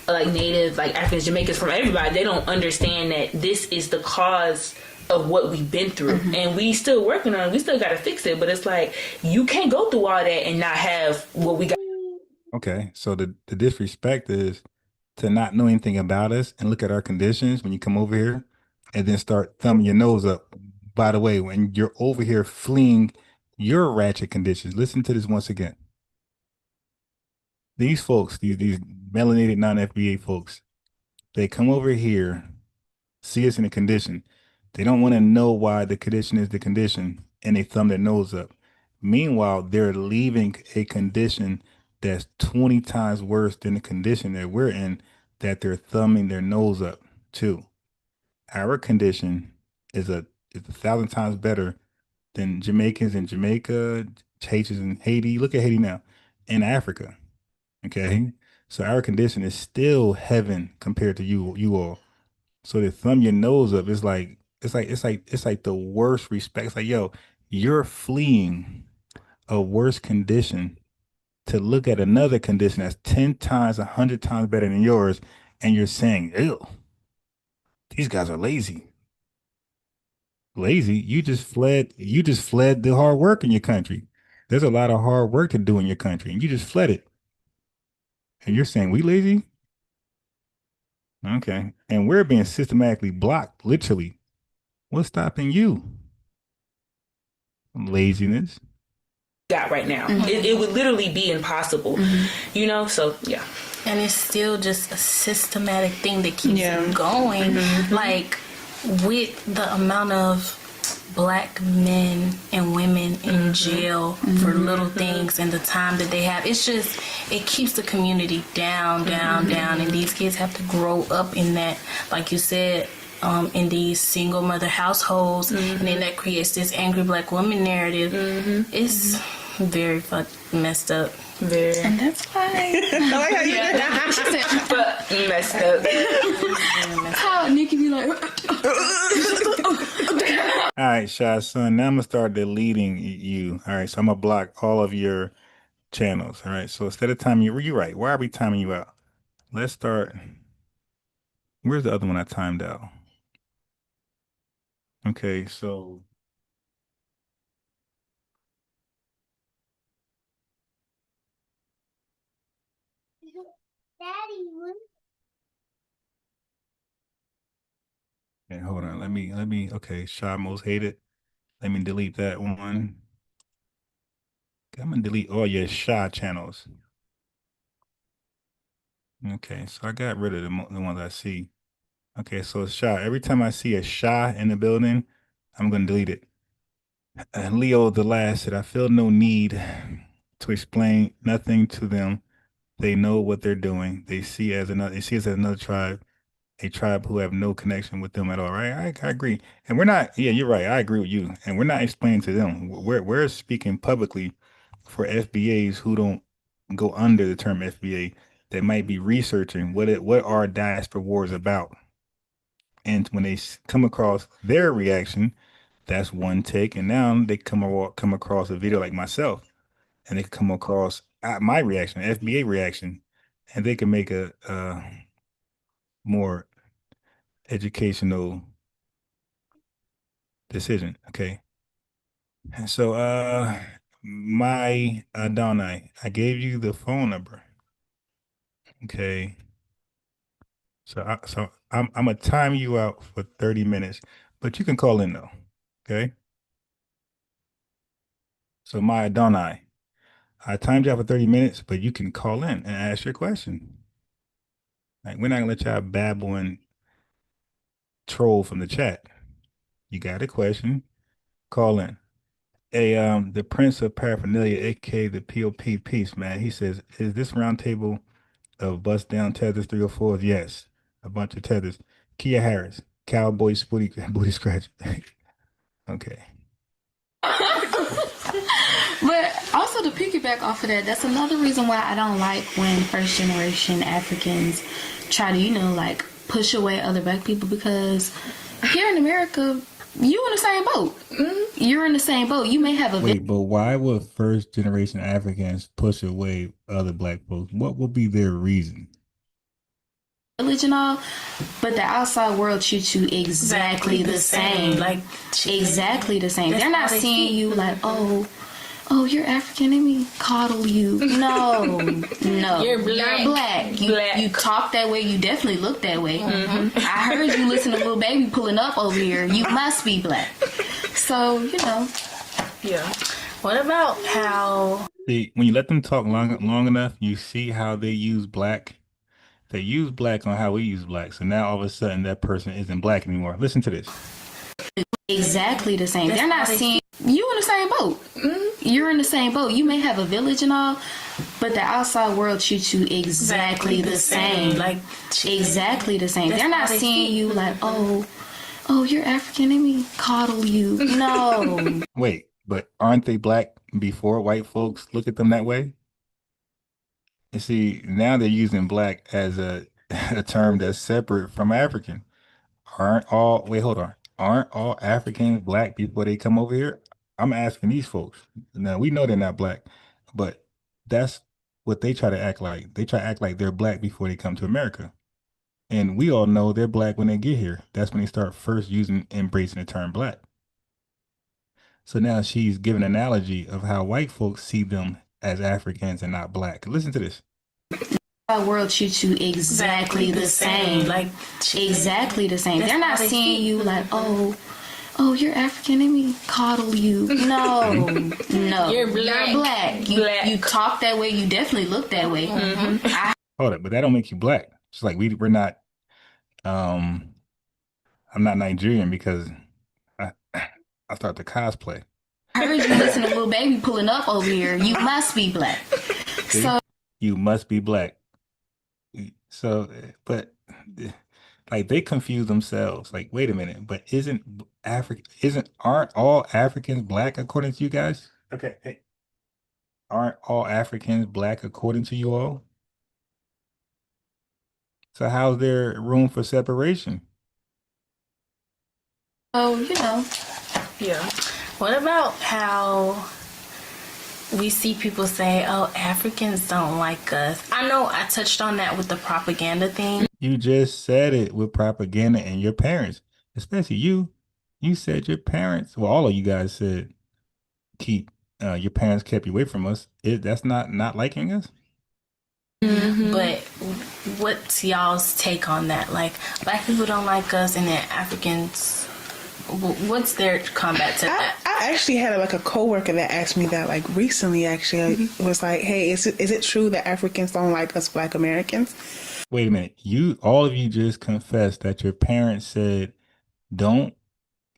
like Native, like Africans, Jamaicans, from everybody, they don't understand that this is the cause of what we've been through, and we still working on it. We still got to fix it, but it's like you can't go through all that and not have what we got. Okay, so the disrespect is to not know anything about us and look at our conditions when you come over here, and then start thumbing your nose up. By the way, when you're over here fleeing your ratchet conditions, listen to this once again. these folks, these melanated non-FBA folks, they come over here, see us in a condition. They don't want to know why the condition is the condition, and they thumb their nose up. Meanwhile, they're leaving a condition that's 20 times worse than the condition that we're in, that they're thumbing their nose up to. Our condition is 1,000 times better than Jamaicans in Jamaica, Haitians in Haiti. Look at Haiti now, in Africa. Okay, so our condition is still heaven compared to you all. So to thumb your nose up, it's like the worst respect. It's like, yo, you're fleeing a worse condition to look at another condition that's 10 times, 100 times better than yours, and you're saying, ew, these guys are lazy. Lazy? You just fled the hard work in your country. There's a lot of hard work to do in your country, and you just fled it. And you're saying we lazy? Okay. And we're being systematically blocked, literally. What's stopping you? Laziness. Got right now. It would literally be impossible. You know, so yeah. And it's still just a systematic thing that keeps them going. Like with the amount of Black men and women in jail for little things and the time that they have, it's just, it keeps the community down, and these kids have to grow up in that, like you said, in these single mother households, and then that creates this angry Black woman narrative. It's very messed up. Very. And that's why. I like how you did that. She said, but messed up. How Nikki be like. All right, Shy Son. Now I'm gonna start deleting you. All right, so I'm gonna block all of your channels. All right, so instead of timing you're right. Why are we timing you out? Let's start. Where's the other one I timed out? Okay, so. Okay, hold on. Let me. Okay, Shy Most Hated. Let me delete that one. Okay, I'm gonna delete all your Shy channels. Okay, so I got rid of the ones I see. Okay, so Shy. Every time I see a Shy in the building, I'm gonna delete it. And Leo the last said, I feel no need to explain nothing to them. They know what they're doing. They see us as another tribe, a tribe who have no connection with them at all. Right? I agree. And we're not, yeah, you're right. I agree with you. And we're not explaining to them. We're speaking publicly for FBAs who don't go under the term FBA, that might be researching what are Diaspora Wars about. And when they come across their reaction, that's one take. And now they come across a video like myself, and they come across my reaction, FBA reaction, and they can make a more educational decision. Okay. And so my Adonai, I gave you the phone number. Okay. So I'm gonna time you out for 30 minutes, but you can call in though. Okay. So my Adonai, I timed you out for 30 minutes, but you can call in and ask your question. Like, we're not gonna let y'all babble and troll from the chat. You got a question, call in. The Prince of Paraphernalia, aka the POP piece, man. He says, is this round table of bust down tethers 304s? Yes, a bunch of tethers. Kia Harris, cowboy booty scratch. Okay. But also to piggyback off of that, that's another reason why I don't like when first generation Africans try to, like push away other Black people, because here in America, you in the same boat. You're in the same boat. You may have a wait, but why would first generation Africans push away other Black folks? What would be their reason? village and all, but the outside world treats you exactly the same. Like exactly the same. They're not seeing you like, oh, you're African, let me coddle you. No. You're black. You talk that way. You definitely look that way. Mm-hmm. I heard you listen to Lil Baby pulling up over here. You must be black. So, Yeah. What about how See, when you let them talk long enough, you see how they use black. They use black on how we use black. So now all of a sudden that person isn't black anymore. Listen to this. Exactly the same. They're not seeing you in the same boat. You're in the same boat. You may have a village and all, but the outside world treats you exactly the same. Like exactly the same. They're not seeing you like, oh, you're African. Let me coddle you. No. Wait, but aren't they black before white folks look at them that way? You see, now they're using black as a term that's separate from African. Hold on. Aren't all Africans black before they come over here? I'm asking these folks. Now, we know they're not black, but that's what they try to act like. They try to act like they're black before they come to America. And we all know they're black when they get here. That's when they start first embracing the term black. So now she's giving an analogy of how white folks see them as Africans and not black. Listen to this. Our world treats you exactly the same. Like exactly the same. They're not seeing you like, oh, you're African. Let me coddle you. No, no. You're black. You talk that way. You definitely look that way. Hold up, but that don't make you black. It's like we're not. I'm not Nigerian because I start to cosplay. I heard you listen to Lil Baby pulling up over here. You must be black. See? So You must be black. So, but like they confuse themselves. Like, wait a minute, but aren't all Africans black according to you guys? Okay. Hey. Aren't all Africans black according to you all? So how's there room for separation? Yeah. What about how we see people say, oh, Africans don't like us? I know I touched on that with the propaganda thing. You just said it with propaganda and your parents, especially you. You said your parents, well, all of you guys said your parents kept you away from us. That's not liking us? But what's y'all's take on that? Like, black people don't like us and then Africans, what's their combat to that? I actually had a coworker that asked me that recently. Actually, was like, "Hey, is it true that Africans don't like us Black Americans?" Wait a minute. All of you just confessed that your parents said, "Don't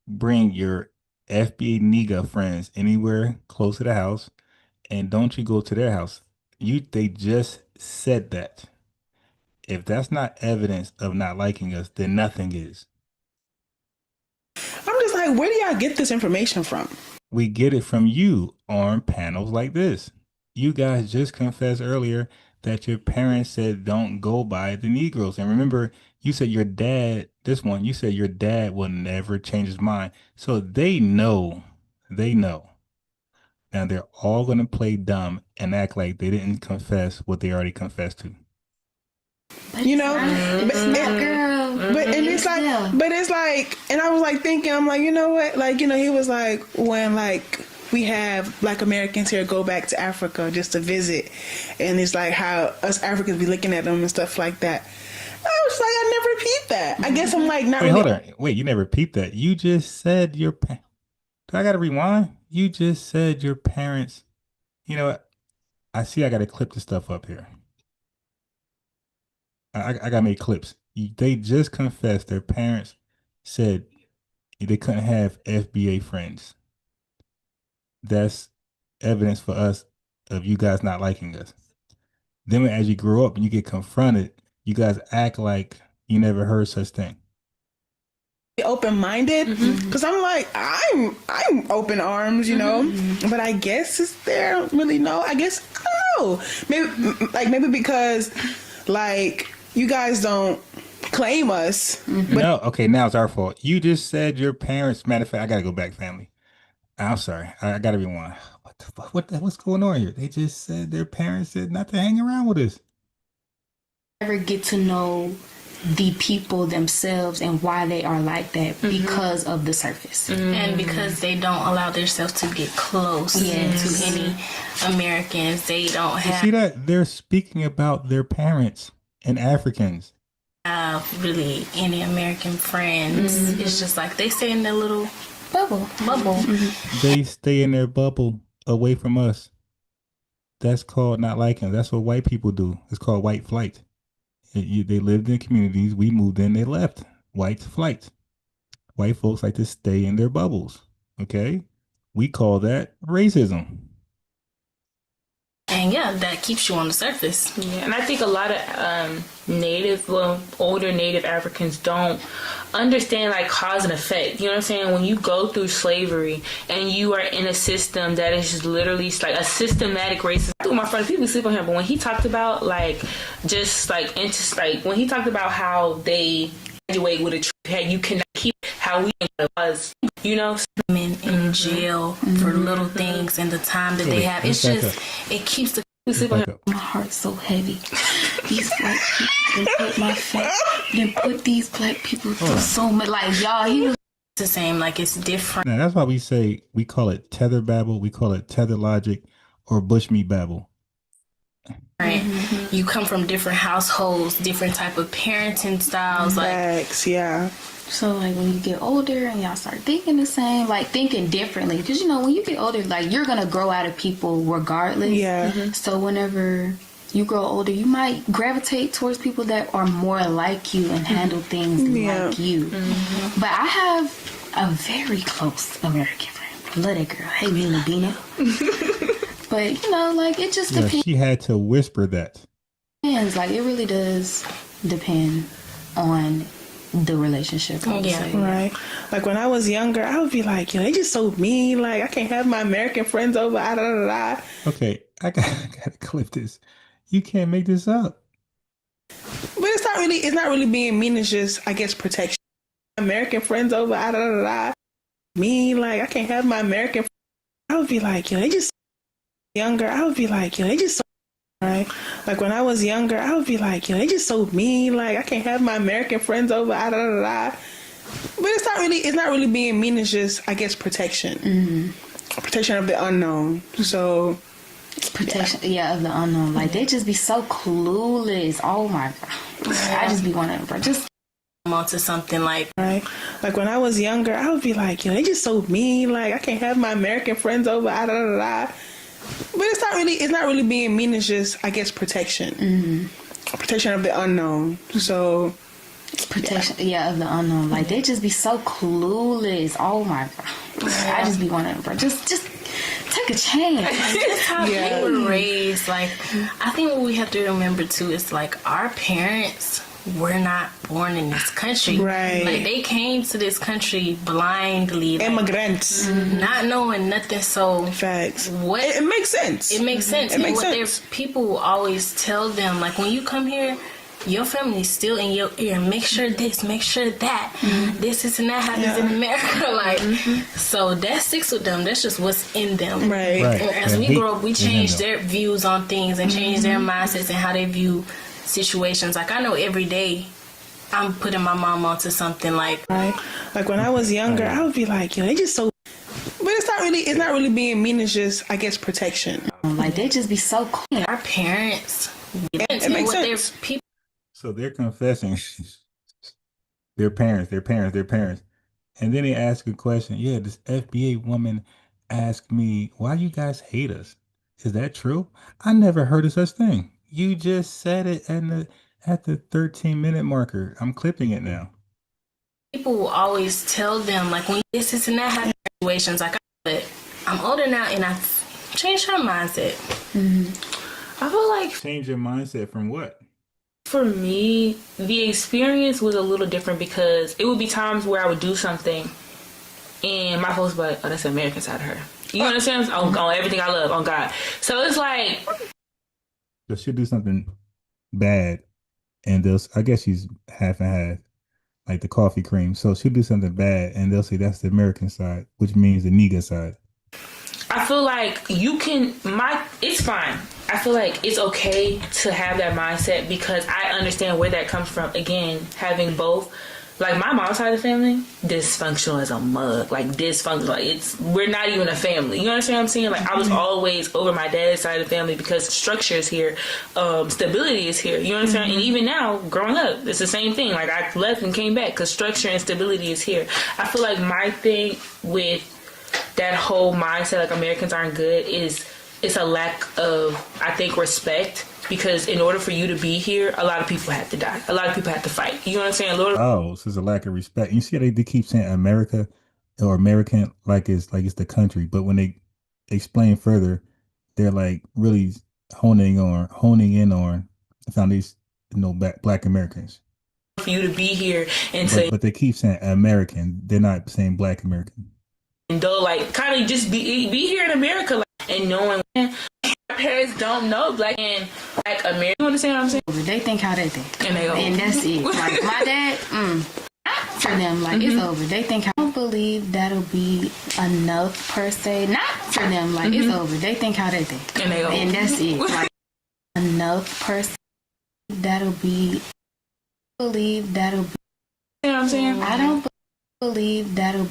bring your FBA nigga friends anywhere close to the house, and don't you go to their house." They just said that. If that's not evidence of not liking us, then nothing is. I'm just like, where do y'all get this information from? We get it from you on panels like this. You guys just confessed earlier that your parents said don't go by the Negroes. And remember, you said your dad will never change his mind. So they know. Now they're all going to play dumb and act like they didn't confess what they already confessed to. But it's like, and I was thinking, I'm like, you know what? He was like, when we have Black Americans here go back to Africa just to visit, and it's like how us Africans be looking at them and stuff like that. I was like, I never peeped that. I guess I'm like, not Wait, really. Hold on. Wait, you never peeped that. You just said do I got to rewind? You just said your parents, you know what? I got to clip this stuff up here. I got to make clips. They just confessed their parents said they couldn't have FBA friends. That's evidence for us of you guys not liking us. Then as you grow up and you get confronted, you guys act like you never heard such thing. Open-minded, because I'm like, I'm open arms, but I guess it's there. I don't really know. I guess I don't know. Maybe because you guys don't claim us. No, okay, now it's our fault. You just said your parents. Matter of fact, I gotta go back, family. I'm sorry. I gotta rewind. What the fuck? What's going on here? They just said their parents said not to hang around with us. Never get to know the people themselves and why they are like that because of the surface. And because they don't allow themselves to get close to any Americans. They don't have... You see that? They're speaking about their parents and Africans. Really any American friends. It's just like they stay in their little bubble. They stay in their bubble away from us. That's called not liking. That's what white people do. It's called white flight. They lived in communities. We moved in. They left. White flight. White folks like to stay in their bubbles. Okay, we call that racism. And yeah, that keeps you on the surface. Yeah, and I think a lot of older Native Africans don't understand like cause and effect. You know what I'm saying? When you go through slavery and you are in a system that is just literally like a systematic racism. I think my friend, people sleep on him, but when he talked about when he talked about how they graduate with a trade, you cannot keep how we was, you know, in jail for little things and the time that they have. It's just it keeps the my heart so heavy. These black people put these black people through so much. Like y'all, he was the same. Like it's different. Now that's why we say we call it tether babble, we call it tether logic, or bushmeat babble. Right. Mm-hmm. You come from different households, different type of parenting styles. Facts, yeah. So like when you get older and y'all start thinking the same, like thinking differently, because you know when you get older, like you're gonna grow out of people regardless. Yeah. Mm-hmm. So whenever you grow older, you might gravitate towards people that are more like you and handle things like you. Mm-hmm. But I have a very close American friend. Love that girl. Hey, me, Ladina. But you know, like it just depends. She had to whisper that. Like it really does depend on the relationship. Right. Like when I was younger, I would be like, they just so mean. Like I can't have my American friends over. Okay, I gotta clip this. You can't make this up. But it's not really being mean. It's just, I guess, protection. American friends over. Mean. Like I can't have my American. I would be like, they just younger. I would be like, they just. Right. Like when I was younger, I would be like, they just so mean. Like I can't have my American friends over. But it's not really being mean. It's just, I guess, protection. Mm-hmm. Protection of the unknown. So protection, of the unknown. Like they just be so clueless. Oh my god. I just be wanting to just onto something like right. Like when I was younger, I would be like, they just so mean. Like I can't have my American friends over. But it's not really being mean. It's just, I guess, protection. Mm-hmm. Protection of the unknown. So protection, of the unknown. Like they just be so clueless. Oh my god. I just be wanting to just take a chance. That's how they were raised. Like I think what we have to remember too is like our parents were not born in this country. Right. Like they came to this country blindly. Like, immigrants. Not knowing nothing. So facts. What it makes sense. It makes sense. And what people will always tell them, like when you come here, your family's still in your ear. Make sure this, make sure that. Mm-hmm. This and that happens in America. Like so that sticks with them. That's just what's in them. Right. And as we grow up, we change their views on things and change their mindsets and how they view situations. Like I know every day I'm putting my mom onto something like like when I was younger, I would be like, they just so. But it's not really being mean. It's just, I guess, protection. Like they just be so cool. Our parents, it makes sense. So they're confessing their parents, and then they ask a question. Yeah, this FBA woman asked me, "Why you guys hate us? Is that true? I never heard of such thing." You just said it at the 13-minute marker. I'm clipping it now. People will always tell them, like, when this and that happen situations, like, but I'm older now and I've changed my mindset. Mm-hmm. I feel like... Change your mindset from what? For me, the experience was a little different because it would be times where I would do something and my folks would be like, oh, that's the American side of her. You understand? On everything I love, on God. So it's like... So she'll do something bad, and I guess she's half and half, like the coffee cream. So she'll do something bad, and they'll say that's the American side, which means the nigga side. I feel like it's fine. I feel like it's okay to have that mindset because I understand where that comes from. Again, having both. Like my mom's side of the family, dysfunctional as a mug. Like dysfunctional. Like we're not even a family. You understand what I'm saying? Like I was always over my dad's side of the family because structure is here, stability is here. You understand? And even now, growing up, it's the same thing. Like I left and came back because structure and stability is here. I feel like my thing with that whole mindset, like Americans aren't good, is it's a lack of, I think, respect, because in order for you to be here, a lot of people had to die. A lot of people had to fight. You know what I'm saying? Oh, so it's a lack of respect. You see how they keep saying America or American like it's the country, but when they explain further, they're like really honing in on foundation, Black Americans. For you to be here and but they keep saying American. They're not saying Black American. And though, like, kind of just be here in America, like, and knowing my parents don't know Black American. You understand what I'm saying? They think how they think, and that's it. Like my dad, for them, like it's over. They think I don't believe that'll be enough per se. Not for them, like it's over. They think how they think, and that's it. Like enough per se. That'll be. Believe that'll be. You know what I'm saying? I don't believe that'll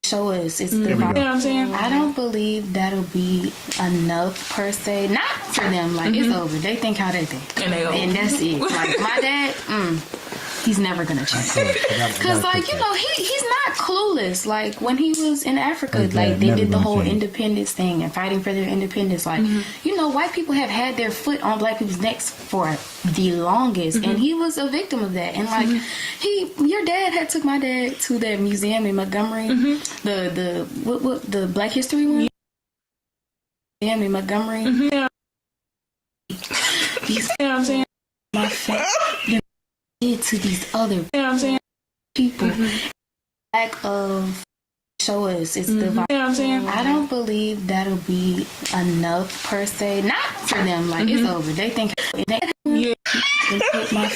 show us it's the. You know what I'm saying? I don't believe that'll be enough per se. Not for them, like it's over. They think how they think, and that's it. Like my dad, he's never gonna change. Cause like you know he's not clueless. Like when he was in Africa, like they did the whole independence thing and fighting for their independence. Like you know white people have had their foot on Black people's necks for the longest, and he was a victim of that. And like your dad had took my dad to that museum in Montgomery, the Black History one. Museum in Montgomery. You know what I'm saying? My did to these other you know what I'm saying? people lack of show us it's the you know what I'm saying? I don't believe that'll be enough per se. Not for them, like it's over. They think they put my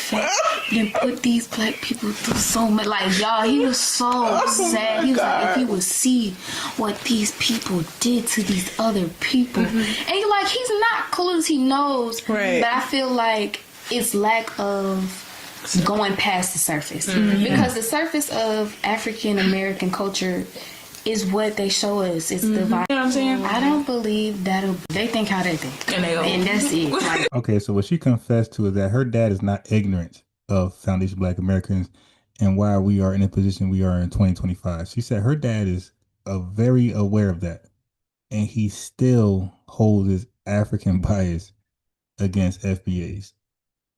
then put these Black people through so much. Like y'all, he was so sad. He was like, if you would see what these people did to these other people, and you're like, he's not clueless. He knows, right? But I feel like it's lack of going past the surface, because the surface of African American culture is what they show us. It's the vibe. You know what I'm saying? I don't believe that'll. They think how they think, and that's it. Like, Okay, so what she confessed to is that her dad is not ignorant of Foundation Black Americans and why we are in a position we are in 2025. She said her dad is very aware of that, and he still holds his African bias against FBAs.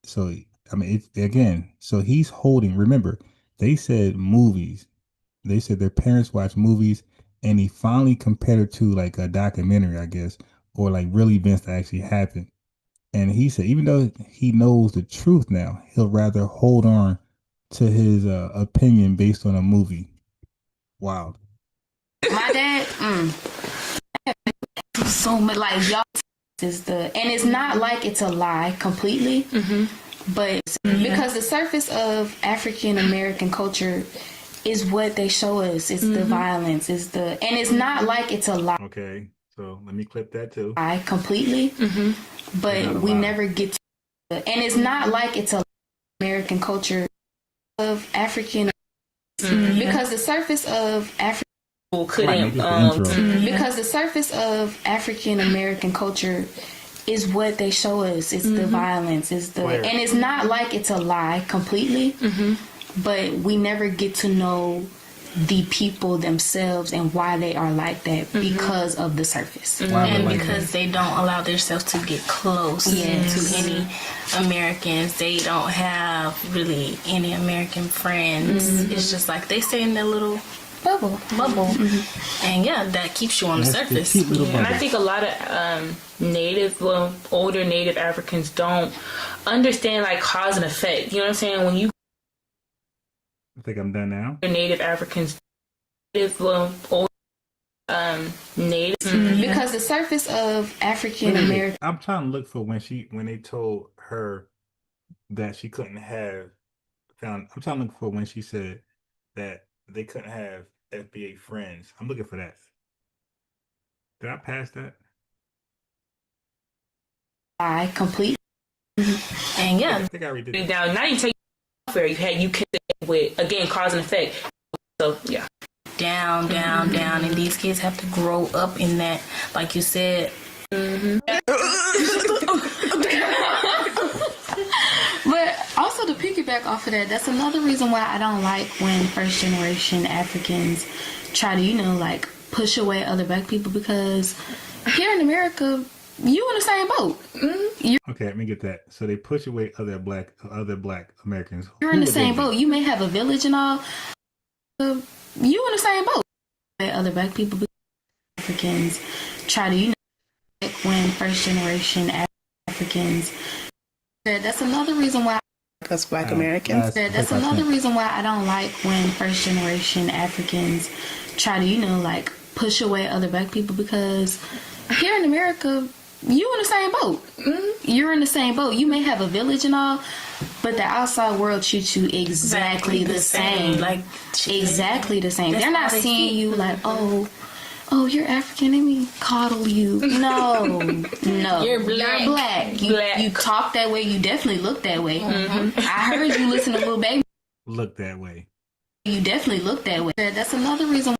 So I mean, so he's holding. Remember, they said movies. They said their parents watch movies, and he finally compared it to like a documentary, I guess, or like real events that actually happened. And he said, even though he knows the truth now, he'll rather hold on to his opinion based on a movie. Wow. my dad, so much like y'all is and it's not like it's a lie completely, but because the surface of African American culture is what they show us. It's the violence, and it's not like it's a lie. Okay, so let me clip that too. Completely, but we never get to, and it's not like it's a American culture of African, because the surface of African because the surface of African American culture is what they show us. It's the violence, and it's not like it's a lie completely, but we never get to know the people themselves and why they are like that because of the surface, and because they don't allow themselves to get close to any Americans. They don't have really any American friends. It's just like they stay in their little bubble, and that keeps you on the surface. And I think a lot of older Native Africans don't understand like cause and effect. You know what I'm saying? When you I think I'm done now. Native Africans, older Native, because the surface of African American. I'm trying to look for when they told her that she couldn't have I'm trying to look for when she said that they couldn't have FBA friends. I'm looking for that. Did I pass that? I complete. And I think I already did. Now you take where you can with again cause and effect. So down, and these kids have to grow up in that, like you said. But also to piggyback off of that, that's another reason why I don't like when first generation Africans try to, like push away other Black people, because here in America, you in the same boat. Okay, let me get that. So they push away other black Americans. You're in the same boat. You may have a village and all. You in the same boat. Other black people, Africans, try to, like when first generation Africans. That's another reason why. Us Black Americans. That's another reason why I don't like when first generation Africans try to, like push away other black people, because here in America, you in the same boat. You're in the same boat. You may have a village and all, but the outside world treats you exactly the same. Like exactly the same. They're not seeing you like, oh, you're African, let me coddle you. No. You're black. You talk that way. You definitely look that way. I heard you listen to Lil Baby. Look that way. You definitely look that way. That's another reason.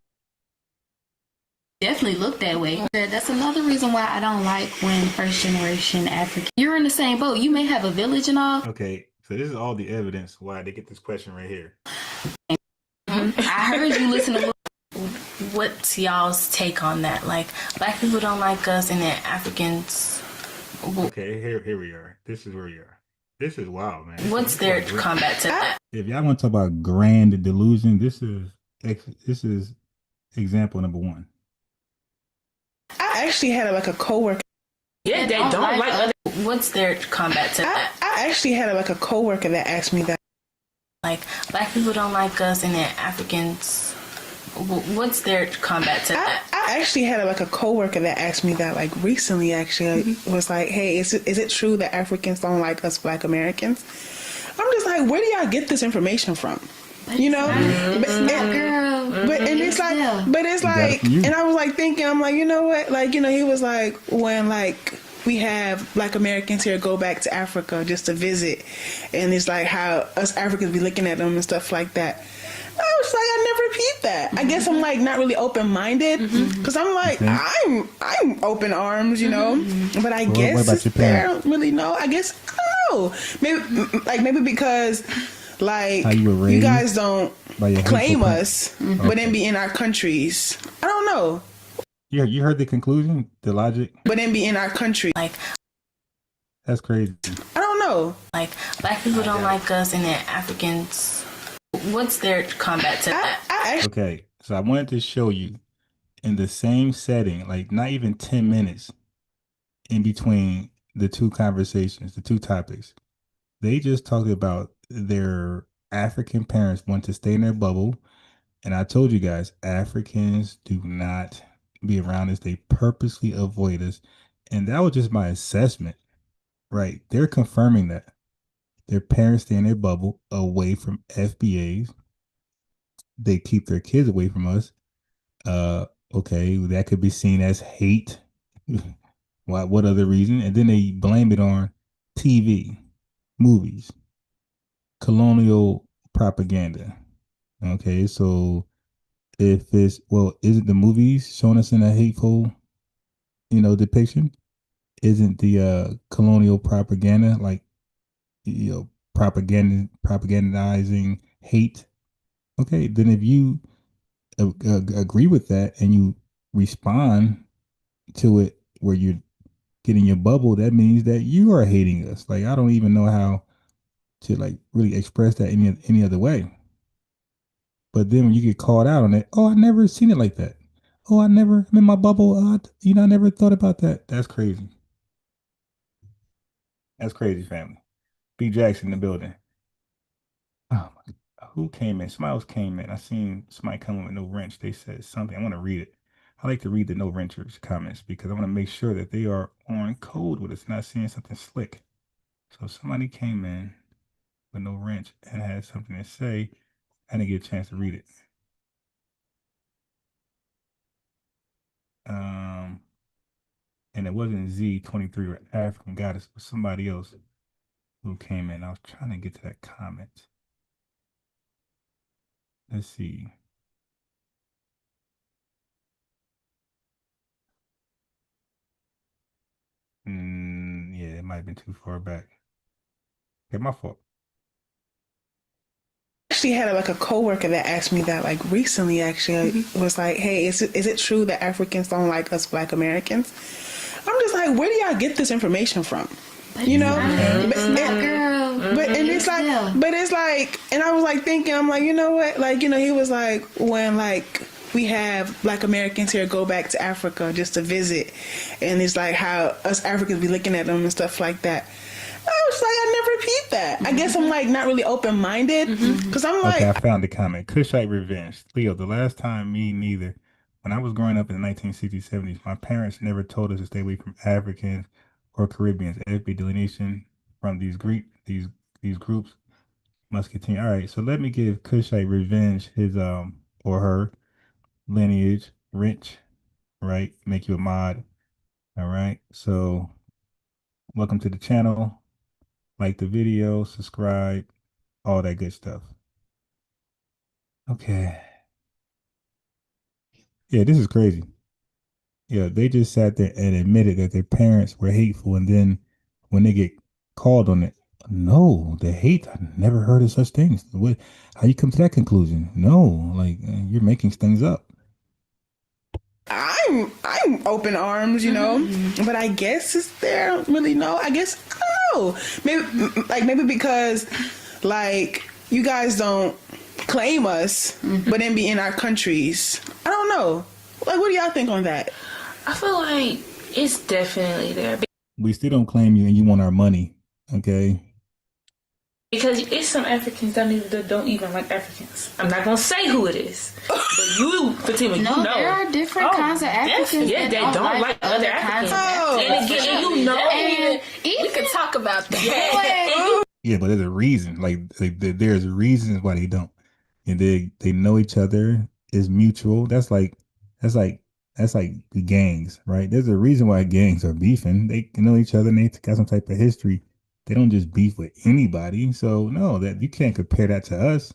Definitely look that way. That's another reason why I don't like when first generation African. You're in the same boat. You may have a village and all. Okay, so this is all the evidence why they get this question right here. I heard you listen to. What's y'all's take on that? Like, black people don't like us, and then Africans. Okay, here we are. This is where we are. This is wild, man. What's their combat to that? If y'all want to talk about grand delusion, this is example number one. I actually had like a coworker. Yeah, they don't like other. What's their combat to that? I actually had like a coworker that asked me that. Like, black people don't like us, and then Africans. What's their combat to that? I actually had like a coworker that asked me that like recently. Actually, was like, "Hey, is it true that Africans don't like us Black Americans?" I'm just like, where do y'all get this information from? You know, but it's like, and I was like thinking, I'm like, you know what, like, you know, he was like, when like we have Black Americans here go back to Africa just to visit, and it's like how us Africans be looking at them and stuff like that. I was like, I never peeped that. I guess I'm like not really open-minded, because I'm like, I'm open arms, you know. But I guess they don't really know. I guess I don't know. Maybe because like you guys don't claim us, but then be in our countries. I don't know. Yeah, you heard the conclusion, the logic. But then be in our country. Like, that's crazy. I don't know. Like, black people don't like us, and then Africans. What's their combat to that? Okay, so I wanted to show you in the same setting, like not even 10 minutes in between the two conversations, the two topics. They just talked about their African parents want to stay in their bubble. And I told you guys, Africans do not be around us. They purposely avoid us. And that was just my assessment, right? They're confirming that. Their parents stay in their bubble away from FBAs. They keep their kids away from us. Okay, that could be seen as hate. What other reason? And then they blame it on TV, movies, colonial propaganda. Okay, so if it's, isn't the movies showing us in a hateful, depiction? Isn't the colonial propaganda like, propagandizing hate? Okay, then if you agree with that and you respond to it where you're getting your bubble, that means that you are hating us. Like, I don't even know how to like really express that any other way. But then when you get called out on it, I never seen it like that. I'm in my bubble. I never thought about that. That's crazy. That's crazy, family. B. Jackson in the building. Oh my, who came in? Somebody else came in. I seen somebody come in with no wrench. They said something. I want to read it. I like to read the no wrenchers comments because I want to make sure that they are on code with us, not seeing something slick. So somebody came in with no wrench and had something to say. I didn't get a chance to read it. And it wasn't Z23 or African Goddess, but somebody else who came in. I was trying to get to that comment. Let's see. Yeah, it might have been too far back. Okay, my fault. Actually had like a coworker that asked me that like recently. Actually, was like, "Hey, is it true that Africans don't like us Black Americans?" I'm just like, where do y'all get this information from? You know, and I was like thinking, I'm like, you know what, like, you know, he was like, when like we have Black Americans here go back to Africa just to visit, and it's like how us Africans be looking at them and stuff like that. I was like, I never peeped that. I guess I'm like not really open minded because I'm like, okay, I found the comment. Kushite revenge. Leo, the last time me neither. When I was growing up in the 1960s, 70s, my parents never told us to stay away from Africans or Caribbeans. FBA delineation from these groups must continue. All right, so let me give Kushite revenge his or her lineage, rich, right? Make you a mod. All right. So welcome to the channel. Like the video, subscribe, all that good stuff. Okay. Yeah, this is crazy. Yeah, they just sat there and admitted that their parents were hateful, and then when they get called on it, no, they hate. I never heard of such things. What? How you come to that conclusion? No, like you're making things up. I'm open arms, you know, but I guess it's there. I don't really know. I guess I don't know. Maybe because like you guys don't claim us, but then be in our countries. I don't know. Like, what do y'all think on that? I feel like it's definitely there. We still don't claim you, and you want our money, okay? Because it's some Africans that don't even like Africans. I'm not gonna say who it is, but you, Fatima, you know. There are different kinds of Africans. Yeah, they don't like other Africans. And again, you know, and we can talk about that. Yeah, but there's a reason. Like there's reasons why they don't, and they know each other is mutual. That's like the gangs, right? There's a reason why gangs are beefing. They know each other and they got some type of history. They don't just beef with anybody. So no, that you can't compare that to us.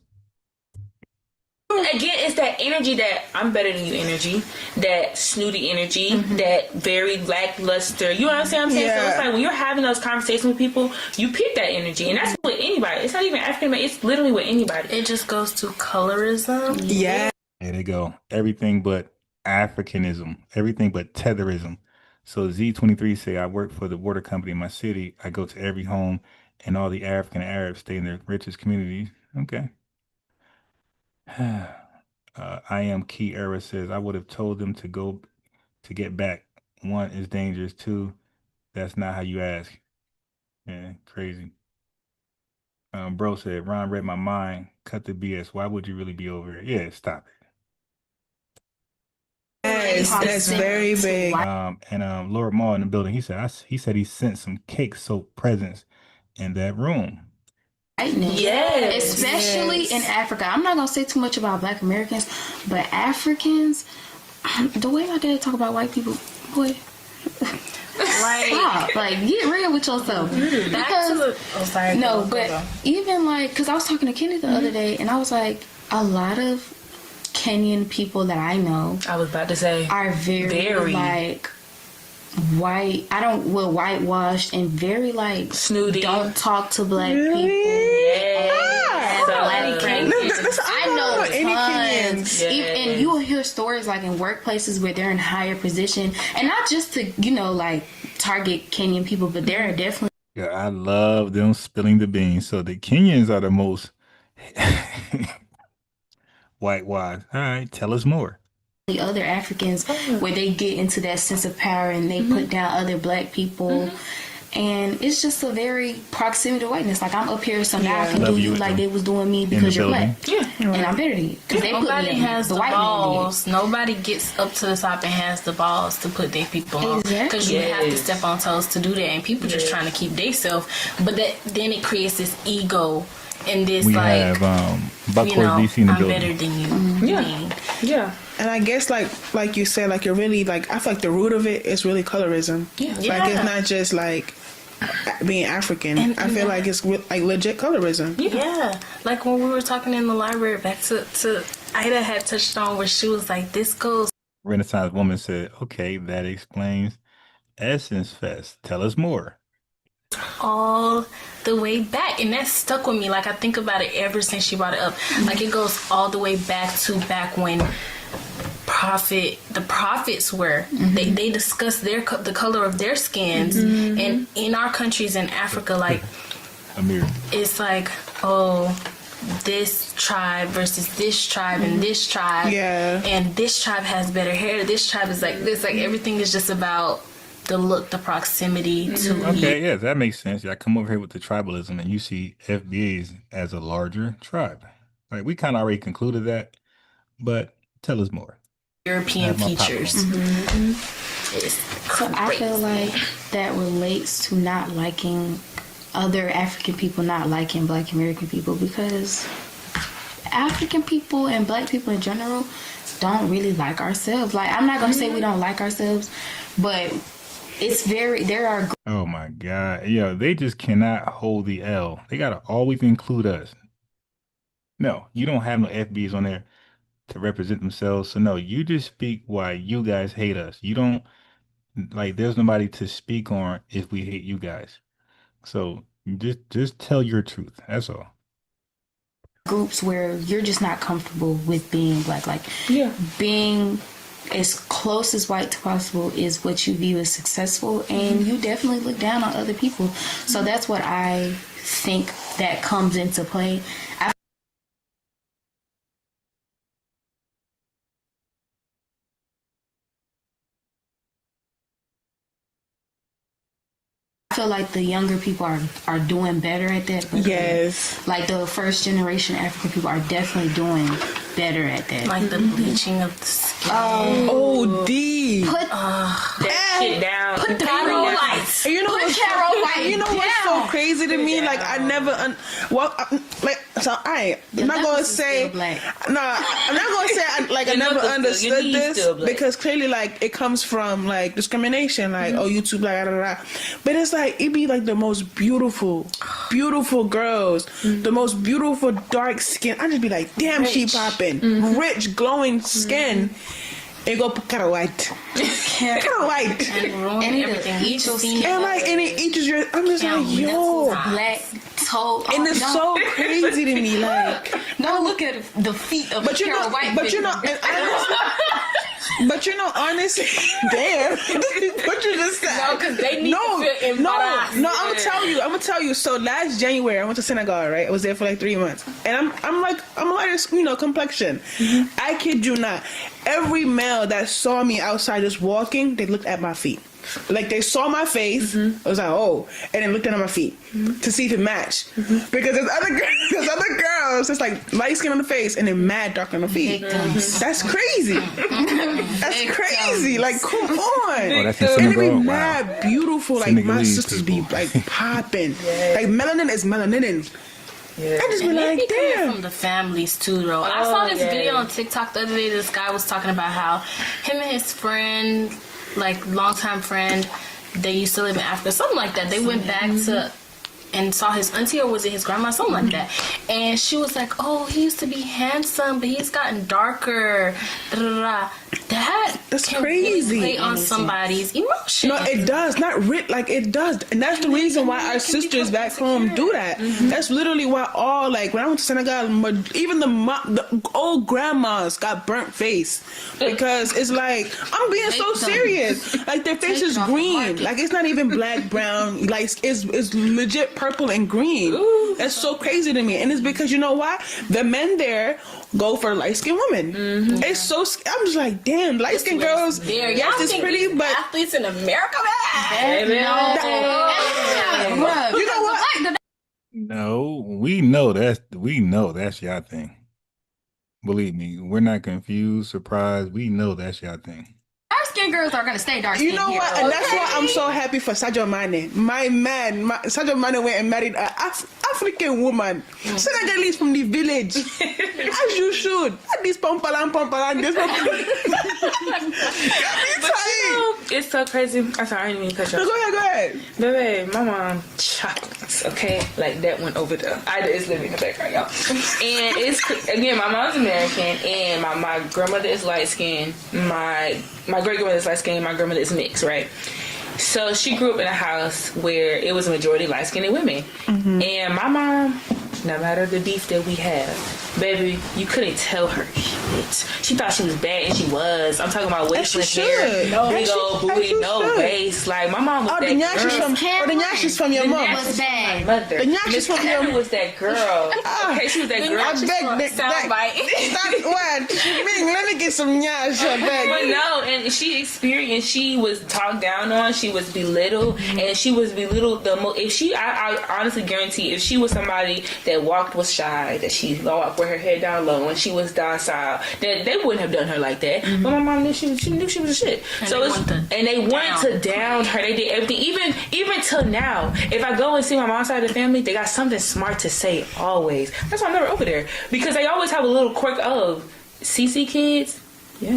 Again, it's that energy that I'm better than you energy, that snooty energy, that very lackluster. You understand what I'm saying? Yeah. So it's like when you're having those conversations with people, you pick that energy. And that's with anybody. It's not even African, but it's literally with anybody. It just goes to colorism. Yeah. There they go. Everything but Africanism. Everything but tetherism. So Z23 say, I work for the water company in my city. I go to every home, and all the African Arabs stay in their richest communities. Okay. I am Key Era says, I would have told them to get back. One is dangerous. Two, that's not how you ask. Yeah, crazy. Bro said, Ron read my mind. Cut the BS. Why would you really be over it? Yeah, stop it. Yes, that's very big. And Lord Maul in the building, he said he sent some cake soap presents in that room. Yes, especially in Africa. I'm not gonna say too much about Black Americans, but Africans, the way my dad talk about white people, boy, stop, like get real with yourself. Even like, cause I was talking to Kenny the other day, and I was like, a lot of Kenyan people that I know, I was about to say, are very like white. Whitewashed and very like snooty. Don't talk to Black people. I know tons. And you will hear stories like in workplaces where they're in higher position, and not just to like target Kenyan people, but there are definitely. Yeah, I love them spilling the beans. So the Kenyans are the most whitewashed. All right, tell us more. The other Africans where they get into that sense of power and they put down other Black people. And it's just a very proximity to whiteness. Like, I'm up here, so now I can do you like they was doing me because you're Black. Yeah. And I'm better than you. Because they nobody has the balls. Nobody gets up to the top and has the balls to put their people on. Because you have to step on toes to do that. And people just trying to keep themselves. But then it creates this ego and this, we like, have Buckhorse DC in the I'm building. better than you. Yeah. And I guess like you said, like you're really like, I feel like the root of it is really colorism. Like it's not just like being African. And I feel like it's like legit colorism. Yeah. Like when we were talking in the library, back to Ida had touched on where she was like, this goes. Renaissance woman said, okay, that explains Essence Fest. Tell us more. All the way back, and that stuck with me. Like I think about it ever since she brought it up. Like it goes all the way back when the prophets were. They discussed the color of their skins, and in our countries in Africa, like it's like, oh, this tribe versus this tribe and this tribe, and this tribe has better hair, this tribe is like this, like everything is just about the look, the proximity to Okay, yeah, that makes sense. I come over here with the tribalism, and you see FBAs as a larger tribe. Like, we kind of already concluded that, but tell us more. European features. So I feel like that relates to not liking other African people, not liking Black American people, because African people and Black people in general don't really like ourselves. Like, I'm not gonna say we don't like ourselves, but there are. Oh my God. Yeah, they just cannot hold the L. They gotta always include us. No, you don't have no FBs on there to represent themselves. So no, you just speak why you guys hate us. You don't, like, there's nobody to speak on if we hate you guys. So just tell your truth. That's all. Groups where you're just not comfortable with being Black, like being as close as white to possible is what you view as successful, and you definitely look down on other people. So that's what I think that comes into play. I feel like the younger people are doing better at that. Yes. Like the first generation African people are definitely doing better at that. Like the bleaching of the skin. Oh, D. Put that shit down. Put the Carol White. You know what's so crazy to me? Like, I never, I'm not gonna say, I'm not gonna say I never understood this, because clearly, like, it comes from like discrimination, like, oh, you too Black, but it's like, it be like the most beautiful girls, the most beautiful dark skin. I just be like, damn, she popping, rich, glowing skin. It go Carol White. Carol White. And everything. And it eaches your. I'm just like, yo. Black toe. And it's so crazy to me. Like, don't look at the feet of Carol White. But you know, honestly, damn. What you just said? No, because they need to feel embarrassed. No, I'm gonna tell you. So last January, I went to Senegal, right? I was there for like 3 months, and I'm a lighter, complexion. I kid you not. Every male that saw me outside just walking, they looked at my feet. Like, they saw my face, I was like, oh, and then looked at my feet to see if it matched. Because there's other girls that's like light skin on the face and then mad dark on the feet. That's crazy. That's crazy. Like, come on. Oh, that's and it be mad beautiful. Like, my sisters be like popping. Like, melanin is melanin. Yeah. I just be like, damn. From the families too, though. I saw this video on TikTok the other day. This guy was talking about how him and his friend, like longtime friend, they used to live in Africa, something like that. They went back to and saw his auntie, or was it his grandma, something like that. And she was like, "Oh, he used to be handsome, but he's gotten darker." That's crazy. Play on somebody's emotion. No, it does. Not like it does, and that's the reason why our sisters back home do that. That's literally why all, like, when I went to Senegal, even the old grandmas got burnt face, because it's like, I'm being so serious. Like, their face is green. Like, it's not even black, brown. Like, it's legit purple and green. That's so crazy to me, and it's because, you know why? The men there go for light-skinned women. It's so. I'm just like, damn, light-skinned girls. Yes, it's pretty, but athletes in America, man. You know what? No, we know that's y'all thing. Believe me, we're not confused, surprised. We know that's y'all thing. Dark-skinned girls are gonna stay dark-skinned. You know what? Here, and that's why I'm so happy for Sadio Mane. My man, Sadio Mane went and married an African woman, Senegalese from the village, as you should. This pompalan, this it's so crazy. I'm sorry, I didn't mean to cut you off. No, go ahead. Baby, my mom chocolates, okay? Like, that one over there. It's living in the background, y'all. And it's, again, my mom's American, and my grandmother is light-skinned. My great-grandmother is light-skinned, my grandmother is mixed, right? So she grew up in a house where it was a majority light-skinned women. And my mom, no matter the beef that we have, baby, you couldn't tell her She thought she was bad, and she was. I'm talking about waistless hair, No, big old booty, no waist. Like my mom was that the nyashes from your mom. Was bad. Mother. The nyashes from your mom was that girl. Okay, she was that girl. I beg that what? Let me get some nyash. I beg. But no, and she experienced. She was talked down on. She was belittled, and she was belittled the most. If she, I honestly guarantee, if she was somebody that walked was shy, that she walked with her head down low, and she was docile, that they wouldn't have done her like that. But my mom knew she knew she was a shit. And so they wanted to down her. They did everything. Even till now, if I go and see my mom's side of the family, they got something smart to say always. That's why I'm never over there, because they always have a little quirk of CC kids. Yeah,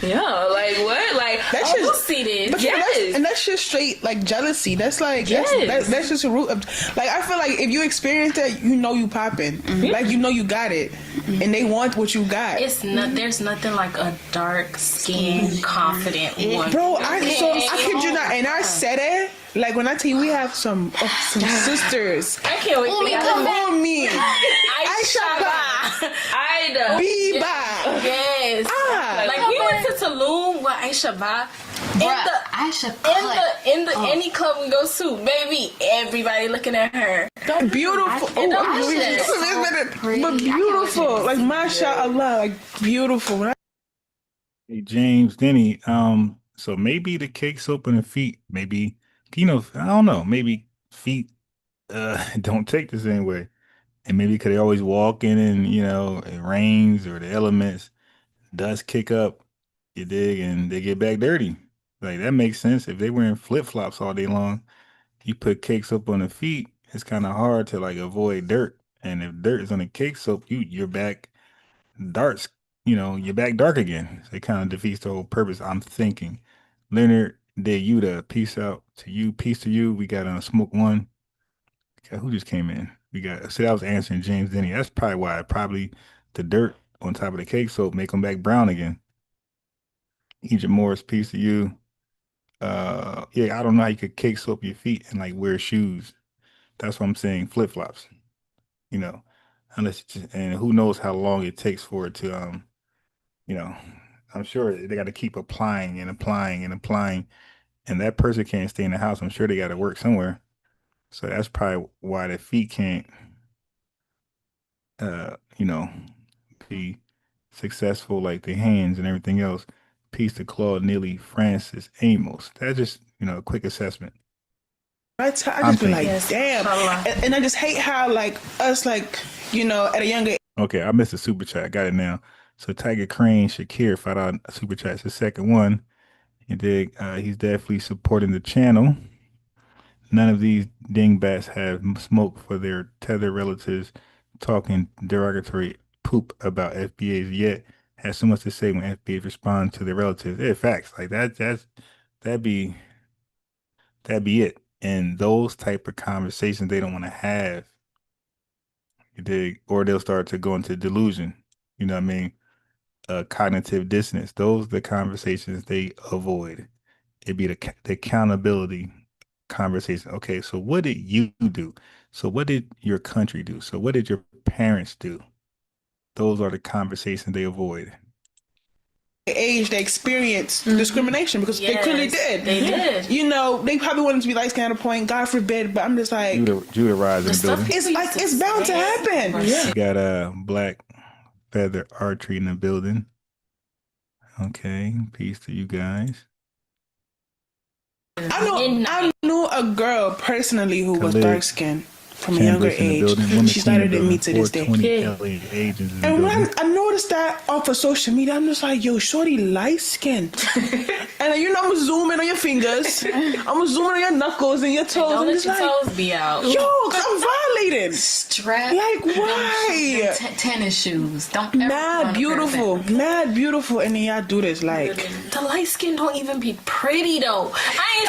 yeah, like what? Like that's we'll see this. But Yes. and that's just straight like jealousy. That's like Yes. that's just a root of like I feel like if you experience that, you know you popping. Like you know you got it, and they want what you got. It's not. There's nothing like a dark skinned, confident one. Bro, I kid you not, and I said it. Like when I tell you we have some sisters. I can't wait to come on me. Aisha, Ida, Biba. Yes. Like we went to Tulum with Aisha Ba. In the any club we go to, baby, everybody looking at her. Beautiful. But beautiful. Like mashallah, like beautiful. Hey, James Denny. So maybe the cake, soap, and the feet. Maybe I don't know. Maybe feet don't take the same way, and maybe because they always walk in and it rains or the elements, dust kick up. You dig, and they get back dirty. Like that makes sense. If they wearing flip flops all day long, you put cake soap on the feet. It's kind of hard to like avoid dirt, and if dirt is on the cake soap, you're back darts. You're back dark again. So it kind of defeats the whole purpose. I'm thinking. Leonard De Yuda, peace out to you. Peace to you. We got on Smoke One. Okay, who just came in? So that was answering James Denny. That's probably why. Probably the dirt on top of the cake soap make them back brown again. Egypt Morris, peace to you. I don't know how you could cake soap your feet and like wear shoes. That's what I'm saying. Flip flops. Unless and who knows how long it takes for it to I'm sure they got to keep applying and applying and applying, and that person can't stay in the house. I'm sure they got to work somewhere. So that's probably why the feet can't, be successful like the hands and everything else. Peace to Claude Neely Francis Amos. That's just, a quick assessment. I just be like, damn. And I just hate how like us like, at a younger age. Okay, I missed a super chat. I got it now. So Tiger Crane Shakir $5 super chat. It's the second one. You dig? He's definitely supporting the channel. None of these dingbats have smoke for their tethered relatives talking derogatory poop about FBAs yet. Has so much to say when FBAs respond to their relatives. Yeah, facts. Like that'd be it. And those type of conversations they don't want to have. You dig? Or they'll start to go into delusion. You know what I mean? Cognitive dissonance. Those are the conversations they avoid. It'd be the accountability conversation. Okay, so what did you do? So what did your country do? So what did your parents do? Those are the conversations they avoid. Age they experienced discrimination because they clearly did. They did. They probably wanted to be light skinned at a point, God forbid, but I'm just like Judah Rise in the building. It's bound to happen. You got Black Feather Archery in the building. Okay, peace to you guys. I knew a girl personally who was dark skinned from a younger age. She's lighter than me to this day. And when I noticed that off of social media, I'm just like, yo, shorty light skinned. And I'm zooming on your fingers. I'm zooming on your knuckles and your toes. Don't let your like, toes be out. Yo, I'm violating. Strap. Like, why? Tennis shoes. Don't ever mad beautiful. And then y'all do this like. The light skin don't even be pretty though. I ain't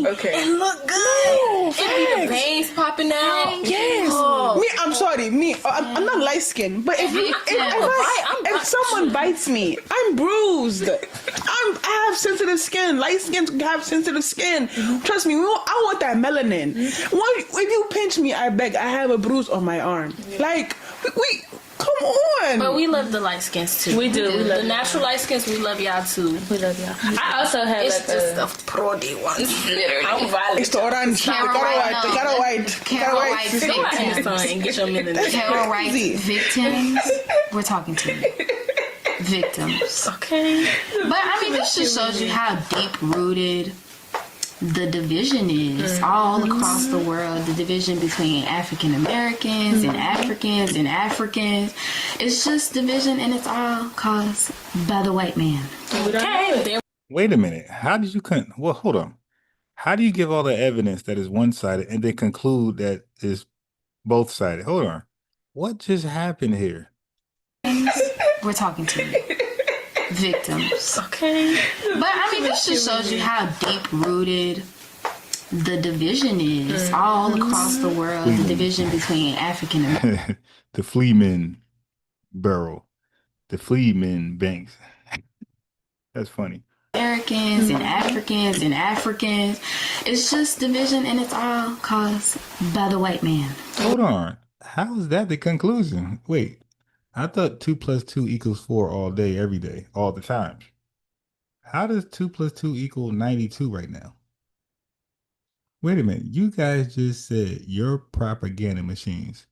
Okay. It look good. No, it be the veins popping out. Yes. Oh. I'm sorry. I'm not light skinned, but if someone bites me, I'm bruised. I have sensitive skin. Light skins have sensitive skin. Trust me. I want that melanin. If you pinch me, I beg. I have a bruise on my arm. Like Wait, come on. But we love the light skins too. We do. We love the natural light skins. We love y'all too. We love y'all. I also have it's just the prody ones. Literally, I'm violent. It's the orange. They got a white. Get your million. Carol White victims. We're talking to you. Victims. Okay. But I mean, this just shows you how deep rooted the division is all across the world. The division between African Americans and Africans and Africans. It's just division, and it's all caused by the white man. Okay. Wait a minute. How did you well, hold on. How do you give all the evidence that is one-sided and then conclude that is both-sided? Hold on. What just happened here? We're talking to you. Victims. Okay. But I mean, this just shows you how deep rooted the division is all across the world. The division between African Americans. The Fleeman Burrow. The Fleeman Banks. That's funny. Americans and Africans and Africans. It's just division, and it's all caused by the white man. Hold on. How is that the conclusion? Wait. I thought 2 + 2 = 4 all day, every day, all the time. How does 2 + 2 = 92 right now? Wait a minute. You guys just said your propaganda machines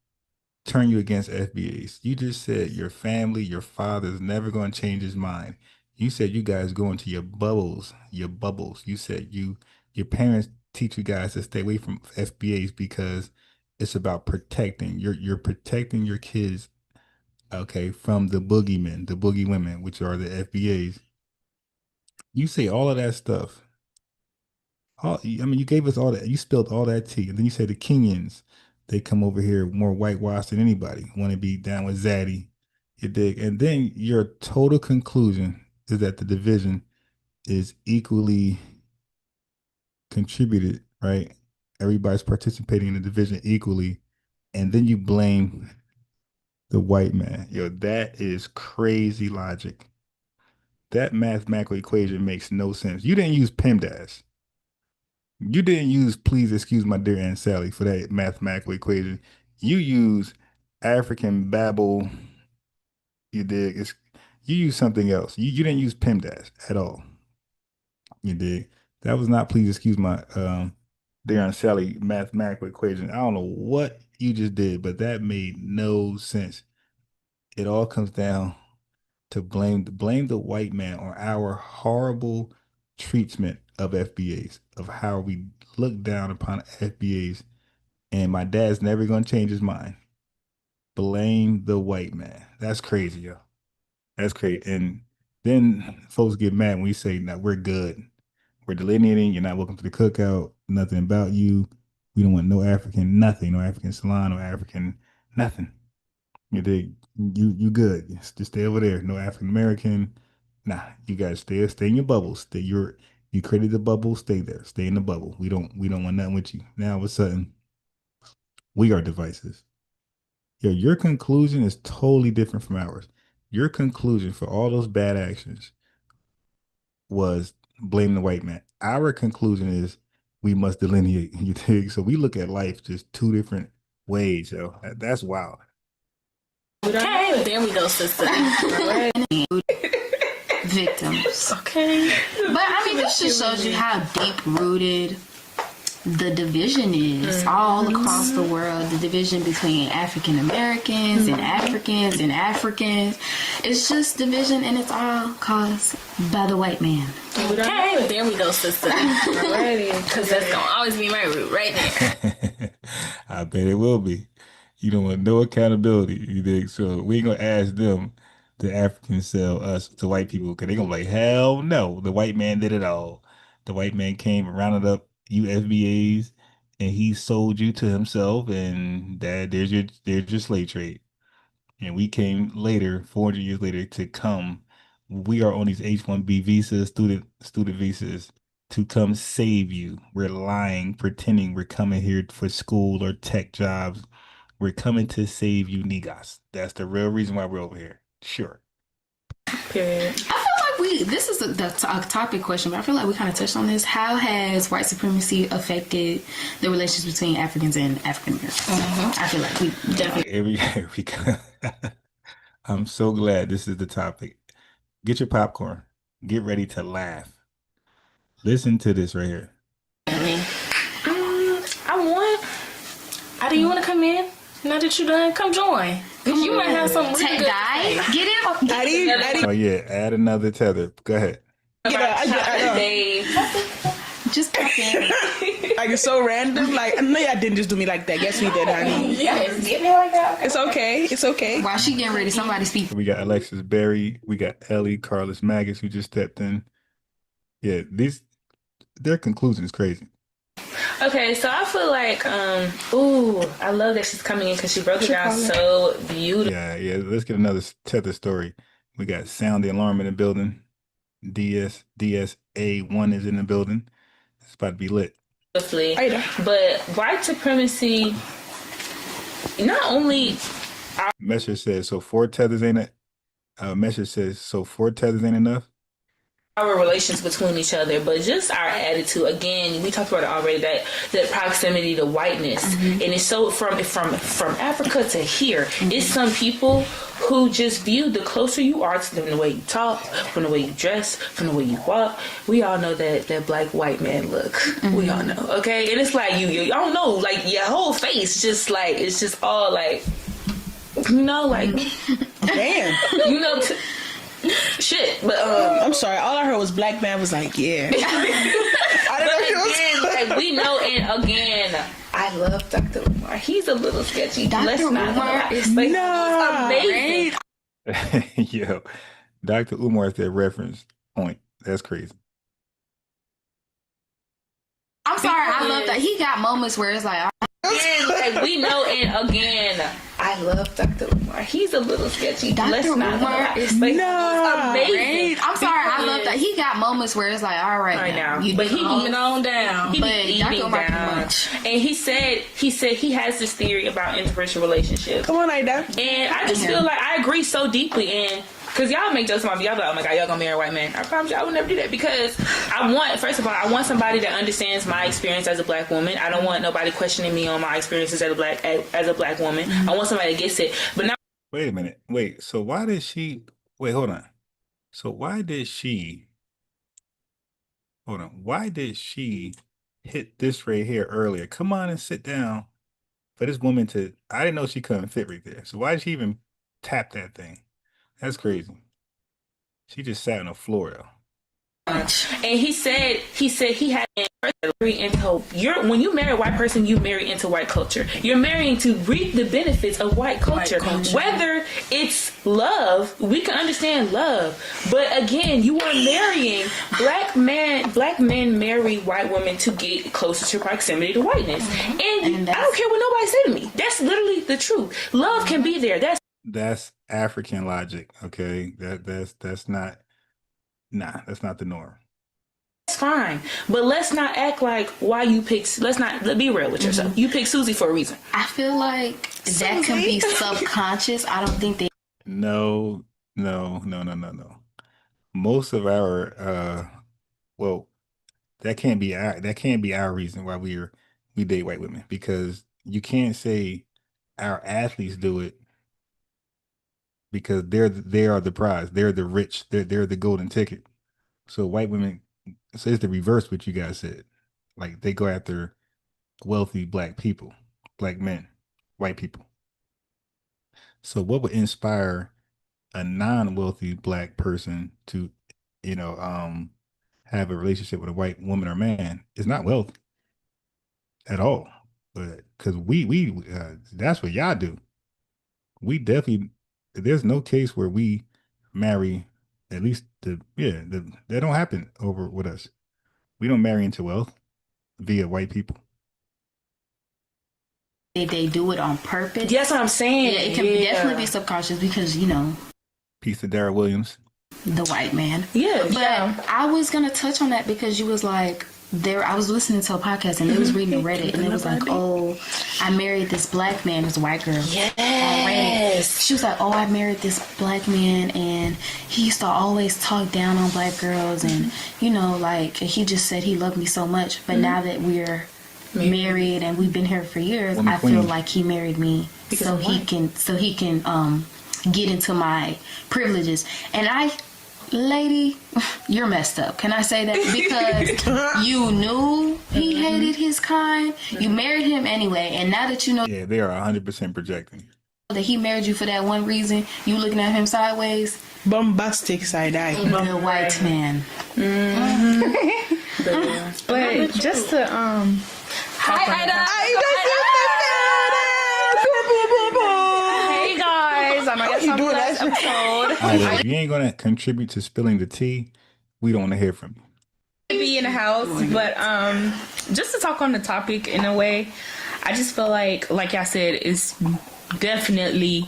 turn you against FBAs. You just said your family, your father's never going to change his mind. You said you guys go into your bubbles. You said your parents teach you guys to stay away from FBAs because it's about protecting. You're protecting your kids. Okay, from the boogeymen, the boogie women, which are the FBAs. You say all of that stuff. You gave us all that. You spilled all that tea. And then you say the Kenyans, they come over here more whitewashed than anybody, want to be down with Zaddy. You dig? And then your total conclusion is that the division is equally contributed, right? Everybody's participating in the division equally. And then you blame the white man. Yo, that is crazy logic. That mathematical equation makes no sense. You didn't use PEMDAS. You didn't use please excuse my dear Aunt Sally for that mathematical equation. You use African Babel. You dig? You use something else. You didn't use PEMDAS at all. You dig? That was not please excuse my dear Aunt Sally mathematical equation. I don't know what you just did, but that made no sense. It all comes down to blame the white man on our horrible treatment of FBAs, of how we look down upon FBAs, and my dad's never going to change his mind. Blame the white man. That's crazy, yo. That's crazy. And then folks get mad when we say, "No, we're good. We're delineating. You're not welcome to the cookout. Nothing about you. We don't want no African nothing. No African salon. No African nothing. You dig? You good? Just stay over there. No African American. Nah, you guys stay in your bubbles. You created the bubble. Stay there. Stay in the bubble. We don't want nothing with you. Now all of a sudden, we are devices. Yo, your conclusion is totally different from ours. Your conclusion for all those bad actions was blame the white man. Our conclusion is we must delineate. You dig? So we look at life just two different ways. Yo, that's wild. Okay, there we go, sister. Victims. Okay. But I mean, this just shows you how deep rooted the division is all across the world. The division between African Americans and Africans and Africans. It's just division, and it's all caused by the white man. Okay, there we go, sister. Because that's gonna always be my root right there. I bet it will be. You don't want no accountability, you dig? So we ain't gonna ask them, the Africans, sell us to white people, because they're gonna be like, hell no, the white man did it all. The white man came and rounded up you FBAs, and he sold you to himself, and there's your slave trade. And we came later, 400 years later, to come. We are on these H-1B visas, student visas, to come save you. We're lying, pretending we're coming here for school or tech jobs. We're coming to save you niggas. That's the real reason why we're over here. Sure. Period. I feel like this is a topic question, but I feel like we kind of touched on this. How has white supremacy affected the relations between Africans and African Americans? I feel like we definitely. Here we go. I'm so glad this is the topic. Get your popcorn. Get ready to laugh. Listen to this right here. Do you want to come in? Now that you're done, come join. You might have some really good. Get it? Daddy. Oh yeah, add another tether. Go ahead. Just pop in. Like it's so random. Like no, y'all didn't just do me like that. Yes, we did, honey. Yes, get me like that. It's okay. It's okay. While she getting ready, somebody speak. We got Alexis Berry. We got Ellie Carlos Magus who just stepped in. Yeah, their conclusion is crazy. Okay, so I feel like, I love that she's coming in because she broke it down so beautiful. Yeah. Let's get another tether story. We got Sound the Alarm in the building. DSA1 is in the building. It's about to be lit. But white supremacy, not only. Message says, so 4 tethers ain't it? Message says, so 4 tethers ain't enough? Our relations between each other, but just our attitude. Again, we talked about it already, that proximity to whiteness, and it's so from Africa to here. It's some people who just view the closer you are to them, the way you talk, from the way you dress, from the way you walk. We all know that black white man look. We all know, okay? And it's like you don't know, like your whole face, just like it's just all like, like damn, shit. But I'm sorry, all I heard was black man was like, yeah. I don't know if it was like we know. And again, I love Dr. Umar. He's a little sketchy. Dr. Umar is amazing. Yo, Dr. Umar is their reference point. That's crazy. I'm sorry, I love that. He got moments where it's like we know. And again, I love Dr. Umar. He's a little sketchy. Dr. Umar is amazing. I'm sorry, I love that. He got moments where it's like, all right now. But he moving on down. He Dr. Umar too much. And he said he has this theory about interracial relationships. Come on, Ida. And I just feel like I agree so deeply in. Because y'all make jokes about me. Y'all be like, oh my God, y'all gonna marry a white man. I promise you I would never do that. Because first of all, I want somebody that understands my experience as a black woman. I don't want nobody questioning me on my experiences as a black woman. I want somebody that gets it. But now. Wait a minute. So why did she... Wait, hold on. So why did she... Hold on. Why did she hit this right here earlier? Come on and sit down for this woman to... I didn't know she couldn't fit right there. So why did she even tap that thing? That's crazy. She just sat on the floor though. And he said he had into when you marry a white person, you marry into white culture. You're marrying to reap the benefits of white culture. Whether it's love, we can understand love. But again, you are marrying black men marry white women to get closer to proximity to whiteness. And I don't care what nobody say to me. That's literally the truth. Love can be there. That's African logic, okay? That's not the norm. That's fine, but let's not act like let's be real with yourself. You pick Susie for a reason. I feel like that can be subconscious. I don't think they. No. Most of our that can't be our reason why we date white women, because you can't say our athletes do it. Because they are the prize. They're the rich. They're the golden ticket. So white women, so it's the reverse what you guys said. Like they go after wealthy black people, black men, white people. So what would inspire a non-wealthy black person to, have a relationship with a white woman or man? Is not wealth at all. But because we that's what y'all do. We definitely. There's no case where we marry, at least that don't happen over with us. We don't marry into wealth via white people. They do it on purpose. That's what I'm saying. Yeah, it can definitely be subconscious because, Piece of Darrell Williams. The white man. Yeah. But I was going to touch on that because you was like, I was listening to a podcast and it was reading Reddit and it was like, oh, I married this black man who's a white girl. Yes. she was like, oh, I married this black man and he used to always talk down on black girls and, you know, like, he just said he loved me so much. But now that we're married and we've been here for years, I feel like he married me so he can get into my privileges. And lady, you're messed up. Can I say that? Because you knew he hated his kind. You married him anyway. And now that you know they are 100% projecting that he married you for that one reason, you looking at him sideways. Bombastic side eye. The white man. But just to Hi, Ida. Hey guys, I know that's on the last episode. Ida, if you ain't gonna contribute to spilling the tea, we don't want to hear from you. Be in the house, but just to talk on the topic in a way, I just feel like I said, it's definitely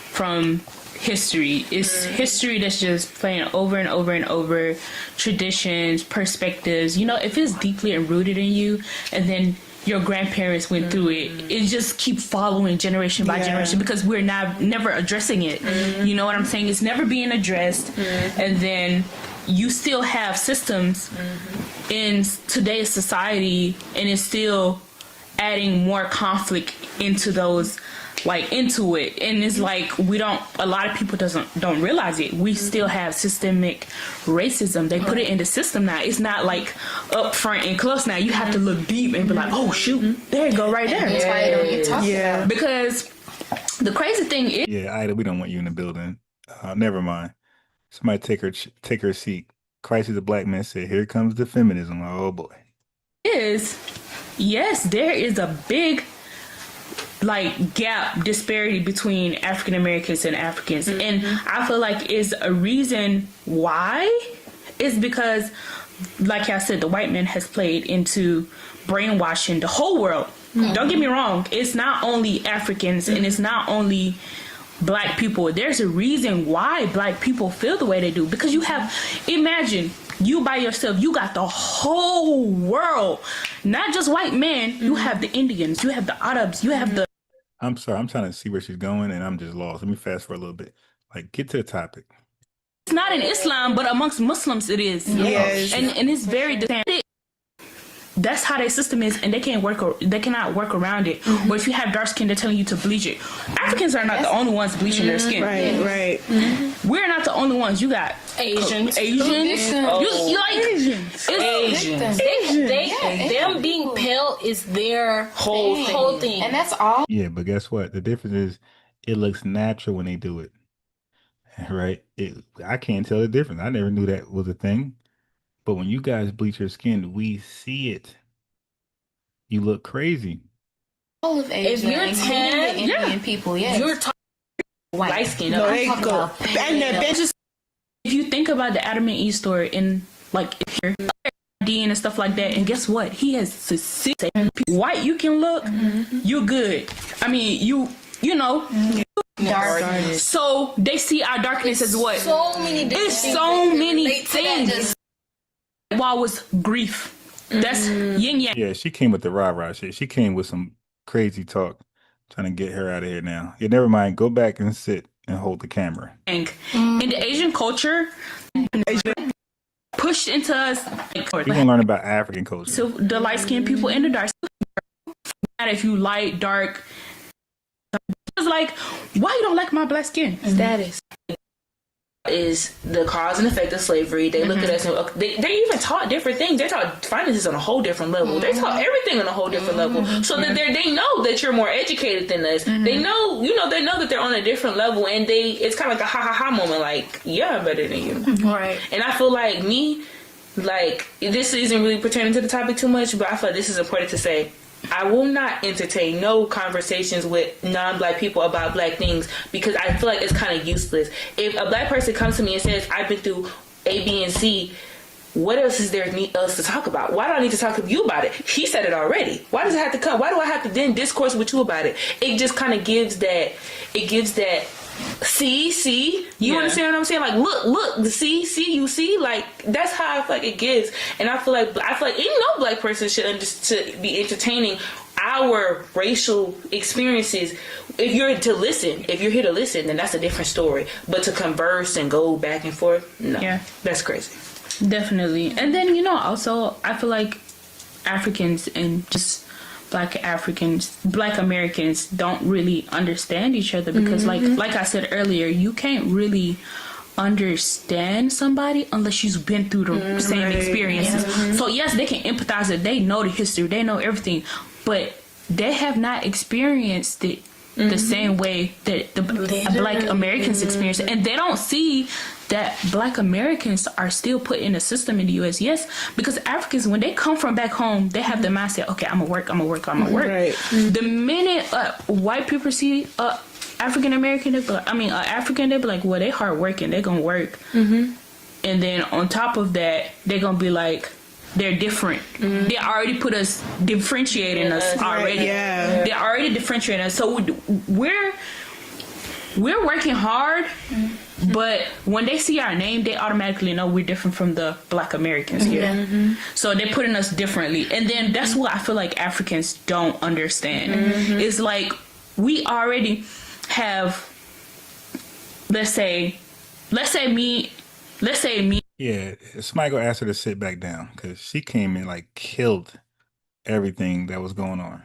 from history. It's history that's just playing over and over and over. Traditions, perspectives. You know, if it's deeply rooted in you, and then your grandparents went through it just keep following generation by generation, because we're never addressing it. You know what I'm saying? It's never being addressed. And then you still have systems in today's society, and it's still adding more conflict into those, into it. And it's like a lot of people don't realize it. We still have systemic racism. They put it in the system now. It's not like up front and close now. You have to look deep and be like, oh shoot, there you go right there. That's why I don't get talked about. Because the crazy thing is, Ida, we don't want you in the building. Never mind. Somebody take her seat. Christ is a black man said, here comes the feminism. Oh boy. Yes, there is a big gap disparity between African Americans and Africans. And I feel like is a reason why is because, like I said, the white man has played into brainwashing the whole world. Don't get me wrong, it's not only Africans and it's not only black people. There's a reason why black people feel the way they do, because imagine you by yourself, you got the whole world, not just white men. You have the Indians, you have the Arabs, you have the... I'm sorry, I'm trying to see where she's going and I'm just lost. Let me fast forward a little bit. Get to the topic. It's not in Islam, but amongst Muslims it is. Yes. And it's very distinct. That's how their system is, and they cannot work around it. Or if you have dark skin, they're telling you to bleach it. Asians are not the only ones bleaching their skin. Right. We're not the only ones. You got Asians. Asians. Them being pale is their whole thing. And that's all. Yeah, but guess what? The difference is it looks natural when they do it. Right? I can't tell the difference. I never knew that was a thing. But when you guys bleach your skin, we see it. You look crazy. All of Asia, if you're tan, the Indian people, you're talking light skin. No, they go. If you think about the Adam and Eve story in and stuff like that, and guess what? He has succeeded. White, you can look, you're good. I mean, you know. Darkness. So they see our darkness as what? So many things. While was grief. That's yin yang. Yeah, she came with the rah-rah shit. She came with some crazy talk, trying to get her out of here now. Yeah, never mind. Go back and sit and hold the camera. In the Asian culture, pushed into us. You're gonna learn about African culture. So the light-skinned people and the dark. If you light, dark. It's like, why you don't like my black skin? Status is the cause and effect of slavery. They look at us and they even taught different things. They taught finances on a whole different level. They taught everything on a whole different level. So that they know that you're more educated than us. They know, they know that they're on a different level, and it's kind of like a ha ha ha moment. Like, yeah, I'm better than you. Right. And I feel like this isn't really pertaining to the topic too much, but I feel like this is important to say. I will not entertain no conversations with non-black people about black things, because I feel like it's kind of useless. If a black person comes to me and says, I've been through A, B, and C, what else is there else to talk about? Why do I need to talk to you about it? He said it already. Why does it have to come? Why do I have to then discourse with you about it? It just kind of gives that see, you understand what I'm saying? Like, look, see, you see, like, that's how I feel like it gives. And I feel like any no black person should be entertaining our racial experiences, if you're here to listen, then that's a different story. But to converse and go back and forth, no, that's crazy. Definitely. And then, also, I feel like Africans and just Black Americans don't really understand each other because, like I said earlier, you can't really understand somebody unless you've been through the same experiences. So yes, they can empathize it. They know the history. They know everything. But they have not experienced it the same way that the Black Americans experience it. And they don't see that Black Americans are still put in a system in the U.S. Yes, because Africans, when they come from back home, they have the mindset, okay, I'm gonna work. Right. The minute white people see African American, African, they be like, well, they hard working, they gonna work. And then on top of that, they're gonna be like, they're different. They already put us differentiating us already. They already differentiating us. So we're working hard, but when they see our name, they automatically know we're different from the Black Americans here. So they're putting us differently. And then that's what I feel like Africans don't understand. It's like we already have, let's say me. Yeah, somebody gonna ask her to sit back down because she came in like killed everything that was going on.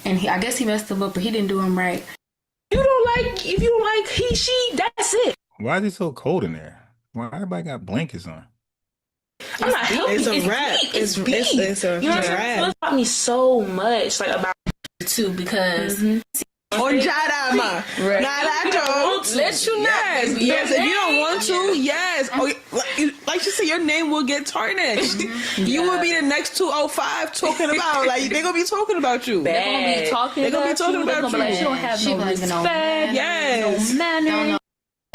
And I guess he messed them up, but he didn't do them right. If you don't like he, she, that's it. Why is it so cold in there? Why everybody got blankets on? I'm not helping. It's a wrap. It's a wrap. It taught me so much about too because. Onjadama. Right. Let you know. Yes, if you don't want to, yes. Like you said, your name will get tarnished. You will be the next 205 talking about, they're going to be talking about you. They're going to be talking about you. Like, she don't have no respect. Yes. No manner.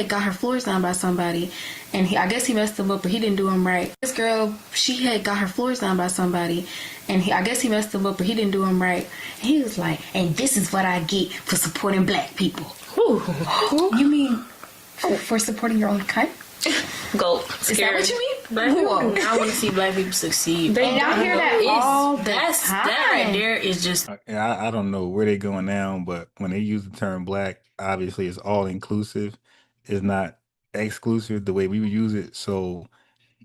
Got her floors done by somebody, and I guess he messed them up, but he didn't do them right. This girl, she had got her floors done by somebody, and I guess he messed them up, but he didn't do them right. And he was like, and this is what I get for supporting Black people. You mean for supporting your own kind? Go. Is that what you mean? Black people, I want to see Black people succeed. And I hear that all the time. That right there is just. I don't know where they're going now, but when they use the term Black, obviously it's all inclusive. It's not exclusive the way we would use it. So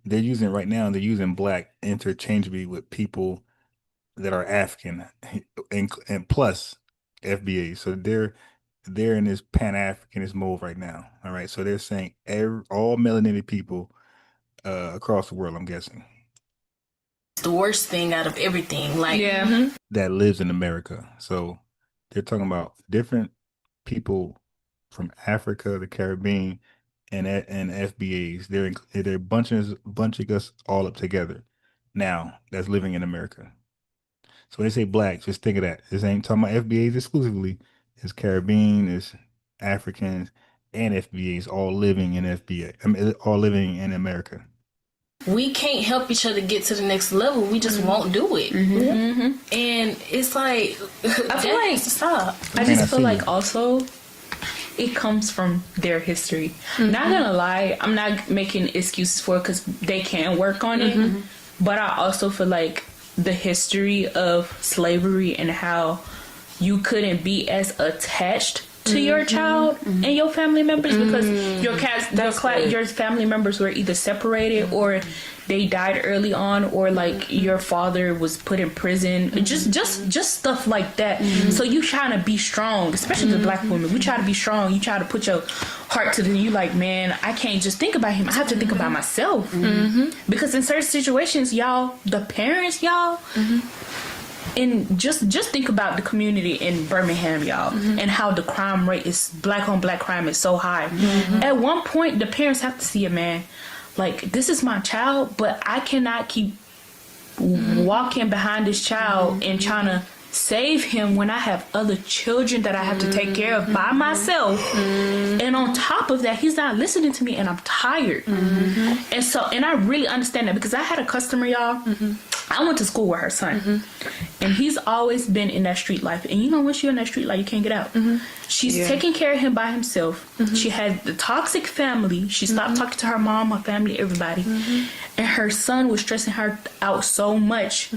they're using right now, they're using Black interchangeably with people that are African and plus FBAs. So they're in this Pan-Africanist mode right now. All right. So they're saying all melanated people across the world, I'm guessing. It's the worst thing out of everything. That lives in America. So they're talking about different people from Africa, the Caribbean, and FBAs. They're bunching us all up together. Now that's living in America. So when they say Black, just think of that. This ain't talking about FBAs exclusively. It's Caribbean, it's Africans, and FBAs all living in all living in America. We can't help each other get to the next level. We just won't do it. And it's like I feel like stop. I just feel like also it comes from their history. Not gonna lie, I'm not making excuses for it because they can work on it. But I also feel like the history of slavery and how you couldn't be as attached to your child and your family members because your family members were either separated or they died early on, or like your father was put in prison. Just stuff like that. So you trying to be strong, especially the Black women. We try to be strong. You try to put your heart to you like, man, I can't just think about him. I have to think about myself. Because in certain situations, the parents, and just think about the community in Birmingham, and how the crime rate is Black on Black crime is so high. At one point, the parents have to see it, man. Like, this is my child, but I cannot keep walking behind this child and trying to save him when I have other children that I have to take care of by myself. And on top of that, he's not listening to me and I'm tired. And I really understand that because I had a customer, y'all. I went to school with her son, and he's always been in that street life. And once you're in that street life, you can't get out. She's taking care of him by himself. She had the toxic family. She stopped talking to her mom, her family, everybody. And her son was stressing her out so much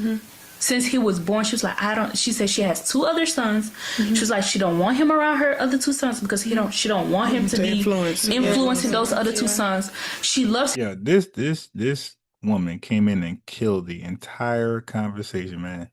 since he was born, she was like, she said she has 2 other sons. She was like, she don't want him around her other 2 sons because she don't want him to be influencing those other 2 sons. She loves him. Yeah, this woman came in and killed the entire conversation, man.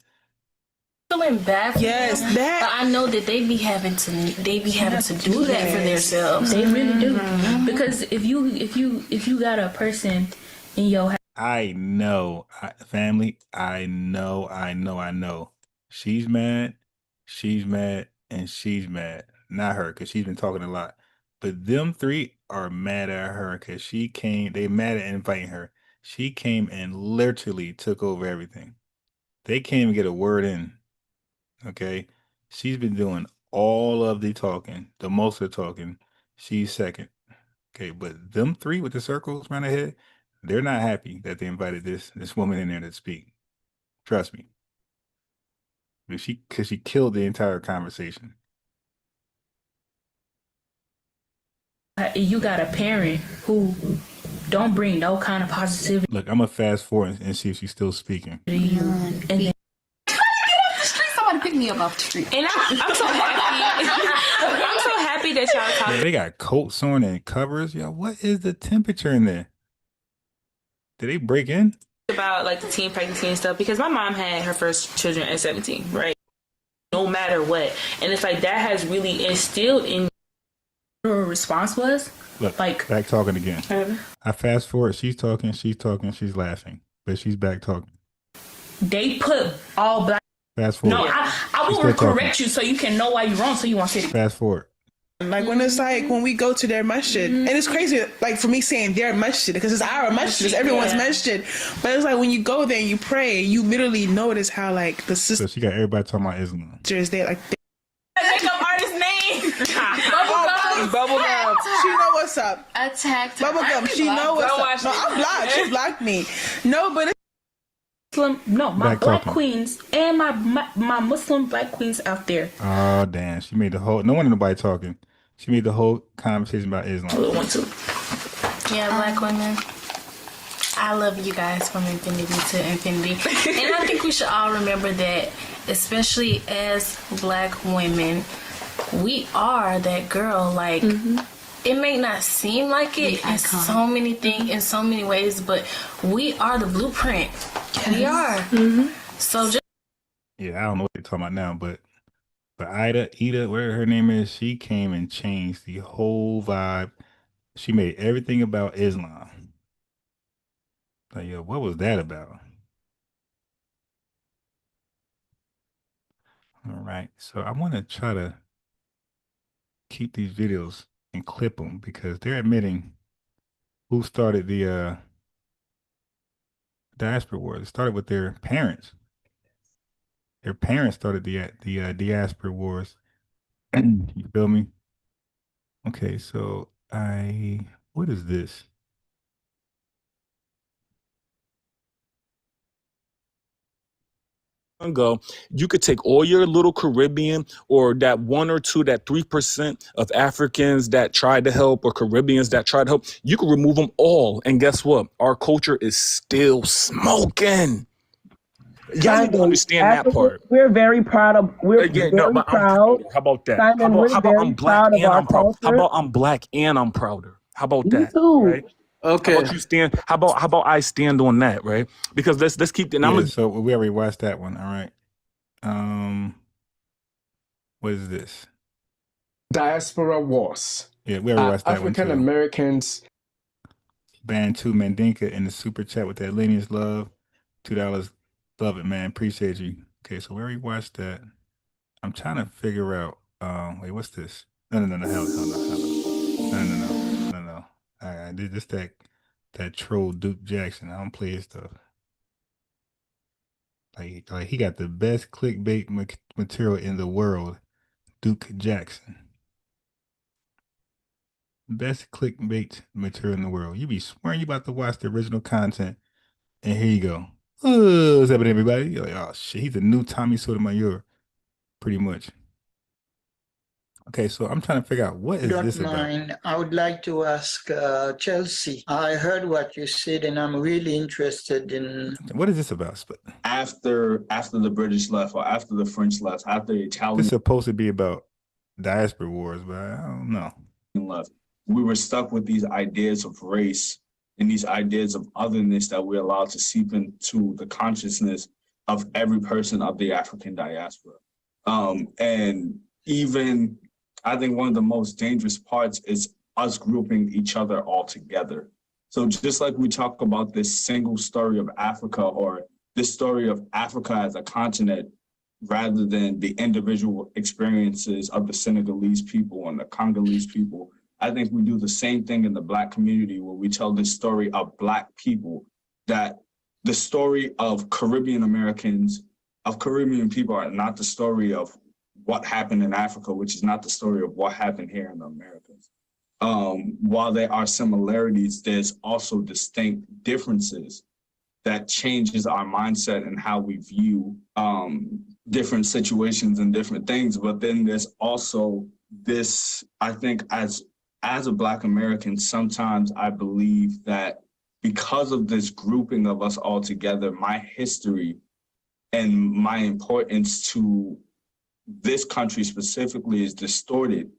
Feeling bad for them, that. but I know that they be having to do that for themselves. They really do. Because if you got a person in your house, I know, family. I know. She's mad, and she's mad. Not her, because she's been talking a lot. But them 3 are mad at her because she came. They mad at inviting her. She came and literally took over everything. They can't even get a word in. Okay, she's been doing all of the talking, the most of the talking. She's second. Okay, but them 3 with the circles around their head, they're not happy that they invited this woman in there to speak. Trust me. Because she killed the entire conversation. You got a parent who don't bring no kind of positivity. Look, I'm gonna fast forward and see if she's still speaking. And then somebody pick me up off the street. And I'm so happy. I'm so happy that y'all talking. They got coats on and covers. Yo, what is the temperature in there? Did they break in? About like the teen pregnancy and stuff, because my mom had her first children at 17, right? No matter what. And it's like that has really instilled in her response was. Look, like back talking again. I fast forward, she's talking, she's laughing, but she's back talking. They put all black. Fast forward. No, I will correct you so you can know why you're wrong, so you won't say it. Fast forward. Like when it's like when we go to their masjid, and it's crazy. Like for me saying their masjid because it's our masjid, it's everyone's masjid. But it's like when you go there and you pray, you literally notice how like the sisters. So she got everybody talking about Islam. They like. Make up artist name. Bubblegum. She know what's up. Attacked. Bubblegum. She know what's up. No, I'm black. She blocked me. No, but. My black queens and my Muslim black queens out there. Oh damn! She made the whole. No wonder nobody talking. She made the whole conversation about Islam. Yeah, black women. I love you guys from infinity to infinity, and I think we should all remember that, especially as black women, we are that girl. Like. It may not seem like it in so many things, in so many ways, but we are the blueprint. Yes. We are. So just I don't know what they're talking about now, but Ida, whatever her name is, she came and changed the whole vibe. She made everything about Islam. Like, yo, what was that about? All right, so I want to try to keep these videos and clip them because they're admitting who started the Diaspora Wars. It started with their parents. Their parents started the Diaspora Wars. You feel me? Okay, so what is this? Ago, you could take all your little Caribbean or that 1 or 2, that 3% of Africans that tried to help or Caribbeans that tried to help, you could remove them all. And guess what? Our culture is still smoking. Y'all don't understand that part. We're very proud of. We're proud. How about that? Simon, how about I'm black and I'm proud? How about I'm black and I'm prouder? How about that? Too. Right? Okay. How about you stand? How about I stand on that, right? Because let's keep. And so we already watched that one. All right. What is this? Diaspora Wars. Yeah, we already watched that one. African Americans. Bantu Mandinka in the super chat with that lineage love. $2. Love it, man. Appreciate you. Okay, so we already watched that. I'm trying to figure out. Wait, what's this? No. Hell no. I did this that troll Duke Jackson. I don't play his stuff. Like he got the best clickbait material in the world. Duke Jackson. Best clickbait material in the world. You be swearing you about to watch the original content, and here you go. What's happening, everybody? You're like, oh shit, he's the new Tommy Sotomayor, pretty much. Okay, so I'm trying to figure out what is Don't this about? mind, I would like to ask Chelsea. I heard what you said, and I'm really interested in. What is this about? After the British left, or after the French left, after the Italian This is supposed to be about Diaspora Wars, but I don't know. left, we were stuck with these ideas of race and these ideas of otherness that we're allowed to seep into the consciousness of every person of the African diaspora. And even, I think one of the most dangerous parts is us grouping each other all together. So just like we talk about this single story of Africa, or this story of Africa as a continent, rather than the individual experiences of the Senegalese people and the Congolese people, I think we do the same thing in the Black community, where we tell this story of Black people, that the story of Caribbean Americans, of Caribbean people, are not the story of what happened in Africa, which is not the story of what happened here in the Americas. While there are similarities, there's also distinct differences that changes our mindset and how we view different situations and different things. But then there's also this, I think as a Black American, sometimes I believe that because of this grouping of us all together, my history and my importance to this country specifically is distorted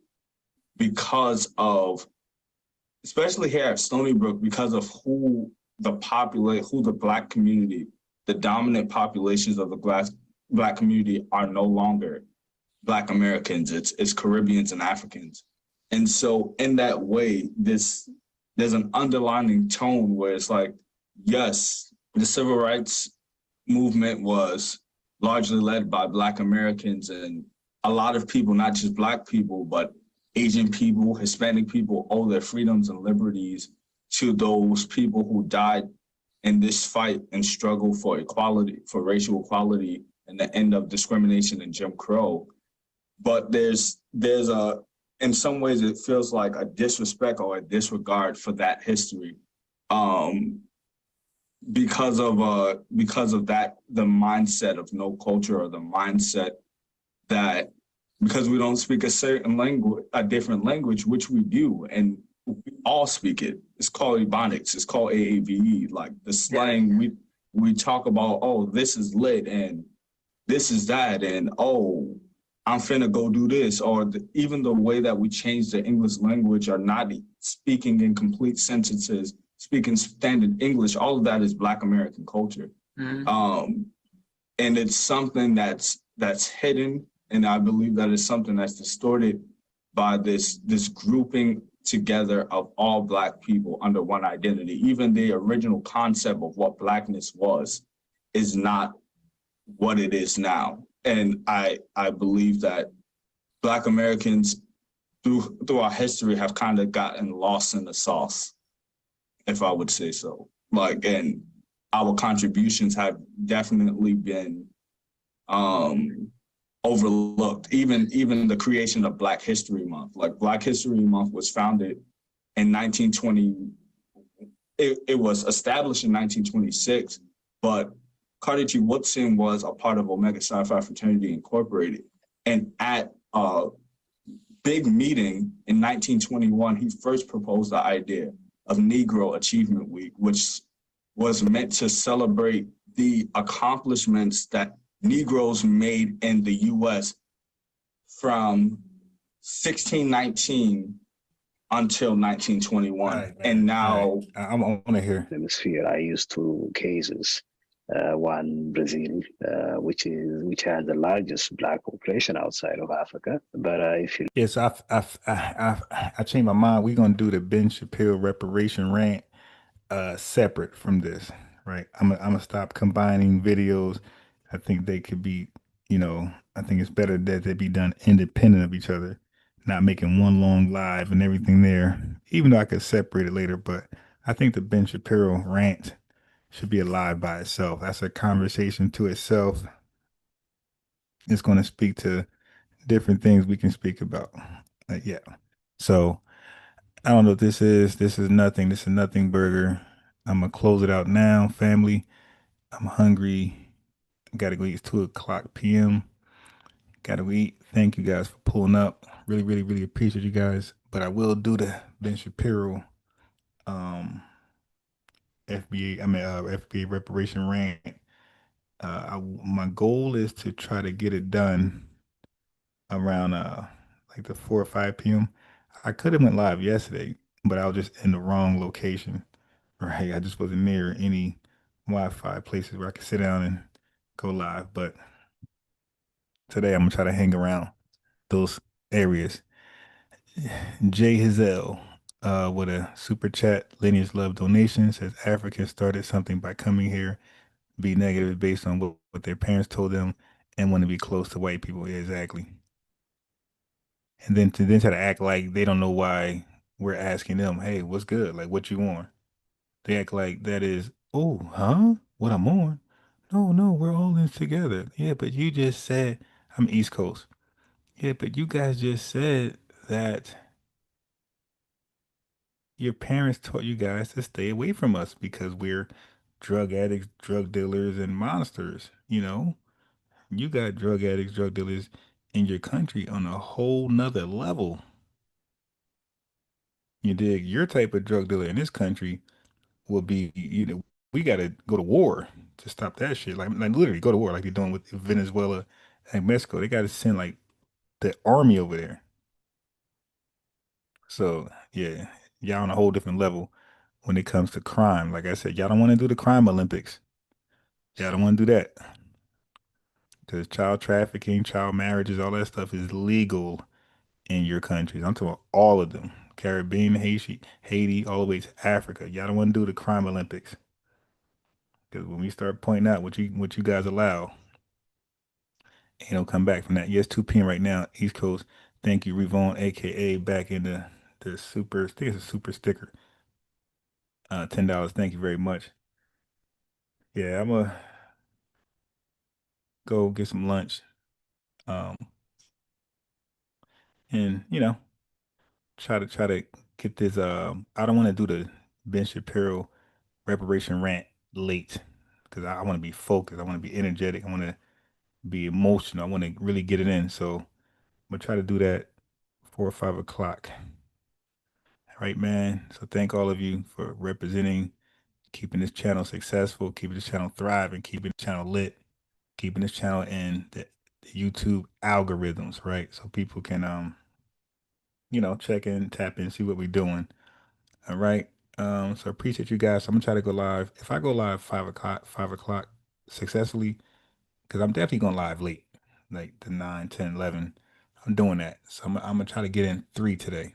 because of, especially here at Stony Brook, because of who the Black community, the dominant populations of the Black community are no longer Black Americans, it's Caribbeans and Africans. And so in that way, there's an underlining tone where it's like, yes, the civil rights movement was largely led by Black Americans, and a lot of people, not just Black people, but Asian people, Hispanic people, owe their freedoms and liberties to those people who died in this fight and struggle for equality, for racial equality, and the end of discrimination and Jim Crow. But there's a, in some ways, it feels like a disrespect or a disregard for that history, because of that, the mindset of no culture, or the mindset that because we don't speak a certain language, a different language, which we do, and we all speak it. It's called Ebonics. It's called AAVE. Like the slang, we talk about, oh, this is lit and this is that, and oh, I'm finna go do this, or even the way that we change the English language, or not speaking in complete sentences, speaking standard English, all of that is Black American culture. Mm-hmm. And it's something that's hidden, and I believe that is something that's distorted by this grouping together of all Black people under one identity. Even the original concept of what Blackness was is not what it is now. And I believe that Black Americans through our history have kind of gotten lost in the sauce, if I would say so. Like, and our contributions have definitely been overlooked. Even the creation of Black History Month. Like Black History Month was founded in 1920. It was established in 1926, but Carter G. Woodson was a part of Omega Psi Phi Fraternity Incorporated. And at a big meeting in 1921, he first proposed the idea of Negro Achievement Week, which was meant to celebrate the accomplishments that Negroes made in the U.S. from 1619 until 1921. Right, and now I want to hear. Hemisphere, I used two cases. One Brazil, which has the largest Black population outside of Africa. But if you yes, I changed my mind. We're gonna do the Ben Shapiro reparation rant separate from this, right? I'm gonna stop combining videos. I think they could be, I think it's better that they be done independent of each other, not making one long live and everything there. Even though I could separate it later, but I think the Ben Shapiro rant should be alive by itself. That's a conversation to itself. It's going to speak to different things we can speak about. Yeah. So I don't know what this is. This is nothing. This is nothing burger. I'm going to close it out now, family. I'm hungry. Got to go eat. It's 2:00 p.m. Got to eat. Thank you guys for pulling up. really appreciate you guys. But I will do the Ben Shapiro um FBA reparation rant. My goal is to try to get it done around like the 4 or 5 p.m. I could have went live yesterday, but I was just in the wrong location. Right. I just wasn't near any Wi-Fi places where I could sit down and go live. But today I'm gonna try to hang around those areas. Jay Hazel with a super chat lineage love donation says Africans started something by coming here, be negative based on what their parents told them and want to be close to white people. Yeah, exactly. And then to try to act like they don't know why we're asking them, hey, what's good? Like what you want? They act like that is, oh, huh? What I'm on? No, we're all in together. Yeah, but you just said I'm East Coast. Yeah, but you guys just said that your parents taught you guys to stay away from us because we're drug addicts, drug dealers, and monsters. You know, you got drug addicts, drug dealers in your country on a whole nother level. You dig? Your type of drug dealer in this country will be, we got to go to war to stop that shit. Like literally go to war, like they're doing with Venezuela and Mexico. They got to send like the army over there. So yeah, y'all on a whole different level when it comes to crime. Like I said, y'all don't want to do the crime Olympics. Y'all don't want to do that because child trafficking, child marriages, all that stuff is legal in your countries. I'm talking about all of them. Caribbean, Haiti, all the way to Africa. Y'all don't want to do the crime Olympics. Because when we start pointing out what you guys allow, ain't no come back from that. Yes, 2 p.m. right now, East Coast. Thank you, Revon, aka back in the super. I think it's a super sticker. $10. Thank you very much. Yeah, I'm gonna go get some lunch. Um, and try to get this. I don't want to do the Ben Shapiro reparation rant late because I want to be focused. I want to be energetic. I want to be emotional. I want to really get it in. So I'm gonna try to do that 4 or 5 o'clock. All right, man. So thank all of you for representing, keeping this channel successful, keeping this channel thriving, keeping the channel lit, keeping this channel in the YouTube algorithms, right? So people can check in, tap in, see what we're doing. All right. So appreciate you guys. I'm gonna try to go live. If I go live 5 o'clock successfully, because I'm definitely going live late, like the 9, 10, 11. I'm doing that. So I'm gonna try to get in 3 today.